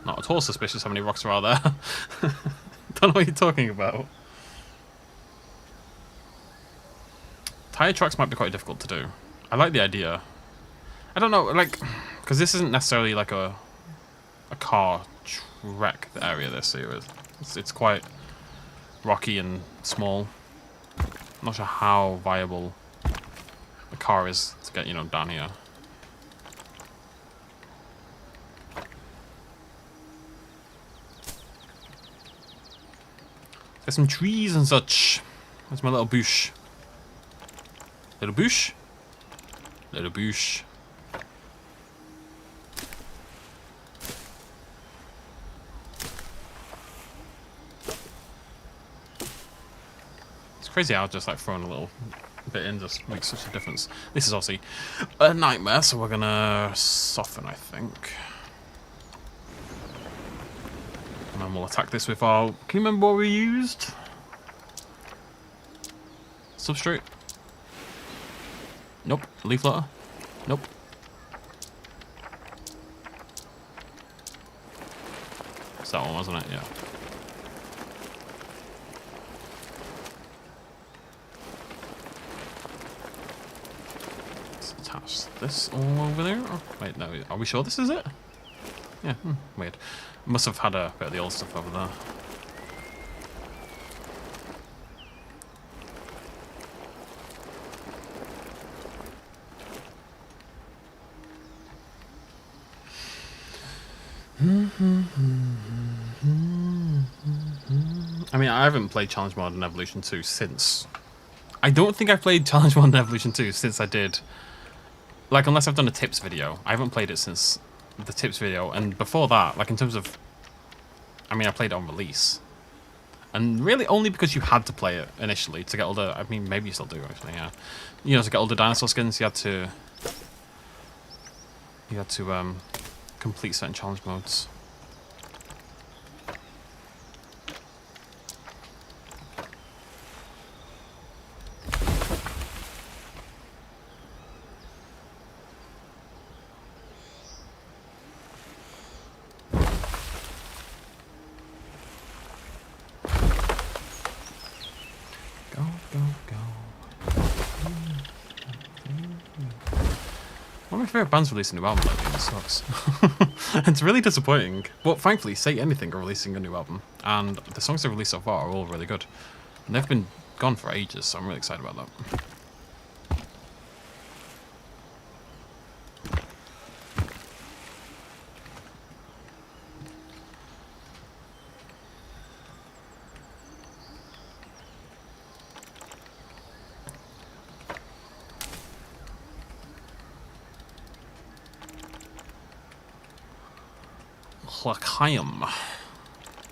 Speaker 1: Not at all suspicious how many rocks are out there. Don't know what you're talking about. Tire tracks might be quite difficult to do. I like the idea. I don't know, like, because this isn't necessarily like a car track area. This here is. It's quite rocky and small. I'm not sure how viable the car is to get, you know, down here. There's some trees and such. That's my little bush. Little bush? Little bush. It's crazy how just like throwing a little bit in just makes such a difference. This is obviously a nightmare, so we're gonna soften, I think. And then we'll attack this with our... Can you remember what we used? Substrate? Nope. Leaf litter? Nope. It's that one, wasn't it? Yeah. Let's attach this all over there. Oh, wait, no. Are we sure this is it? Yeah, weird. Must have had a bit of the old stuff over there. I mean, I haven't played Challenge Mode in Evolution 2 since... I don't think I've played Challenge Mode in Evolution 2 since I did... Like, unless I've done a tips video. I haven't played it since the tips video. And before that, like, in terms of... I mean, I played it on release. And really only because you had to play it initially to get all the... I mean, maybe you still do, actually, yeah. You know, to get all the dinosaur skins, you had to... complete certain challenge modes. favourite band's releasing a new album lately, it sucks. It's really disappointing. But thankfully, Say Anything are releasing a new album. And the songs they've released so far are all really good. And they've been gone for ages, so I'm really excited about that. L'chaim,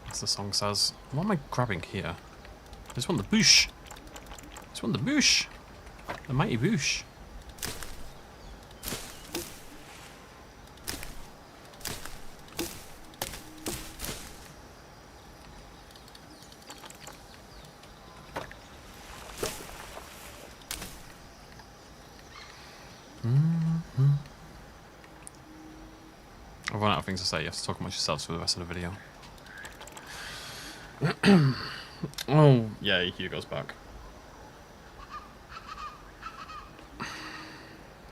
Speaker 1: as the song says. What am I grabbing here? I just want the bush. I just want the bush. The mighty bush. I've run out of things to say. You have to talk amongst yourselves for the rest of the video. Oh, yeah, Hugo's back. That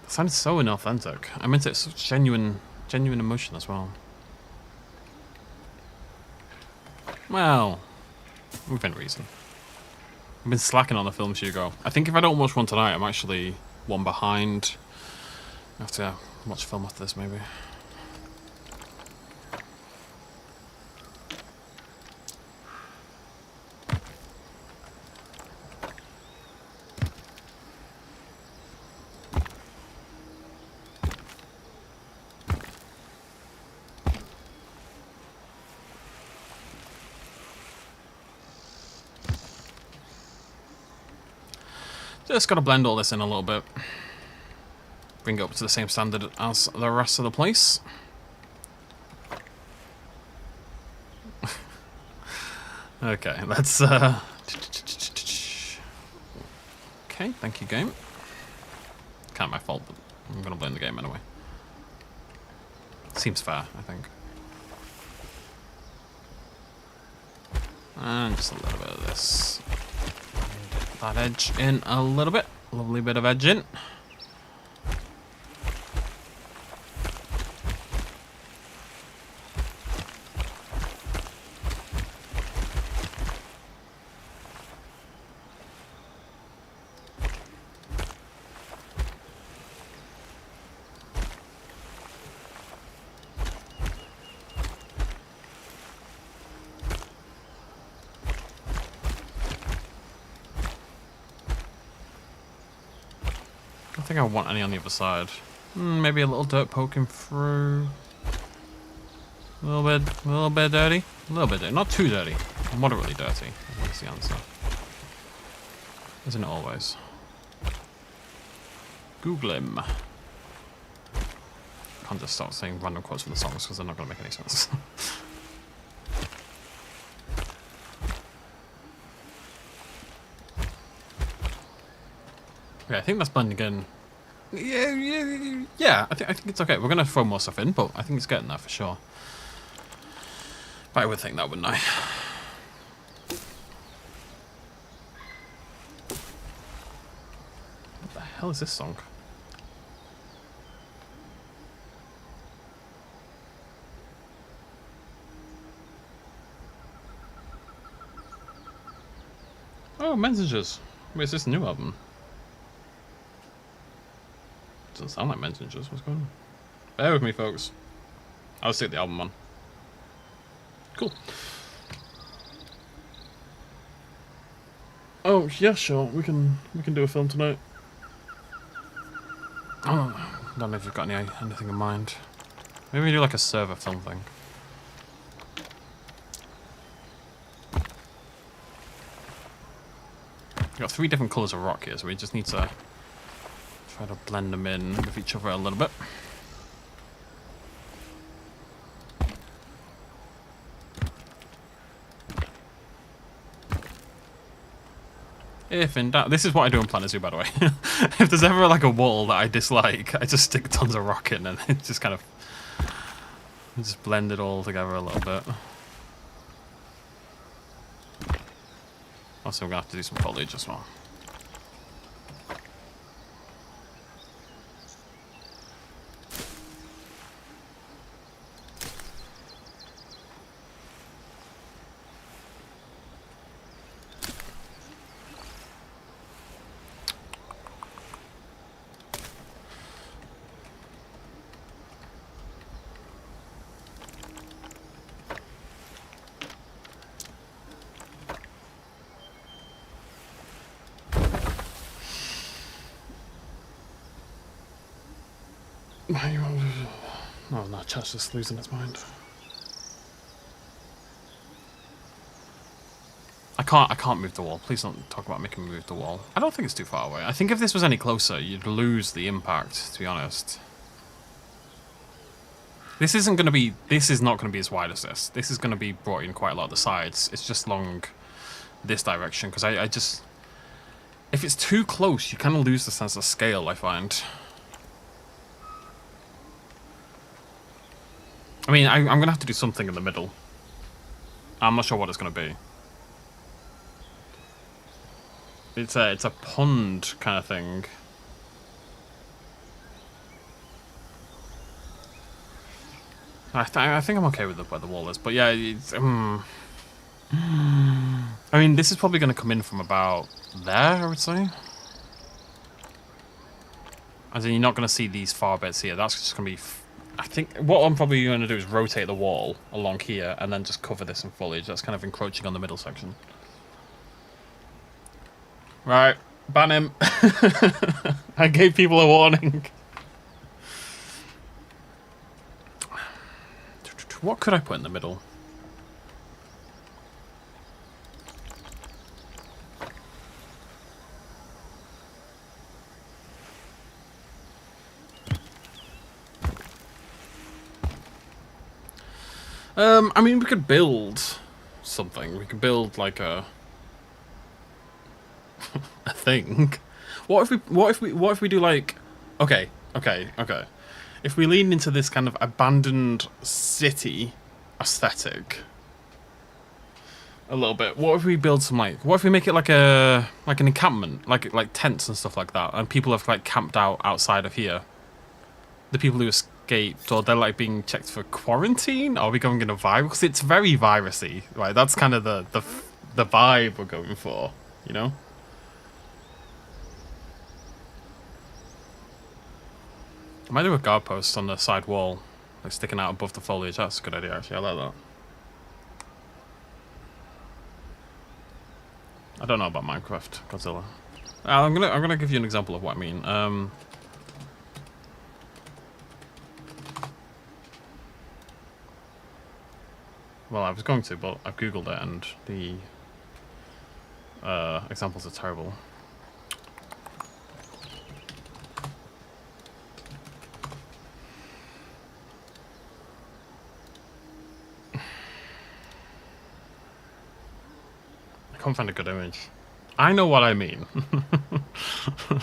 Speaker 1: sounded so inauthentic. I meant it's such genuine emotion as well. Well, within reason. I've been slacking on the films, Hugo. I think if I don't watch one tonight, I'm actually one behind. I have to watch a film after this, maybe. Just gotta blend all this in a little bit. Bring it up to the same standard as the rest of the place. Okay, let's okay, thank you, game. Kind of my fault, but I'm gonna blame the game anyway. Seems fair, I think. And just a little bit of this. That edge in a little bit. Lovely bit of edge in. I don't think I want any on the other side. Maybe a little dirt poking through. A little bit dirty. A little bit dirty. Not too dirty. Moderately dirty. I think that's the answer. Isn't it always? Google him. Can't just start saying random quotes from the songs because they're not going to make any sense. Okay, I think that's blending in. Yeah. I think it's okay. We're gonna throw more stuff in, but I think it's getting there for sure. But I would think that, wouldn't I? What the hell is this song? Oh, Messengers. Wait, is this a new album? Doesn't sound like Messengers. What's going on? Bear with me, folks. I'll stick the album on. Cool. Oh yeah, sure. We can do a film tonight. Oh, I don't know if you've got anything in mind. Maybe we do like a server film thing. We've got 3 different colours of rock here, so we just need to try to blend them in with each other a little bit. If in doubt, this is what I do in Planet Zoo, by the way. If there's ever like a wall that I dislike, I just stick tons of rock in and it just kind of just blend it all together a little bit. Also, we're gonna have to do some foliage as well. Oh no, chat's just losing its mind. I can't move the wall. Please don't talk about making me move the wall. I don't think it's too far away. I think if this was any closer, you'd lose the impact, to be honest. This isn't going to be... This is not going to be as wide as this. This is going to be brought in quite a lot of the sides. It's just long this direction, because I just... If it's too close, you kind of lose the sense of scale, I find. I mean, I'm going to have to do something in the middle. I'm not sure what it's going to be. It's a pond kind of thing. I think I'm okay with where the wall is, but yeah, it's, I mean, this is probably going to come in from about there, I would say. As in, you're not going to see these far bits here. That's just going to be... I think what I'm probably going to do is rotate the wall along here and then just cover this in foliage. That's kind of encroaching on the middle section. Right, ban him. I gave people a warning. What could I put in the middle? I mean, we could build something. We could build like a thing. What if we do like, okay. If we lean into this kind of abandoned city aesthetic a little bit, what if we build some what if we make it like an encampment, like tents and stuff like that, and people have like camped out outside of here. The people who escaped, or they're like being checked for quarantine. Are we going in a virus? Because it's very virusy, right? That's kind of the vibe we're going for, you know. I might do a guard post on the side wall, like sticking out above the foliage. That's a good idea, actually. I like that. I don't know about Minecraft, Godzilla. I'm gonna give you an example of what I mean. Well, I was going to, but I've googled it, and the examples are terrible. I can't find a good image. I know what I mean.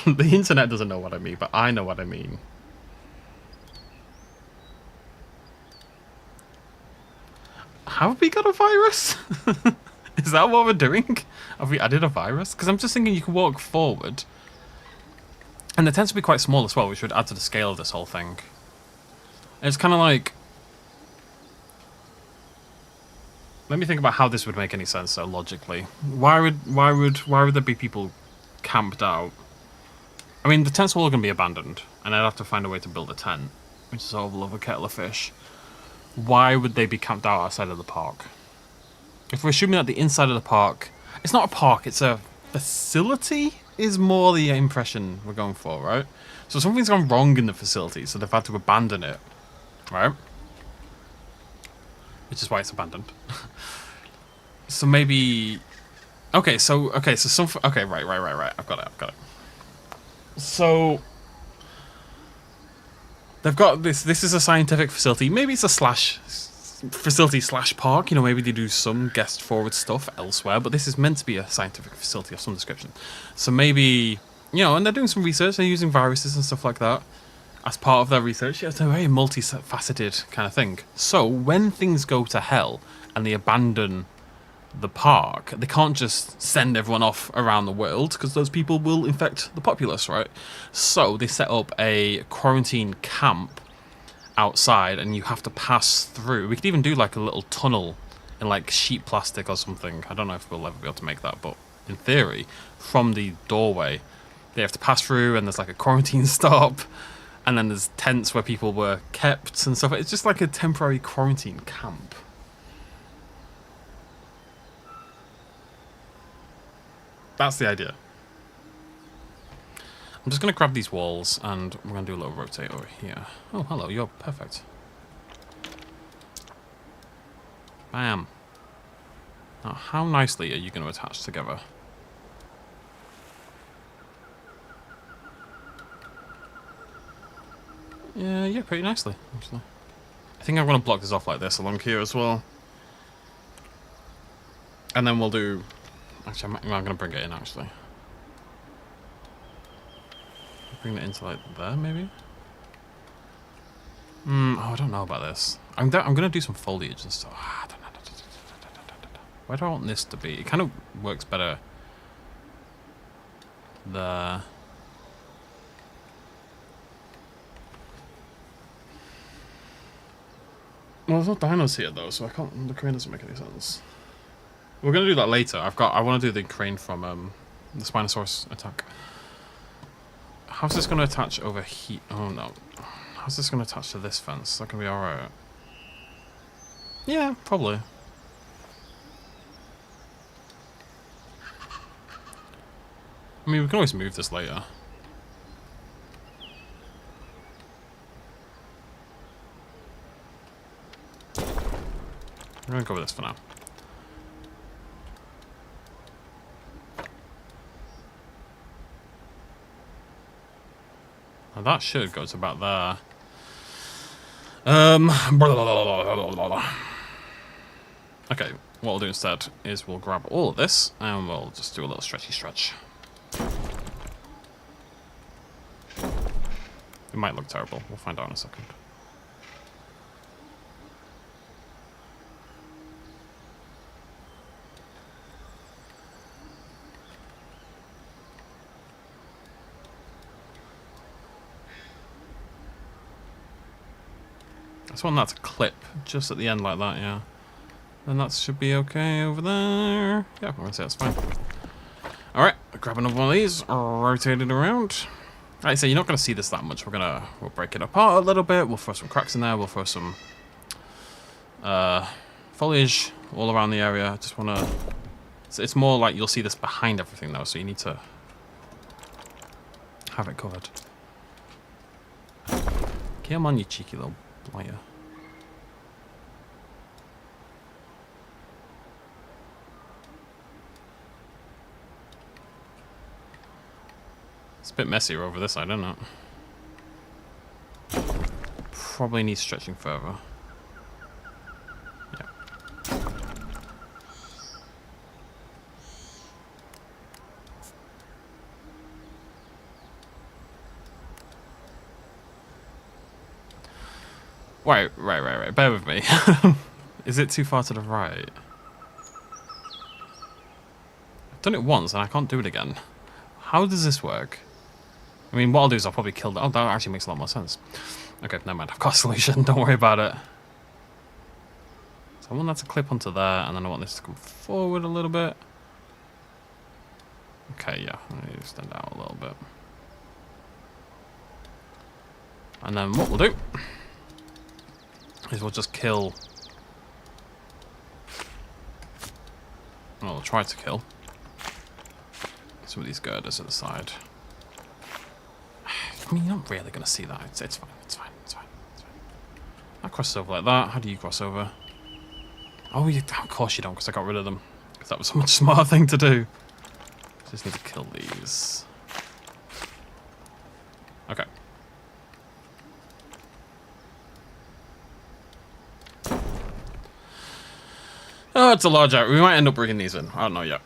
Speaker 1: The internet doesn't know what I mean, but I know what I mean. Have we got a virus? Is that what we're doing? Have we added a virus? Because I'm just thinking you can walk forward. And it tends to be quite small as well, which would add to the scale of this whole thing. It's kind of like... Let me think about how this would make any sense, though, logically. Why would there be people camped out? I mean, the tents are all going to be abandoned, and I'd have to find a way to build a tent, which is all over a kettle of fish. Why would they be camped out outside of the park? If we're assuming that the inside of the park... It's not a park, it's a facility, is more the impression we're going for, right? So something's gone wrong in the facility, so they've had to abandon it, right? Which is why it's abandoned. So maybe... Okay, right, I've got it. So... They've got this is a scientific facility. Maybe it's a facility / park. You know, maybe they do some guest forward stuff elsewhere, but this is meant to be a scientific facility of some description. So maybe, you know, and they're doing some research, they're using viruses and stuff like that as part of their research. It's a very multifaceted kind of thing. So when things go to hell and they abandon the park, they can't just send everyone off around the world, because those people will infect the populace, right? So they set up a quarantine camp outside, and you have to pass through. We could even do like a little tunnel in like sheet plastic or something. I don't know if we'll ever be able to make that, but in theory, from the doorway, they have to pass through, and there's like a quarantine stop, and then there's tents where people were kept and stuff. It's just like a temporary quarantine camp. That's the idea. I'm just going to grab these walls and we're going to do a little rotate over here. Oh, hello, you're perfect. Bam. Now, how nicely are you going to attach together? Yeah, pretty nicely, actually. I think I'm going to block this off like this along here as well. And then we'll do... Actually, I'm going to bring it in, actually. Bring it into, like, there, maybe? Oh, I don't know about this. I'm going to do some foliage and stuff. I don't know. Where do I want this to be? It kind of works better there. Well, there's no dinos here though, so I can't. The crane doesn't make any sense. We're gonna do that later. I want to do the crane from the Spinosaurus attack. How's this gonna attach over here? Oh no. How's this gonna attach to this fence? Is that gonna be alright? Yeah, probably. I mean, we can always move this later. I'm gonna go with this for now. Now that should go to about there. Okay, what we'll do instead is we'll grab all of this and we'll just do a little stretchy stretch. It might look terrible. We'll find out in a second. I just want that to clip just at the end like that, yeah. Then that should be okay over there. Yeah, I'm gonna say that's fine. Alright, grab another one of these, rotate it around. Like I say, you're not gonna see this that much. We'll break it apart a little bit, we'll throw some cracks in there, we'll throw some foliage all around the area. I just wanna... So it's more like you'll see this behind everything though, so you need to have it covered. Come on, you cheeky little blighter. It's a bit messier over this side, isn't it? Probably needs stretching further. Yeah. Right. Bear with me. Is it too far to the right? I've done it once and I can't do it again. How does this work? I mean, what I'll do is I'll probably kill that. Oh, that actually makes a lot more sense. Okay, never mind. I've got a solution. Don't worry about it. So I want that to clip onto there, and then I want this to come forward a little bit. Okay, yeah. I need to extend out a little bit. And then what we'll do is we'll just kill... Well, we'll try to kill some of these girders at the side. I mean, you're not really going to see that. It's fine. That crosses over like that. How do you cross over? Oh, of course you don't, because I got rid of them. Because that was a much smarter thing to do. Just need to kill these. Okay. Oh, it's a large area. We might end up bringing these in. I don't know yet.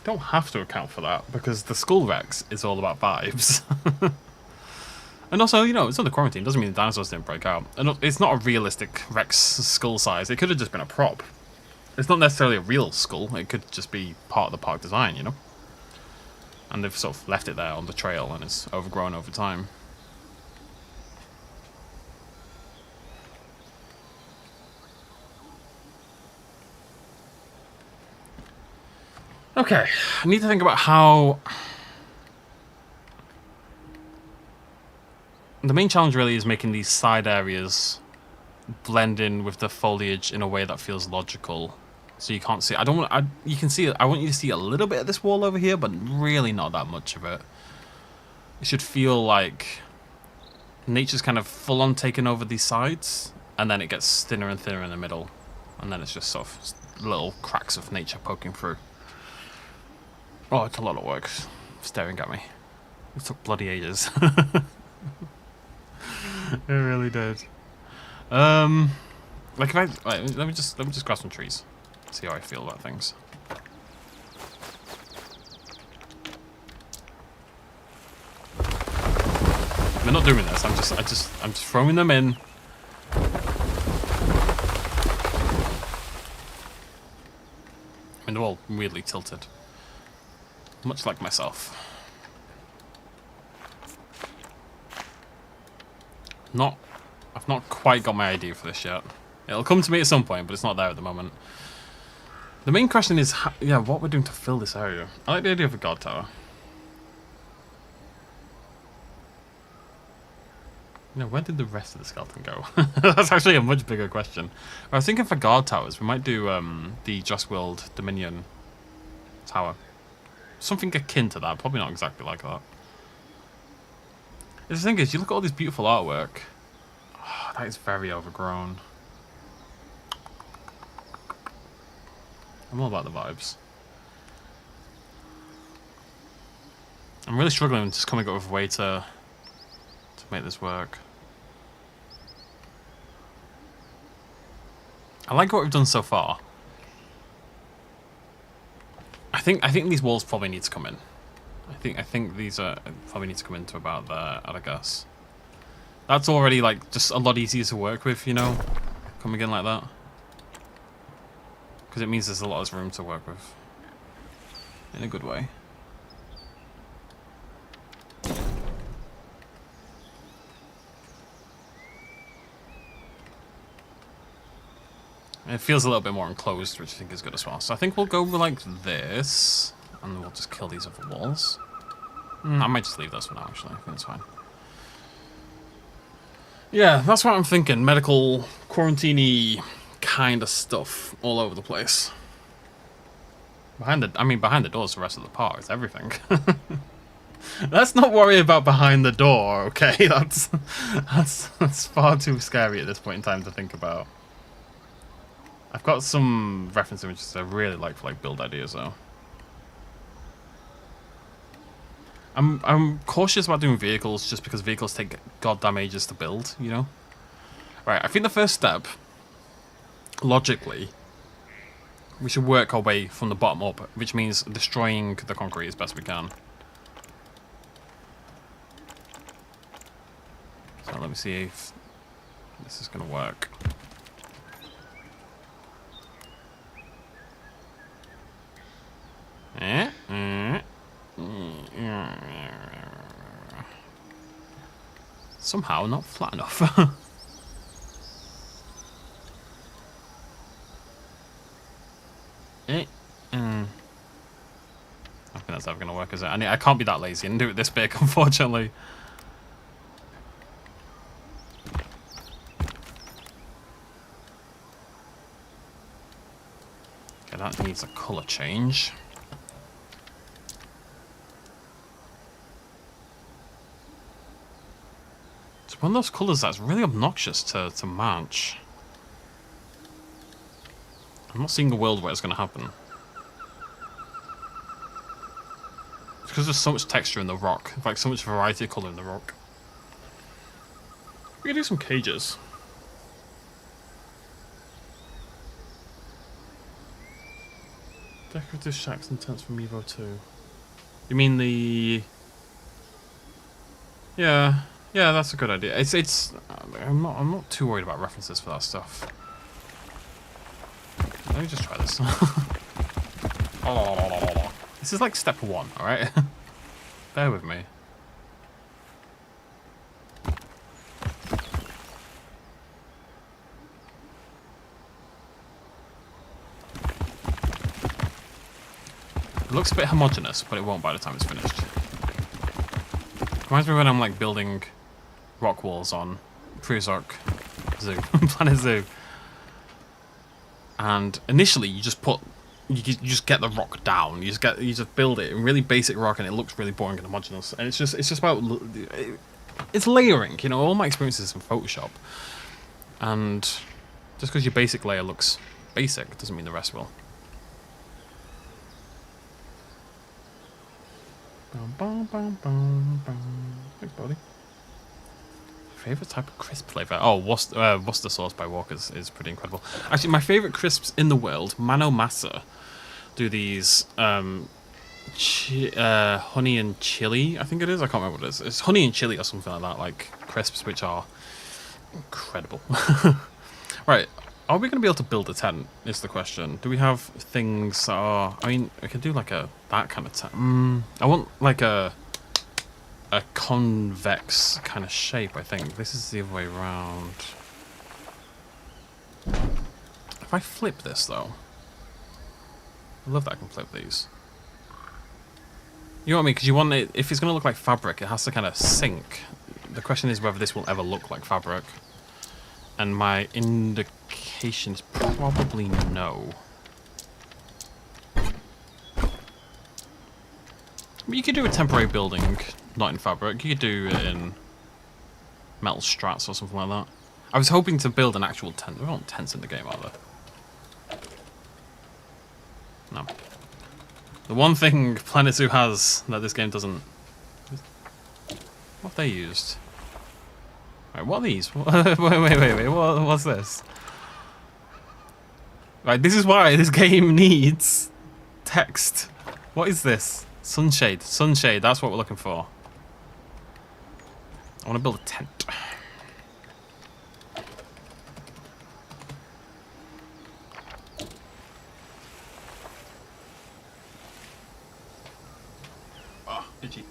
Speaker 1: Don't have to account for that because the skull Rex is all about vibes. And also, you know, it's under quarantine. Doesn't mean the dinosaurs didn't break out. And it's not a realistic Rex skull size. It could have just been a prop. It's not necessarily a real skull. It could just be part of the park design, you know? And they've sort of left it there on the trail and it's overgrown over time. Okay, I need to think about how... The main challenge really is making these side areas blend in with the foliage in a way that feels logical. So you can't see. I don't want. You can see it. I want you to see a little bit of this wall over here, but really not that much of it. It should feel like nature's kind of full on taken over these sides, and then it gets thinner and thinner in the middle, and then it's just sort of little cracks of nature poking through. Oh, it's a lot of work staring at me. It took bloody ages. It really did. Like if I let me just grab some trees. See how I feel about things. They're not doing this. I'm just throwing them in. I mean, they're all weirdly tilted, much like myself. I've not quite got my idea for this yet. It'll come to me at some point, but it's not there at the moment. The main question is, yeah, what we're doing to fill this area. I like the idea of a guard tower. You know, where did the rest of the skeleton go? That's actually a much bigger question. I was thinking for guard towers, we might do the Jurassic World Dominion tower. Something akin to that, probably not exactly like that. The thing is, you look at all this beautiful artwork. Oh, that is very overgrown. I'm all about the vibes. I'm really struggling with just coming up with a way to make this work. I like what we've done so far. I think these walls probably need to come in. I think these are probably need to come into about there, I guess. That's already like just a lot easier to work with, you know, coming in like that. Because it means there's a lot of room to work with. In a good way. It feels a little bit more enclosed, which I think is good as well. So I think we'll go with like this, and we'll just kill these other walls. I might just leave those for now, actually. I think it's fine. Yeah, that's what I'm thinking. Medical, quarantine-y kind of stuff all over the place. Behind the doors, the rest of the park, it's everything. Let's not worry about behind the door, okay? That's far too scary at this point in time to think about. I've got some reference images I really like for like build ideas though. I'm cautious about doing vehicles just because vehicles take goddamn ages to build, you know? Right, I think the first step, logically, we should work our way from the bottom up, which means destroying the concrete as best we can. So let me see if this is going to work. Somehow not flat enough. I don't think that's ever going to work, is it? I can't be that lazy and do it this big, unfortunately. Okay, that needs a colour change. It's one of those colours that's really obnoxious to match. I'm not seeing a world where it's going to happen. It's because there's so much texture in the rock. Like, so much variety of colour in the rock. We can do some cages. Decorative shacks and tents from Evo 2. You mean the... Yeah, that's a good idea. It's I'm not too worried about references for that stuff. Let me just try this. This is like step one, alright? Bear with me. It looks a bit homogeneous, but it won't by the time it's finished. Reminds me when I'm like building rock walls on Prehistoric Zoo. Planet Zoo. And initially, you just get the rock down. You just build it in really basic rock, and it looks really boring and homogeneous. And it's just about it's layering. You know, all my experiences in Photoshop, and just because your basic layer looks basic doesn't mean the rest will. Thanks, buddy. Favorite type of crisp flavor? Oh, Worcester sauce by Walker's is pretty incredible. Actually, my favorite crisps in the world, Mano Masa, do these honey and chili. I think it is. I can't remember what it is. It's honey and chili or something like that. Like crisps, which are incredible. Right. Are we going to be able to build a tent? Is the question. Do we have things that are... I mean, we could do like that kind of tent. I want like a convex kind of shape, I think. This is the other way around. If I flip this, though... I love that I can flip these. You know what I mean? Because you want it... If it's going to look like fabric, it has to kind of sink. The question is whether this will ever look like fabric. And my indication is probably no. You could do a temporary building, not in fabric. You could do it in metal strats or something like that. I was hoping to build an actual tent. There aren't tents in the game, are there? No. The one thing Planet Zoo has that this game doesn't... What have they used? Right, what are these? wait, what's this? Right, this is why this game needs text. What is this? Sunshade. Sunshade, that's what we're looking for. I want to build a tent. Oh, itchy.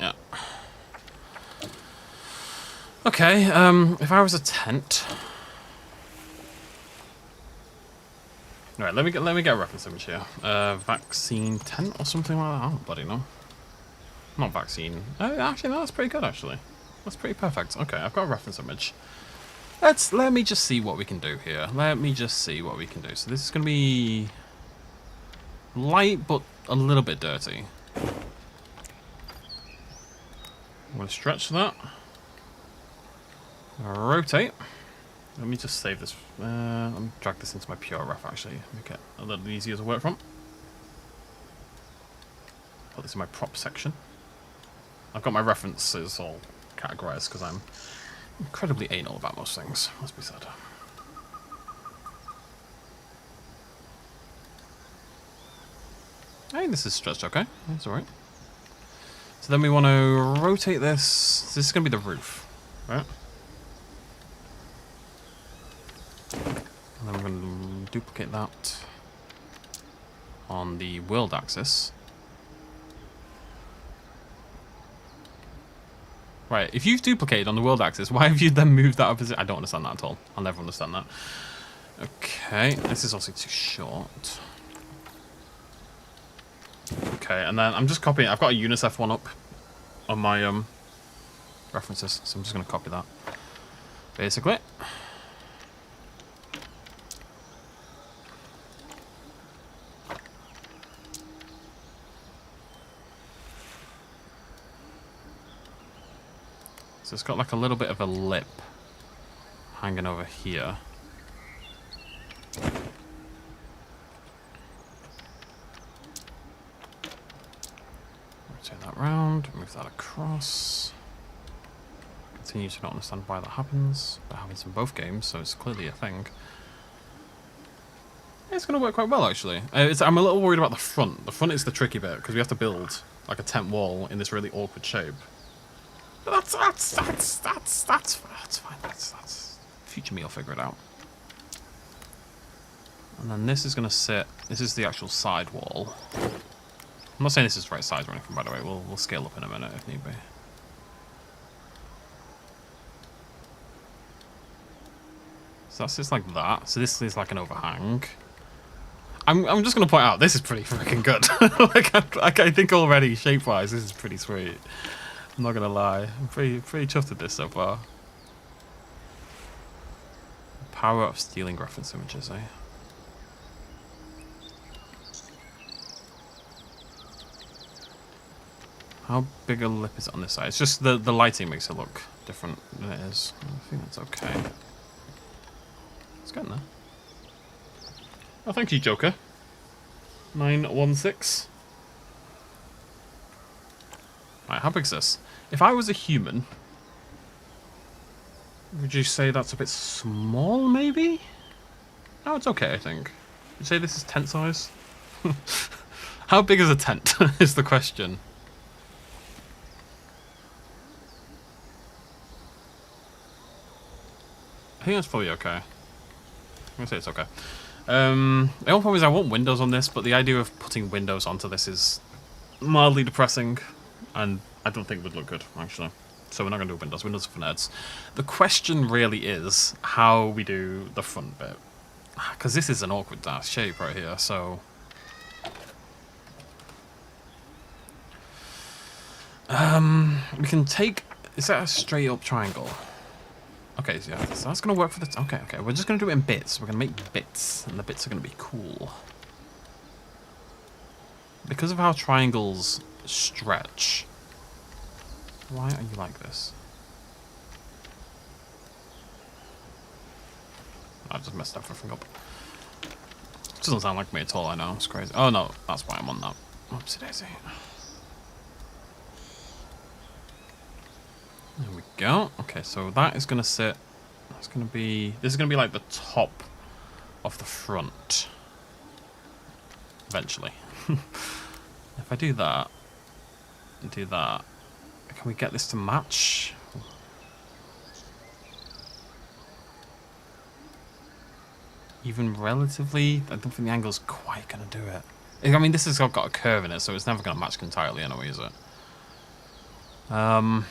Speaker 1: Yeah. Okay, if I was a tent... Right, let me get a reference image here. Vaccine tent or something like that. I don't bloody know. Not vaccine. Actually, no, that's pretty good. Actually, that's pretty perfect. Okay, I've got a reference image. Let me just see what we can do here. Let me just see what we can do. So this is gonna be light, but a little bit dirty. I'm gonna stretch that. Rotate. Let me just save this. Let me drag this into my pure ref, actually. Make it a little easier to work from. Put this in my prop section. I've got my references all categorized because I'm incredibly anal about most things, must be said. Hey, this is stretched okay. That's alright. So then we want to rotate this. This is going to be the roof, right? And then we're going to duplicate that on the world axis. Right, if you've duplicated on the world axis, why have you then moved that opposite? I don't understand that at all. I'll never understand that. Okay, this is also too short. Okay, and then I'm just copying. I've got a UNICEF one up on my references, so I'm just going to copy that. Basically. So it's got like a little bit of a lip hanging over here. Rotate that round, move that across. Continue to not understand why that happens. That happens in both games, so it's clearly a thing. It's going to work quite well, actually. I'm a little worried about the front. The front is the tricky bit, because we have to build like a tent wall in this really awkward shape. But that's fine. That's future me will figure it out. And then this is going to sit. This is the actual side wall. I'm not saying this is the right size or anything, by the way. We'll scale up in a minute if need be. So that's just like that. So this is like an overhang. I'm just gonna point out this is pretty freaking good. Like I think already shape-wise this is pretty sweet. I'm not gonna lie. I'm pretty chuffed with this so far. Power of stealing reference images, eh? How big a lip is it on this side? It's just the lighting makes it look different than it is. I think that's okay. It's getting there. Oh, thank you, Joker. 916. Right, how big is this? If I was a human, would you say that's a bit small, maybe? No, it's okay, I think. Would you say this is tent size? How big is a tent, is the question. I think that's probably okay. I'm gonna say it's okay. The only problem is I want windows on this, but the idea of putting windows onto this is mildly depressing, and I don't think it would look good, actually. So we're not going to do windows. Windows are for nerds. The question really is how we do the front bit. Because this is an awkward shape right here, so... we can take... Is that a straight up triangle? Okay, so yeah, so that's going to work for the... Okay, we're just going to do it in bits. We're going to make bits, and the bits are going to be cool. Because of how triangles stretch... Why are you like this? I just messed everything up. Doesn't sound like me at all, I know. It's crazy. Oh no, that's why I'm on that. Oopsie daisy. There we go. Okay, so that is gonna sit. That's gonna be. This is gonna be like the top of the front. Eventually. If I do that and do that, can we get this to match? Even relatively? I don't think the angle's quite gonna do it. I mean, this has got a curve in it, so it's never gonna match entirely anyway, is it? Don't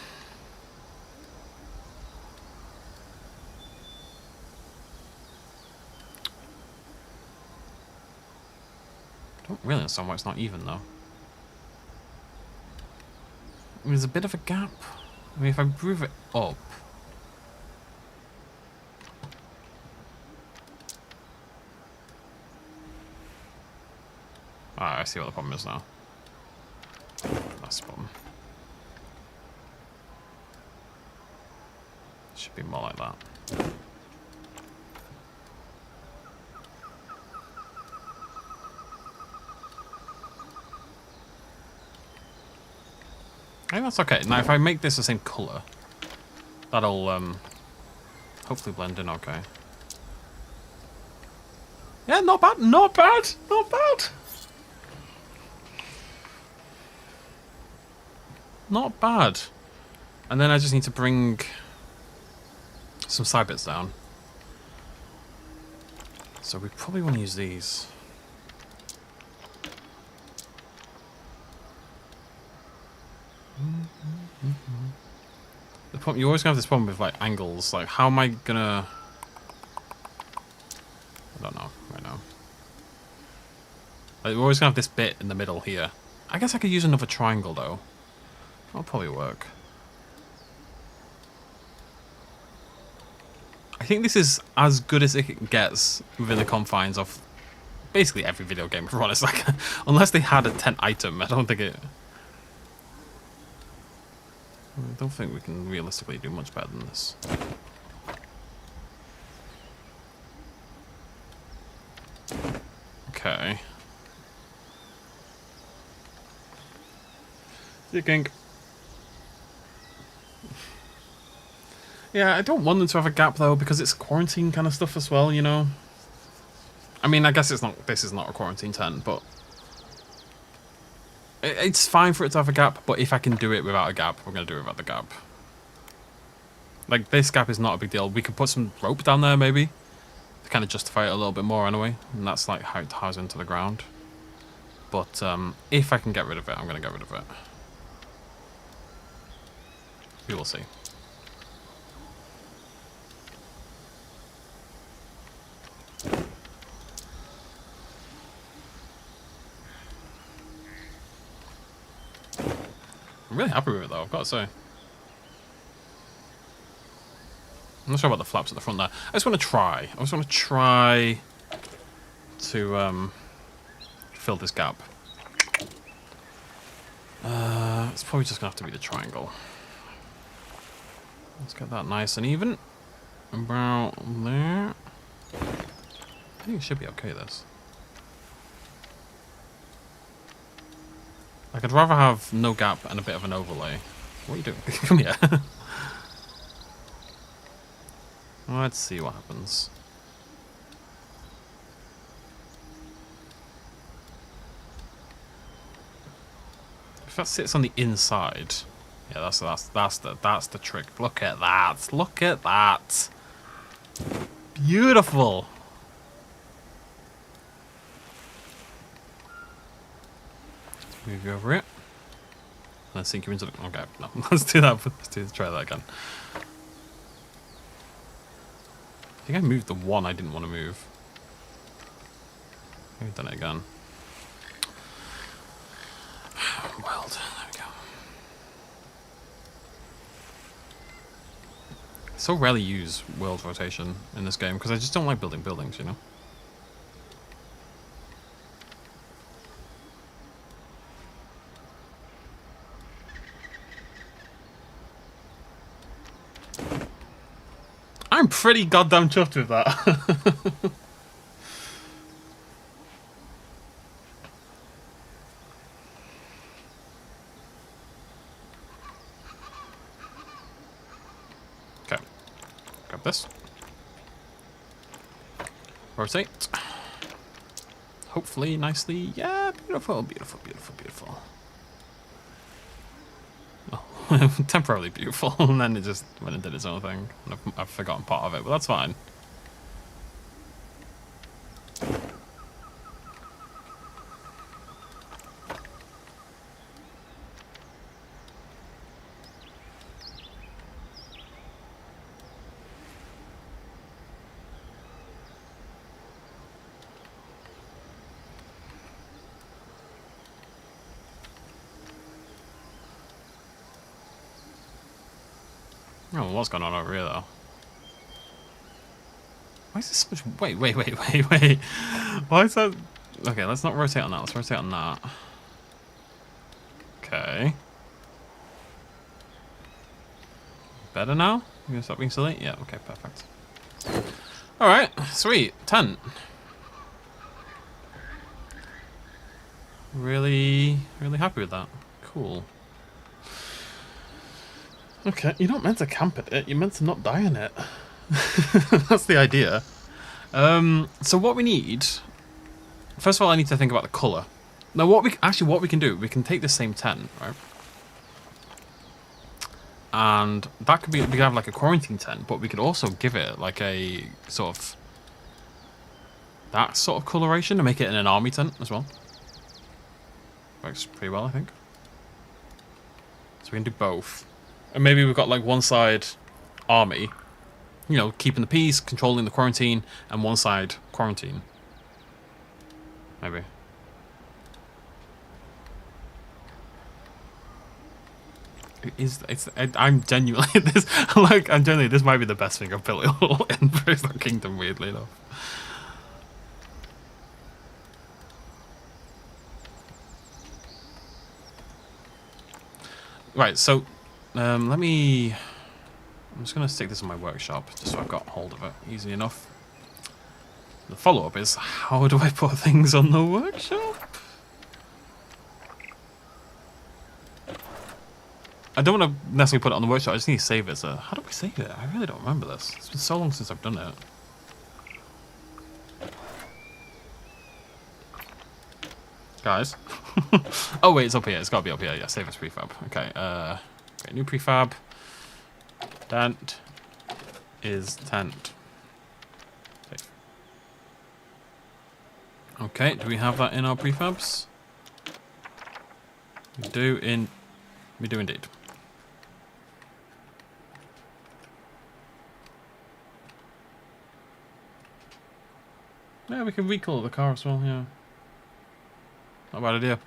Speaker 1: really understand why it's not even, though. There's a bit of a gap. I mean, if I move it up... Ah, I see what the problem is now. That's the problem. Should be more like that. I think that's okay. Now, if I make this the same colour, that'll hopefully blend in okay. Yeah, not bad, not bad, not bad. Not bad. And then I just need to bring some side bits down. So we probably want to use these. The problem, you always have this problem with like angles. Like, how am I gonna? I don't know right now. Like, we're always gonna have this bit in the middle here. I guess I could use another triangle though. That'll probably work. I think this is as good as it gets within the confines of basically every video game, if we're honest. Like, unless they had a tent item, I don't think it. I don't think we can realistically do much better than this. Okay. Thinking. Yeah, I don't want them to have a gap though, because it's quarantine kind of stuff as well, you know. I mean, I guess it's not. This is not a quarantine tent, but it's fine for it to have a gap. But if I can do it without a gap, we're gonna do it without the gap. Like, this gap is not a big deal. We could put some rope down there maybe to kind of justify it a little bit more anyway, and that's like how it ties into the ground. But if I can get rid of it, I'm gonna get rid of it. We will see. really happy with it though, I've got to say. I'm not sure about the flaps at the front there. I just want to try. I just want to try to fill this gap. It's probably just going to have to be the triangle. Let's get that nice and even. About there. I think it should be okay, this. Like, I'd rather have no gap and a bit of an overlay. What are you doing? Come here. Let's see what happens. If that sits on the inside, yeah, that's the trick. Look at that! Look at that! Beautiful. Let's move you over it. Let's sink you into the. Okay, no, let's do that. Try that again. I think I moved the one I didn't want to move. We've done it again. Weld, there we go. I so rarely use world rotation in this game because I just don't like building buildings, you know? I'm pretty goddamn chuffed with that. Okay. Grab this. Rotate. Hopefully, nicely. Yeah, beautiful, beautiful, beautiful, beautiful. Oh, temporarily beautiful, and then it just went and did its own thing. And I've forgotten part of it, but that's fine. Oh, what's going on over here, though? Why is this so much... Wait. Why is that... Okay, let's not rotate on that. Let's rotate on that. Okay. Better now? You gonna stop being silly? Yeah, okay, perfect. Alright, sweet. Tent. Really happy with that. Cool. Okay, you're not meant to camp at it, you're meant to not die in it. That's the idea. So what we need... First of all, I need to think about the colour. Now, what we can do, we can take the same tent, right? And that could be... We could have like a quarantine tent, but we could also give it like a sort of... That sort of coloration and make it in an army tent as well. Works pretty well, I think. So we can do both. And maybe we've got like one side army, you know, keeping the peace, controlling the quarantine, and one side quarantine. Maybe. I'm genuinely this might be the best thing I've built in Prehistoric Kingdom, weirdly enough. Right, so let me... I'm just going to stick this in my workshop, just so I've got hold of it easy enough. The follow-up is, how do I put things on the workshop? I don't want to necessarily put it on the workshop, I just need to save it. So how do I save it? I really don't remember this. It's been so long since I've done it. Guys. Oh wait, it's up here. It's got to be up here. Yeah, save as prefab. Okay, okay, new prefab. Tent is tent. Save. Okay, do we have that in our prefabs? We do indeed. Yeah, we can recolour the car as well, yeah. Not a bad idea.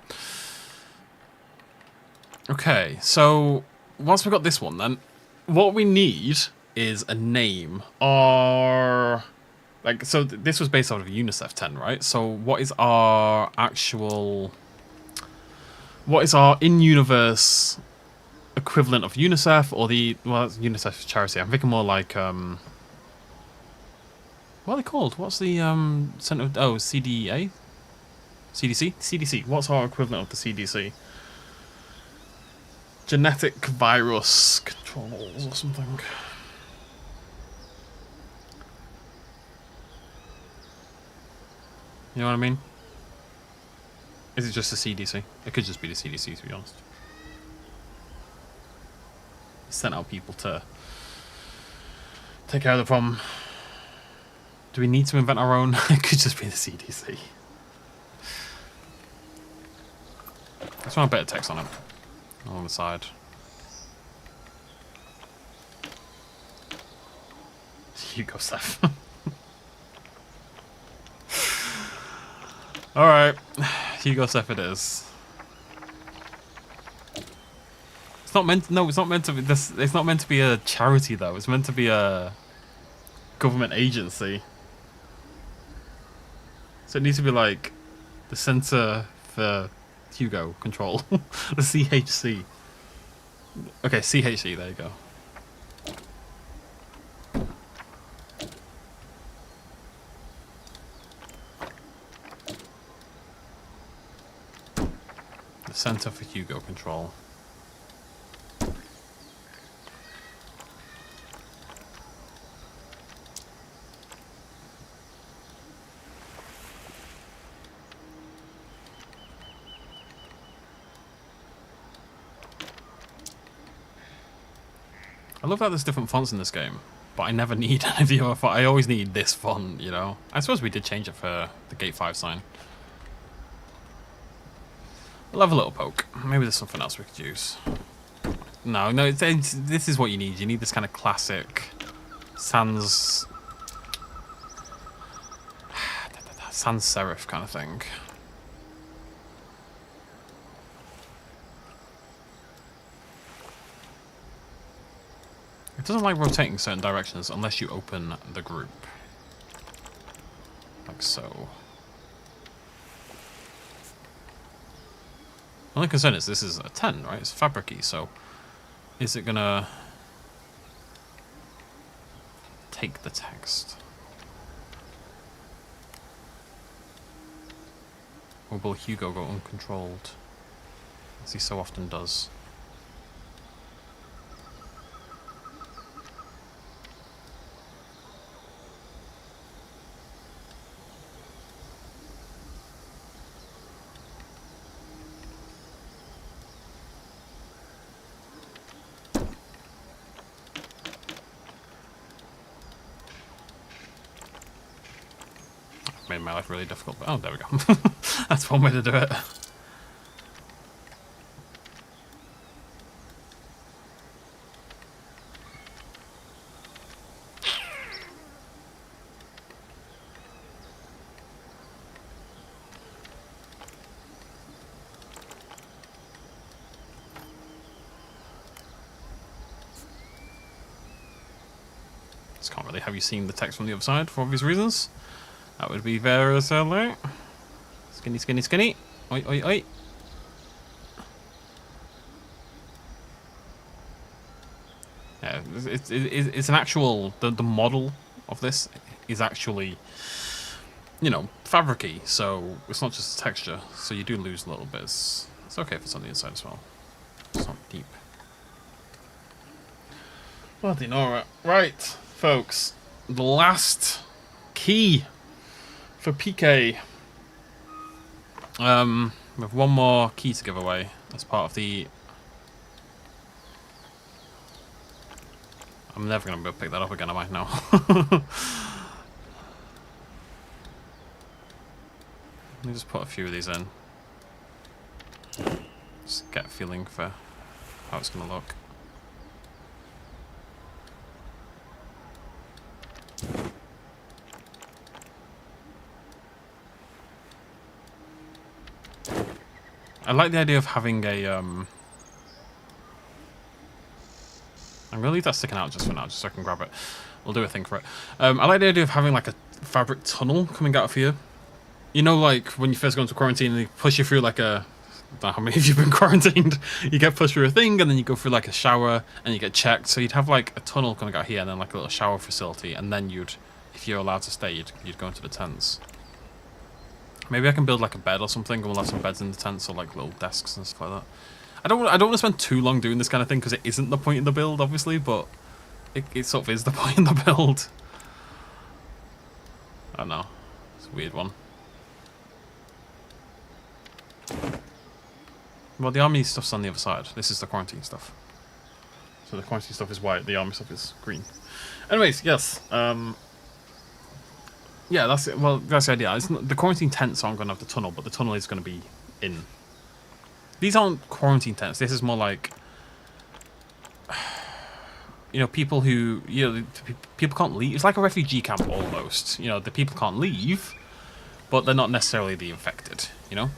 Speaker 1: Okay, so once we've got this one, then what we need is a name. Or like, so this was based out of UNICEF 10, right? So what is our actual? What is our in-universe equivalent of UNICEF or the UNICEF charity? I'm thinking more like what are they called? What's the center? Oh, CDA, CDC, CDC. What's our equivalent of the CDC? Genetic virus controls or something. You know what I mean? Is it just the CDC? It could just be the CDC, to be honest. Sent out people to take care of the problem. Do we need to invent our own? It could just be the CDC. Let's want a bit of text on it. On the side. Hugo stuff. Alright. Hugo stuff it is. It's not meant it's not meant to be this it's not meant to be a charity though, it's meant to be a government agency. So it needs to be like the Centre for Hugo Control. The CHC. Okay, CHC, there you go. The Centre for Hugo Control. I love that there's different fonts in this game, but I never need any of the other font. I always need this font, you know? I suppose we did change it for the Gate 5 sign. We'll have a little poke. Maybe there's something else we could use. No, this is what you need. You need this kind of classic sans serif kind of thing. It doesn't like rotating certain directions unless you open the group. Like so. The only concern is this is a 10, right? It's fabricy, so is it gonna take the text? Or will Hugo go uncontrolled, as he so often does? Made my life really difficult, but oh, there we go. That's one way to do it. Just can't really have you seen the text from the other side for obvious reasons. That would be very silly. Skinny, skinny, skinny. Oi, oi, oi. Yeah, it's an actual... The model of this is actually, you know, fabricy. So it's not just texture. So you do lose a little bit. It's okay if it's on the inside as well. It's not deep. Bloody Nora. Right, folks. The last key for PK. We have one more key to give away as part of the... I'm never going to be able to pick that up again, am I? No. Let me just put a few of these in. Just get a feeling for how it's going to look. I like the idea of having a I'm gonna leave that sticking out just for now, just so I can grab it. We'll do a thing for it. I like the idea of having like a fabric tunnel coming out of here. You know, like when you first go into quarantine and they push you through like a... I don't know how many of you have been quarantined. You get pushed through a thing and then you go through like a shower and you get checked. So you'd have like a tunnel coming out here and then like a little shower facility, and then you'd, if you're allowed to stay, you'd go into the tents. Maybe I can build like a bed or something, and we'll have some beds in the tents, or like little desks and stuff like that. I don't want to spend too long doing this kind of thing because it isn't the point in the build, obviously, but it sort of is the point in the build. I don't know. It's a weird one. Well, the army stuff's on the other side. This is the quarantine stuff. So the quarantine stuff is white, the army stuff is green. Anyways, yes. Yeah, that's it. Well, that's the idea. The quarantine tents aren't going to have the tunnel, but the tunnel is going to be in. These aren't quarantine tents. This is more like, you know, people who, you know, people can't leave. It's like a refugee camp almost. You know, the people can't leave, but they're not necessarily the infected, you know?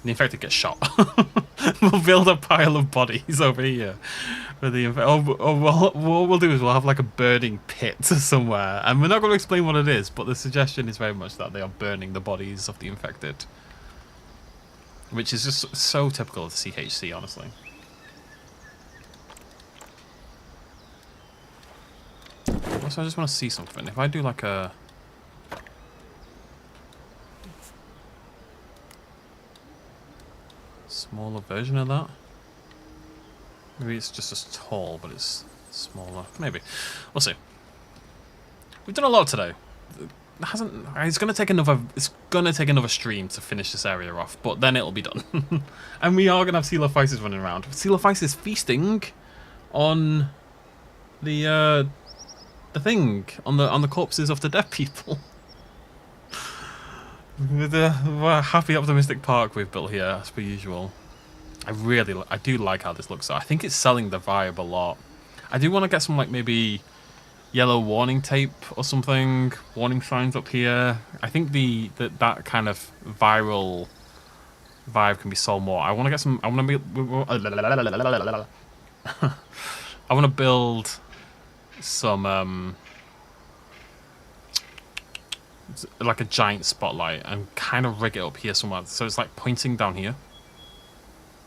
Speaker 1: The infected get shot. We'll build a pile of bodies over here. With the what we'll do is we'll have like a burning pit somewhere, and we're not going to explain what it is, but the suggestion is very much that they are burning the bodies of the infected, which is just so typical of the CHC, honestly. Also, I just want to see something. If I do like a... smaller version of that. Maybe it's just as tall, but it's smaller. Maybe. We'll see. We've done a lot today. It's gonna take another stream to finish this area off, but then it'll be done. And we are gonna have Coelophysis running around. Coelophysis feasting on the thing on the corpses of the dead people. With the happy, optimistic park we've built here, as per usual. I do like how this looks. I think it's selling the vibe a lot. I do want to get some, like, maybe yellow warning tape or something. Warning signs up here. I think that kind of viral vibe can be sold more. I want to get some... I want to build some... like a giant spotlight and kind of rig it up here somewhere, so it's like pointing down here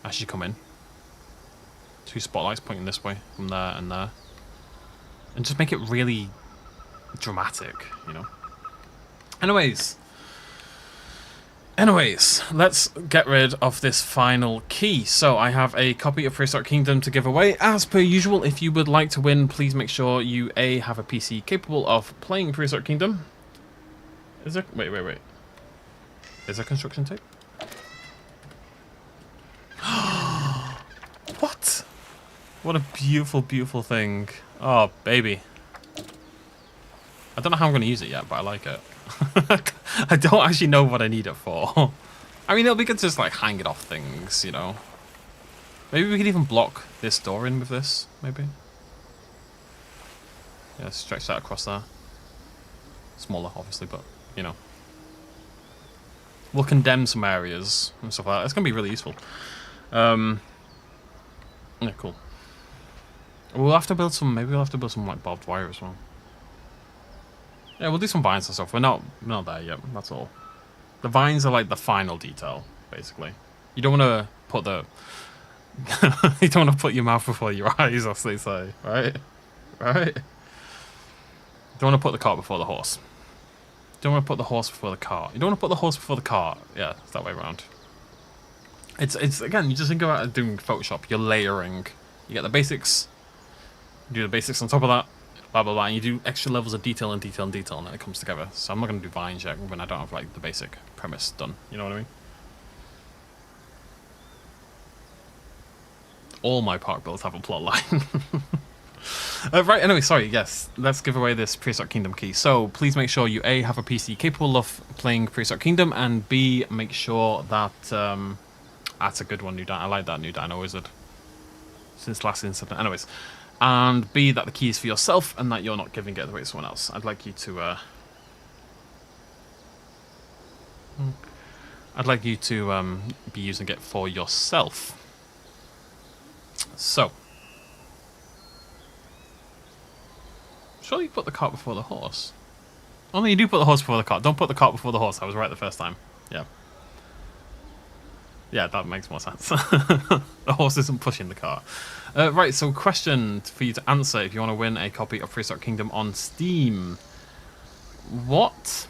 Speaker 1: as you come in. 2 spotlights pointing this way from there and there, and just make it really dramatic, you know. Anyways, let's get rid of this final key. So I have a copy of Prehistoric Kingdom to give away. As per usual, if you would like to win, please make sure you have a PC capable of playing Prehistoric Kingdom. Is there... Wait. Is there construction tape? What? What a beautiful, beautiful thing. Oh, baby. I don't know how I'm going to use it yet, but I like it. I don't actually know what I need it for. I mean, it'll be good to just, like, hang it off things, you know. Maybe we could even block this door in with this, maybe. Yeah, stretch that across there. Smaller, obviously, but... you know, we'll condemn some areas and stuff like that. It's gonna be really useful. Yeah, cool. We'll have to build some. Maybe we'll have to build some like barbed wire as well. Yeah, we'll do some vines and stuff. We're not there yet. That's all. The vines are like the final detail, basically. You don't want to put the. You don't want to put your mouth before your eyes, as they say, right? Right. You don't want to put the cart before the horse. You don't want to put the horse before the cart. You don't want to put the horse before the cart. Yeah, it's that way around. It's again, you just think about doing Photoshop. You're layering. You get the basics. You do the basics on top of that. Blah, blah, blah. And you do extra levels of detail and detail and detail, and then it comes together. So I'm not going to do vines yet when I don't have, like, the basic premise done. You know what I mean? All my park builds have a plot line. Right, anyway, sorry, yes. Let's give away this Prehistoric Kingdom key. So, please make sure you A, have a PC capable of playing Prehistoric Kingdom, and B, make sure that, that's a good one, new dino. I like that new dino wizard. Since last incident. Anyways. And B, that the key is for yourself, and that you're not giving it away to someone else. I'd like you to, be using it for yourself. So. Surely you put the cart before the horse. Oh no, you do put the horse before the cart. Don't put the cart before the horse. I was right the first time. Yeah. Yeah, that makes more sense. The horse isn't pushing the cart. Right, so question for you to answer if you want to win a copy of Prehistoric Kingdom on Steam. What,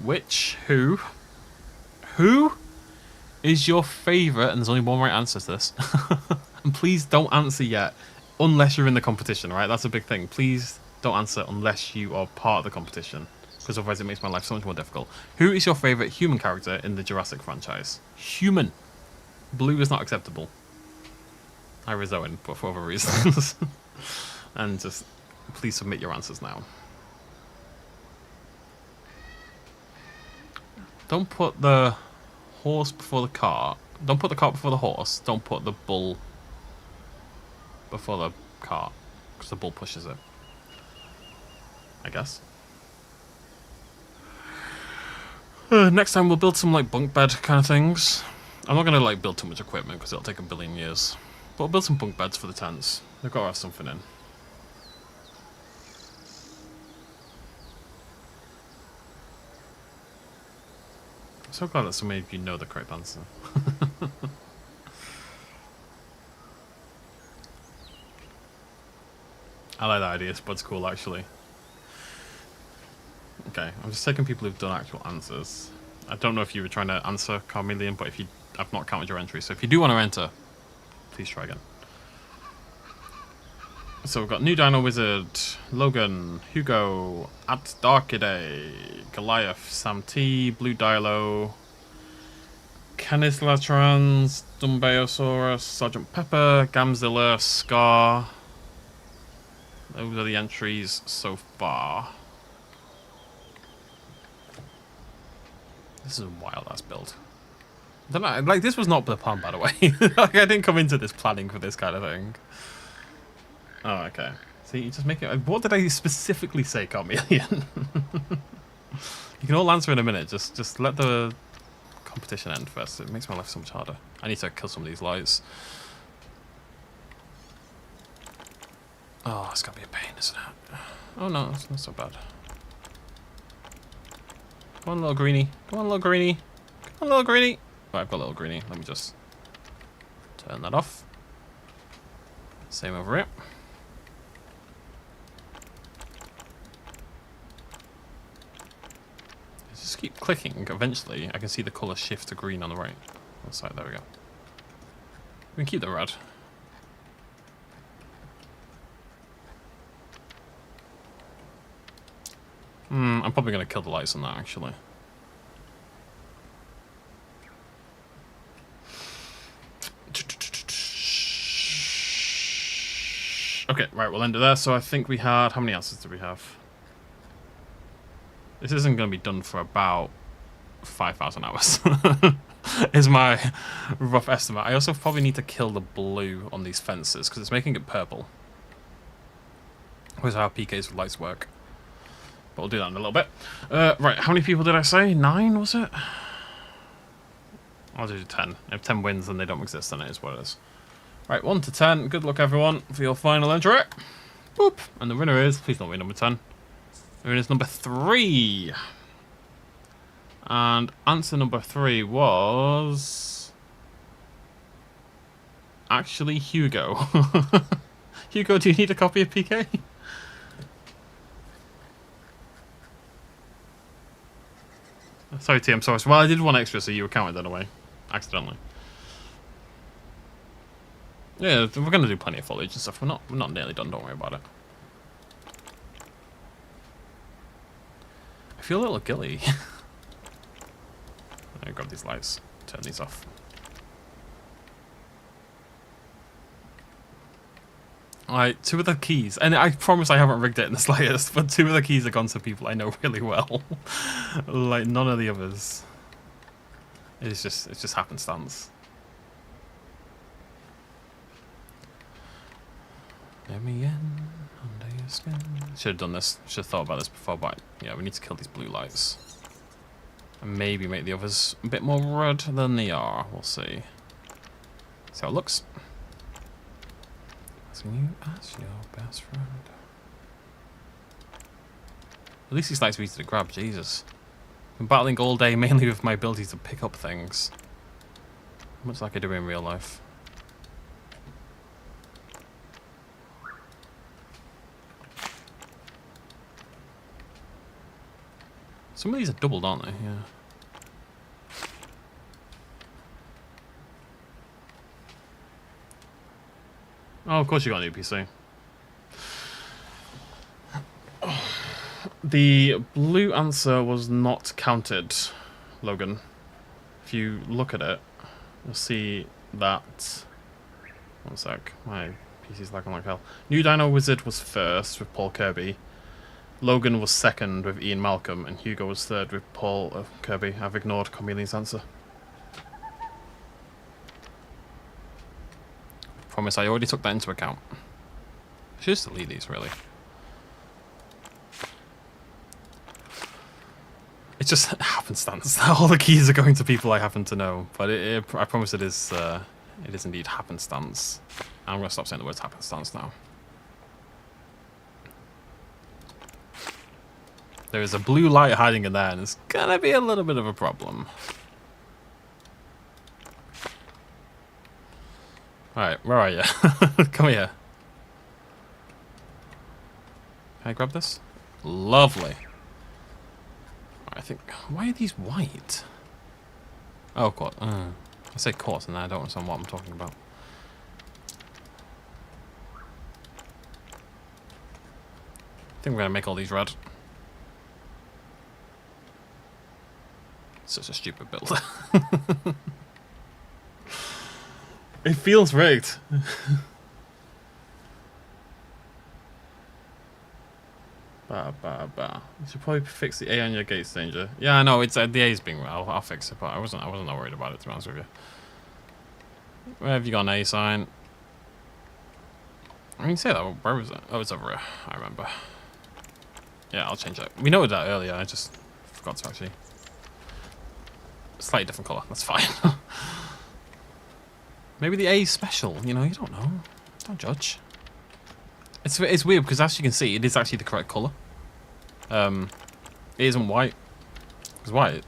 Speaker 1: which, who is your favourite, and there's only one right answer to this, and please don't answer yet unless you're in the competition, right? That's a big thing. Please don't answer unless you are part of the competition, because otherwise it makes my life so much more difficult. Who is your favourite human character in the Jurassic franchise? Human. Blue is not acceptable. Irizoan, but for other reasons. And just please submit your answers now. Don't put the horse before the cart. Don't put the cart before the horse. Don't put the bull before the cart, because the bull pushes it, I guess. Next time we'll build some like bunk bed kind of things. I'm not going to like build too much equipment because it'll take a billion years. But we'll build some bunk beds for the tents. They've got to have something in. I'm so glad that so many of you know the correct answer. I like that idea. Spud's cool, actually. Okay, I'm just taking people who've done actual answers. I don't know if you were trying to answer Carmelian, but if you, I've not counted your entry. So if you do want to enter, please try again. So we've got New Dino Wizard, Logan, Hugo, At Darkiday, Goliath, Sam T, Blue Dilo, Canislatrans, Dumbeosaurus, Sergeant Pepper, Gamzilla, Scar. Those are the entries so far. This is a wild ass build. I don't know, like, this was not the plan, by the way. Like, I didn't come into this planning for this kind of thing. Oh, okay. See, you just make it. What did I specifically say, Carmelian? You can all answer in a minute. Just let the competition end first. It makes my life so much harder. I need to kill some of these lights. Oh, it's gonna be a pain, isn't it? Oh no, it's not so bad. Come on, little greenie. Come on, little greenie. Come on, little greenie. Right, I've got a little greenie. Let me just turn that off. Same over here. Just keep clicking. Eventually, I can see the colour shift to green on the right. On the side, there we go. We can keep the red. I'm probably going to kill the lights on that, actually. Okay, right, we'll end it there. So I think we had... How many answers did we have? This isn't going to be done for about 5,000 hours. Is my rough estimate. I also probably need to kill the blue on these fences, because it's making it purple. Where's how PK's with lights work. But we'll do that in a little bit. Right, how many people did I say? 9, was it? I'll do 10. If 10 wins, then they don't exist, then it is what it is. Right, 1 to 10. Good luck, everyone, for your final entry. Boop. And the winner is... Please don't be number 10. The winner is number 3. And answer number 3 was... actually Hugo. Hugo, do you need a copy of PK? Sorry, T, I'm sorry. Well, I did 1 extra, so you were counted that away. Accidentally. Yeah, we're going to do plenty of foliage and stuff. We're not nearly done, don't worry about it. I feel a little gilly. Let me grab these lights. Turn these off. Alright, 2 of the keys. And I promise I haven't rigged it in the slightest, but 2 of the keys are gone to people I know really well. Like, none of the others. It's just happenstance. Let me in under your skin. Should have done this. Should have thought about this before, but yeah, we need to kill these blue lights. And maybe make the others a bit more red than they are. We'll see. See how it looks. Asking you as your best friend. At least he's nice easy to grab, Jesus. I've been battling all day mainly with my ability to pick up things. Much like I do in real life. Some of these are doubled, aren't they? Yeah. Oh, of course you got an UPC. The blue answer was not counted, Logan. If you look at it, you'll see that... One sec, my PC's lagging like hell. New Dino Wizard was first with Paul Kirby. Logan was second with Ian Malcolm, and Hugo was third with Paul Kirby. I've ignored Chameleon's answer. Promise, I already took that into account. I should just delete these, really. It's just happenstance. All the keys are going to people I happen to know, but I promise it is indeed happenstance. I'm going to stop saying the words happenstance now. There is a blue light hiding in there, and it's going to be a little bit of a problem. Alright, where are you? Come here. Can I grab this? Lovely. I think... Why are these white? Oh, of course. I say quartz, and I don't understand what I'm talking about. I think we're going to make all these red. Such a stupid build. It feels rigged. You should probably fix the A on your gate danger. Yeah, I know, it's the A's being... I'll fix it, but I wasn't that worried about it, to be honest with you. Where have you got an A sign? I mean, say that, where was it? Oh, it's over here. I remember. Yeah, I'll change it. We noted that earlier, I just forgot to actually... Slightly different colour, that's fine. Maybe the A is special, you know, you don't know. Don't judge. It's weird because as you can see, it is actually the correct colour. It isn't white. Because white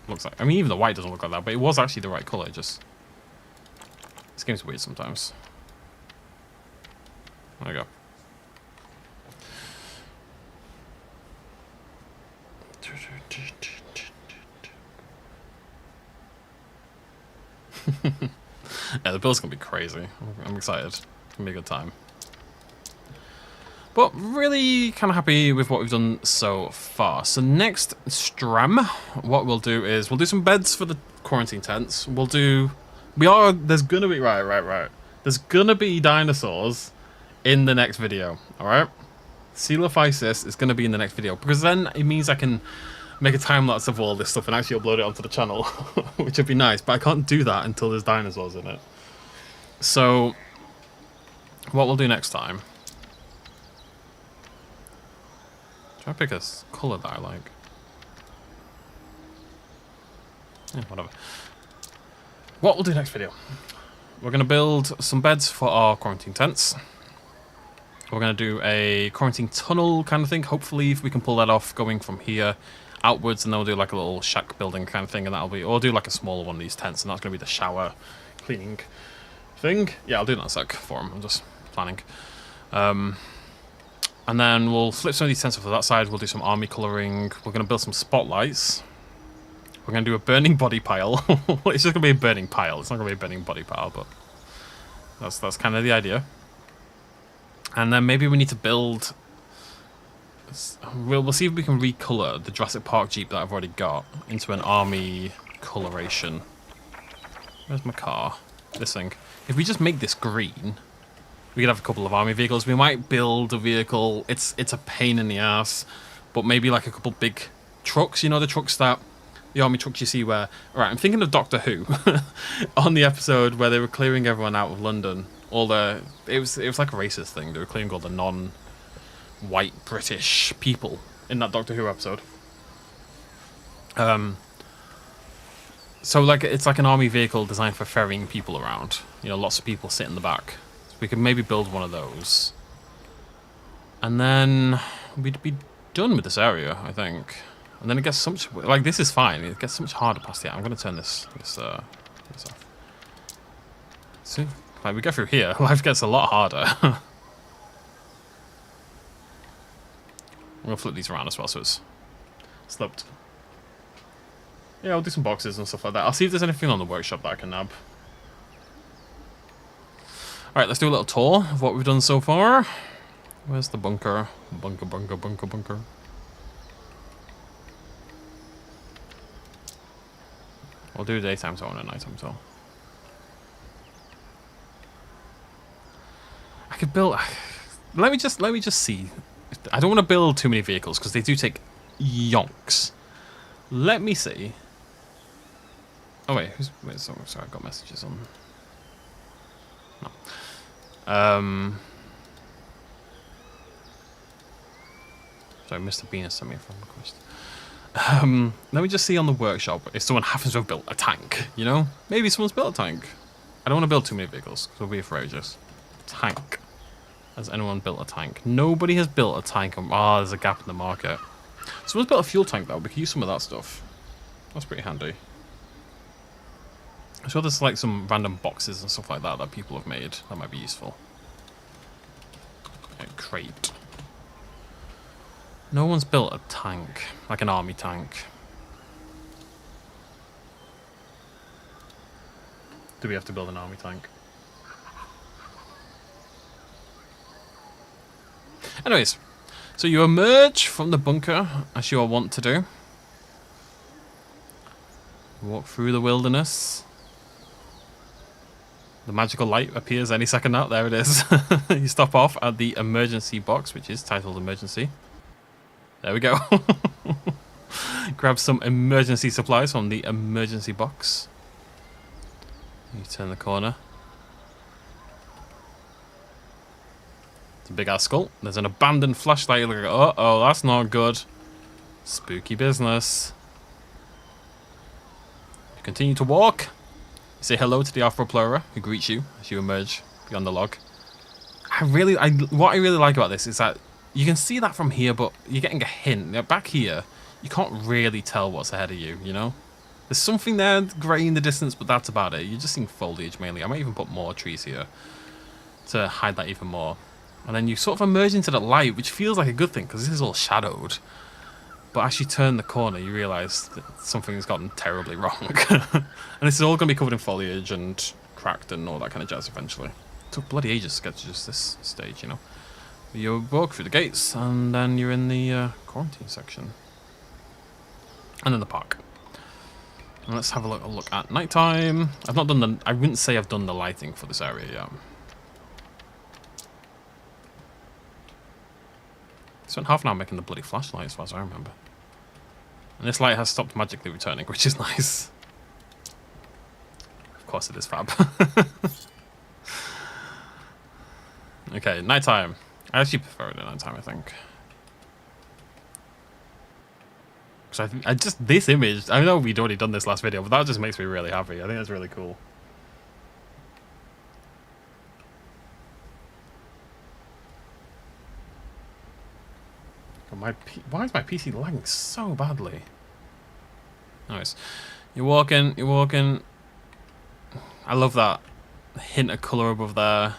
Speaker 1: looks like... I mean, even the white doesn't look like that, but it was actually the right colour, just... This game's weird sometimes. There we go. Yeah, the build's gonna be crazy. I'm excited. It's gonna be a good time. But really kind of happy with what we've done so far. So next stream, what we'll do is we'll do some beds for the quarantine tents. There's gonna be right. There's gonna be dinosaurs in the next video. All right. Coelophysis is gonna be in the next video because then it means I can make a time lapse of all this stuff and actually upload it onto the channel, which would be nice. But I can't do that until there's dinosaurs in it. So what we'll do next time. Try to pick a colour that I like. Yeah, whatever. What we'll do next video. We're going to build some beds for our quarantine tents. We're going to do a quarantine tunnel kind of thing. Hopefully, if we can pull that off, going from here outwards, and then we'll do like a little shack building kind of thing, and that'll be... Or do like a smaller one of these tents, and that's going to be the shower cleaning thing. Yeah, I'll do that in a sec for him. I'm just planning. And then we'll flip some of these tents off to that side. We'll do some army colouring. We're going to build some spotlights. We're going to do a burning body pile. It's just going to be a burning pile. It's not going to be a burning body pile, but that's kind of the idea. And then maybe we need to build... We'll see if we can recolour the Jurassic Park Jeep that I've already got into an army coloration. Where's my car? This thing. If we just make this green... We could have a couple of army vehicles. We might build a vehicle. It's a pain in the ass, but maybe like a couple big trucks. You know, the trucks that the army trucks you see where. Right, I'm thinking of Doctor Who on the episode where they were clearing everyone out of London. It was like a racist thing. They were clearing all the non-white British people in that Doctor Who episode. So like it's like an army vehicle designed for ferrying people around. You know, lots of people sit in the back. We could maybe build one of those. And then we'd be done with this area, I think. And then it gets so much, like, this is fine. It gets so much harder past here. I'm going to turn this off. See? Like, we go through here, life gets a lot harder. I'm going to flip these around as well, so it's sloped. Yeah, I'll do some boxes and stuff like that. I'll see if there's anything on the workshop that I can nab. Alright, let's do a little tour of what we've done so far. Where's the bunker? Bunker. We'll do a daytime tour and a nighttime tour. I could build... Let me just see. I don't want to build too many vehicles because they do take yonks. Let me see. Oh wait, sorry, I got messages on. No. Sorry, Mr. Bean has sent me a friend request. Let me just see on the workshop if someone happens to have built a tank, you know? Maybe someone's built a tank. I don't want to build too many vehicles, because it'll be outrageous. Tank. Has anyone built a tank? Nobody has built a tank. Ah, there's a gap in the market. Someone's built a fuel tank, though. We could use some of that stuff. That's pretty handy. I'm sure there's like some random boxes and stuff like that that people have made. That might be useful. Okay, crate. No one's built a tank, like an army tank. Do we have to build an army tank? Anyways, so you emerge from the bunker, as you all want to do. Walk through the wilderness. The magical light appears any second now. There it is. You stop off at the emergency box, which is titled emergency. There we go. Grab some emergency supplies from the emergency box. You turn the corner. It's a big ass skull. There's an abandoned flashlight. Like, oh, that's not good. Spooky business. You continue to walk. You say hello to the Arthropleura, who greets you as you emerge beyond the log. What I really like about this is that you can see that from here, but you're getting a hint. Back here, you can't really tell what's ahead of you, you know? There's something there grey in the distance, but that's about it. You're just seeing foliage mainly. I might even put more trees here to hide that even more. And then you sort of emerge into the light, which feels like a good thing, because this is all shadowed. But as you turn the corner, you realise that something's gotten terribly wrong. And this is all going to be covered in foliage and cracked and all that kind of jazz eventually. It took bloody ages to get to just this stage, you know? You walk through the gates, and then you're in the quarantine section. And then the park. And let's have a look at nighttime. I've not done the... I wouldn't say I've done the lighting for this area yet. Spent half an hour making the bloody flashlight as far as I remember. And this light has stopped magically returning, which is nice. Of course it is fab. Okay, nighttime. I actually prefer it at nighttime, I think. Because I just, this image, I know we'd already done this last video, but that just makes me really happy. I think that's really cool. Why is my PC lagging so badly? Anyways, you're walking. I love that hint of colour above there.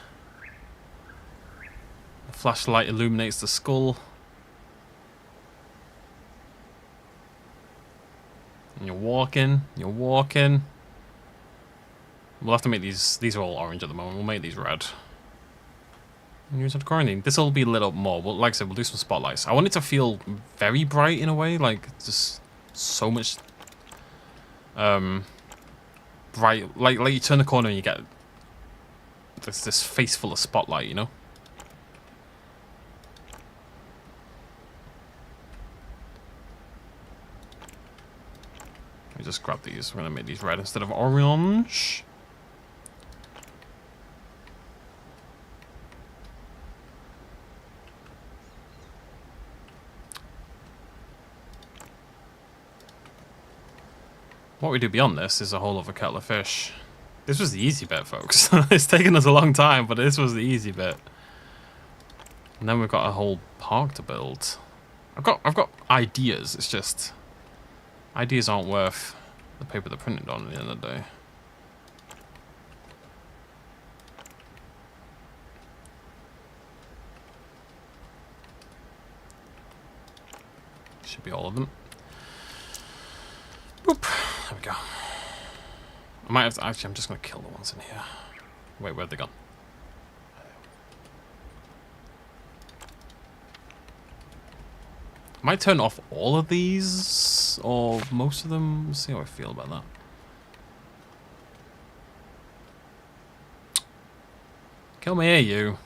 Speaker 1: The flashlight illuminates the skull. And you're walking. We'll have to make these are all orange at the moment. We'll make these red. Use of quarantine. This will be lit up more. Well, like I said, we'll do some spotlights. I want it to feel very bright in a way, like just so much bright. Like you turn the corner and you get this face full of spotlight, you know. Let me just grab these. We're gonna make these red instead of orange. What we do beyond this is a whole other kettle of fish. This was the easy bit, folks. It's taken us a long time, but this was the easy bit. And then we've got a whole park to build. I've got ideas. It's just ideas aren't worth the paper they're printed on at the end of the day. Should be all of them. Boop. There we go. I might have to, actually, I'm just going to kill the ones in here. Wait, where'd they gone? I might turn off all of these, or most of them. Let's see how I feel about that. Kill me here, you.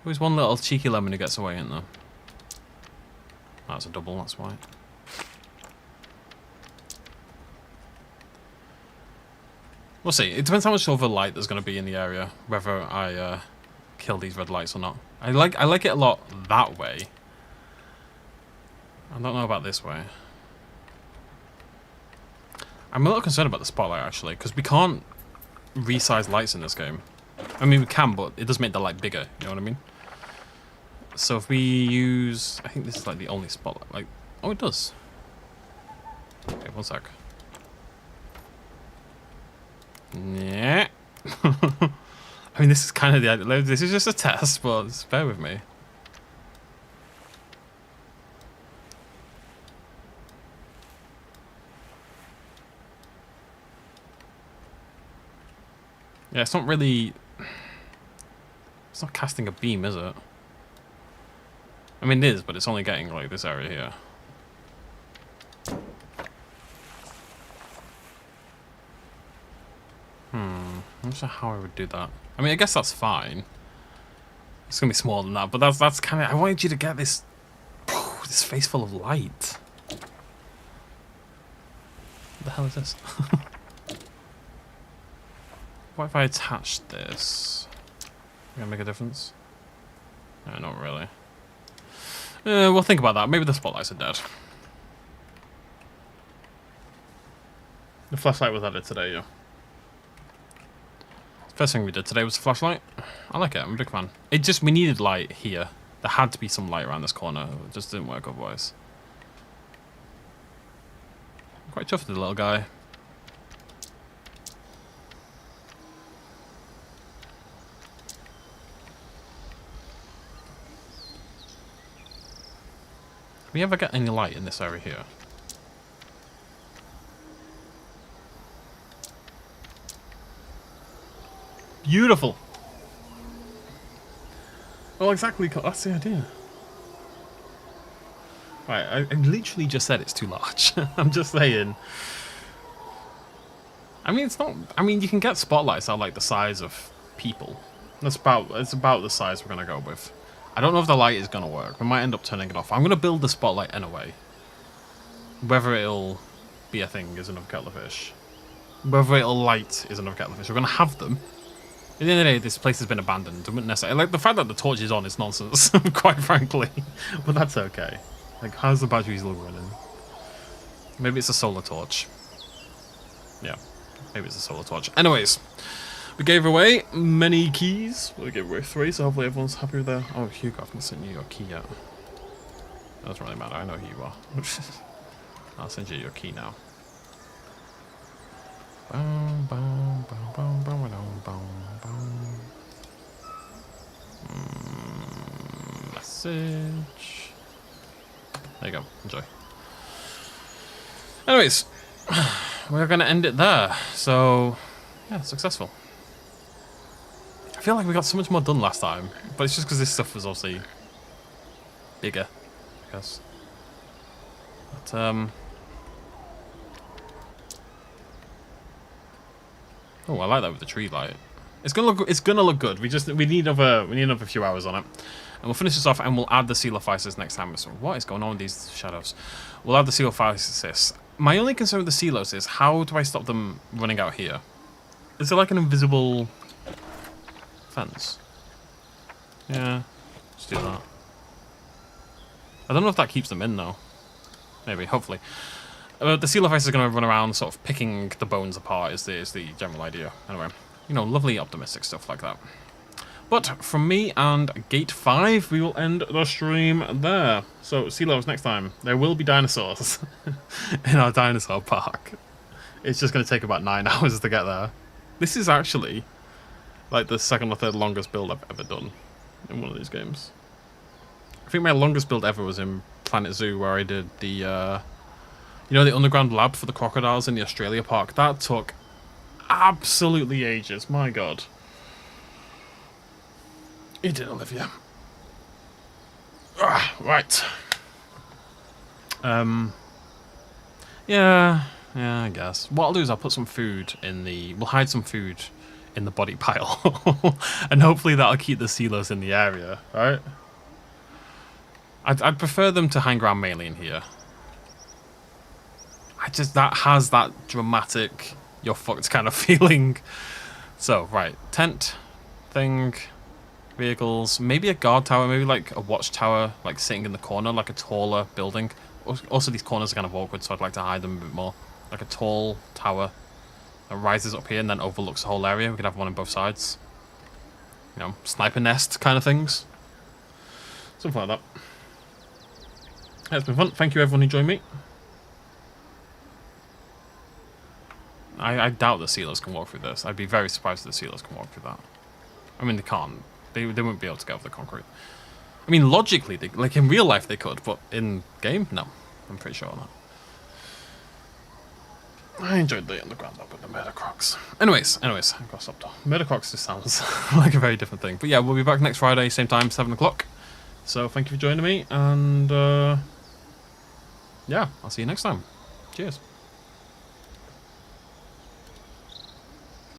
Speaker 1: Always one little cheeky lemon who gets away, isn't there? That's a double, that's why. We'll see. It depends how much silver light there's going to be in the area, whether I kill these red lights or not. I like it a lot that way. I don't know about this way. I'm a little concerned about the spotlight, actually, because we can't resize lights in this game. I mean, we can, but it does make the light bigger, you know what I mean? So if we use... I think this is like the only spotlight. Like, oh, it does. Okay, one sec. Yeah. I mean, this is kind of the idea. This is just a test, but just bear with me. Yeah, it's not really... It's not casting a beam, is it? I mean, it is, but it's only getting, like, this area here. I'm not sure how I would do that. I mean, I guess that's fine. It's gonna be smaller than that, but that's kind of... I wanted you to get this... this face full of light. What the hell is this? What if I attached this? Gonna make a difference? No, not really. We'll think about that. Maybe the spotlights are dead. The flashlight was added today, yeah. First thing we did today was the flashlight. I like it. I'm a big fan. It just... we needed light here. There had to be some light around this corner. It just didn't work otherwise. I'm quite chuffed with the little guy. Can we ever get any light in this area here? Beautiful! Well, exactly, that's the idea. Right, I literally just said it's too large. I'm just saying. I mean, it's not... I mean, you can get spotlights that are like the size of people. It's about the size we're going to go with. I don't know if the light is going to work. We might end up turning it off. I'm going to build the spotlight anyway. Whether it'll be a thing is another kettle of fish. Whether it'll light is another kettle of fish. We're going to have them. At the end of the day, this place has been abandoned. It wouldn't necessarily... Like, the fact that the torch is on is nonsense, quite frankly. But that's okay. Like, how's the battery still running? Maybe it's a solar torch. Yeah, maybe it's a solar torch. Anyways, we gave away many keys. We gave away 3, so hopefully everyone's happy with that. Oh, Hugo, I haven't sent you your key yet. That doesn't really matter. I know who you are. I'll send you your key now. Message. There you go. Enjoy. Anyways, we're going to end it there. So, yeah, successful. I feel like we got so much more done last time, but it's just because this stuff was obviously bigger, I guess. But, oh, I like that with the tree light. It's gonna look good. We need another few hours on it, and we'll finish this off, and we'll add the coelophysis next time. So what is going on with these shadows? We'll add the coelophysis. My only concern with the coelos is how do I stop them running out here? Is there like an invisible fence? Yeah, let's do that. I don't know if that keeps them in though. Maybe, hopefully. The coelophysis is going to run around sort of picking the bones apart is the general idea. Anyway, you know, lovely optimistic stuff like that. But from me and Gate 5, we will end the stream there. So, see you next time. There will be dinosaurs in our dinosaur park. It's just going to take about 9 hours to get there. This is actually like the second or third longest build I've ever done in one of these games. I think my longest build ever was in Planet Zoo, where I did the, you know, the underground lab for the crocodiles in the Australia park. That took absolutely ages. My God. You did, Olivia. Right. Yeah, I guess. What I'll do is I'll put some food in the... We'll hide some food in the body pile. And hopefully that'll keep the sealers in the area, right? I'd prefer them to hang around mainly in here. That has that dramatic, you're fucked kind of feeling. So, right. Tent, thing, vehicles, maybe a guard tower, maybe like a watchtower, like sitting in the corner, like a taller building. Also, these corners are kind of awkward, so I'd like to hide them a bit more. Like a tall tower that rises up here and then overlooks the whole area. We could have one on both sides. You know, sniper nest kind of things. Something like that. It's been fun. Thank you everyone who joined me. I doubt the sealers can walk through this. I'd be very surprised if the sealers can walk through that. I mean, they can't. They wouldn't be able to get over the concrete. I mean, logically, like in real life they could, but in game, no. I'm pretty sure on that. I enjoyed the underground lab with the murder crocs. Anyways, I've got to stop. Murder crocs just sounds like a very different thing. But yeah, we'll be back next Friday, same time, 7 o'clock. So thank you for joining me, and yeah, I'll see you next time. Cheers.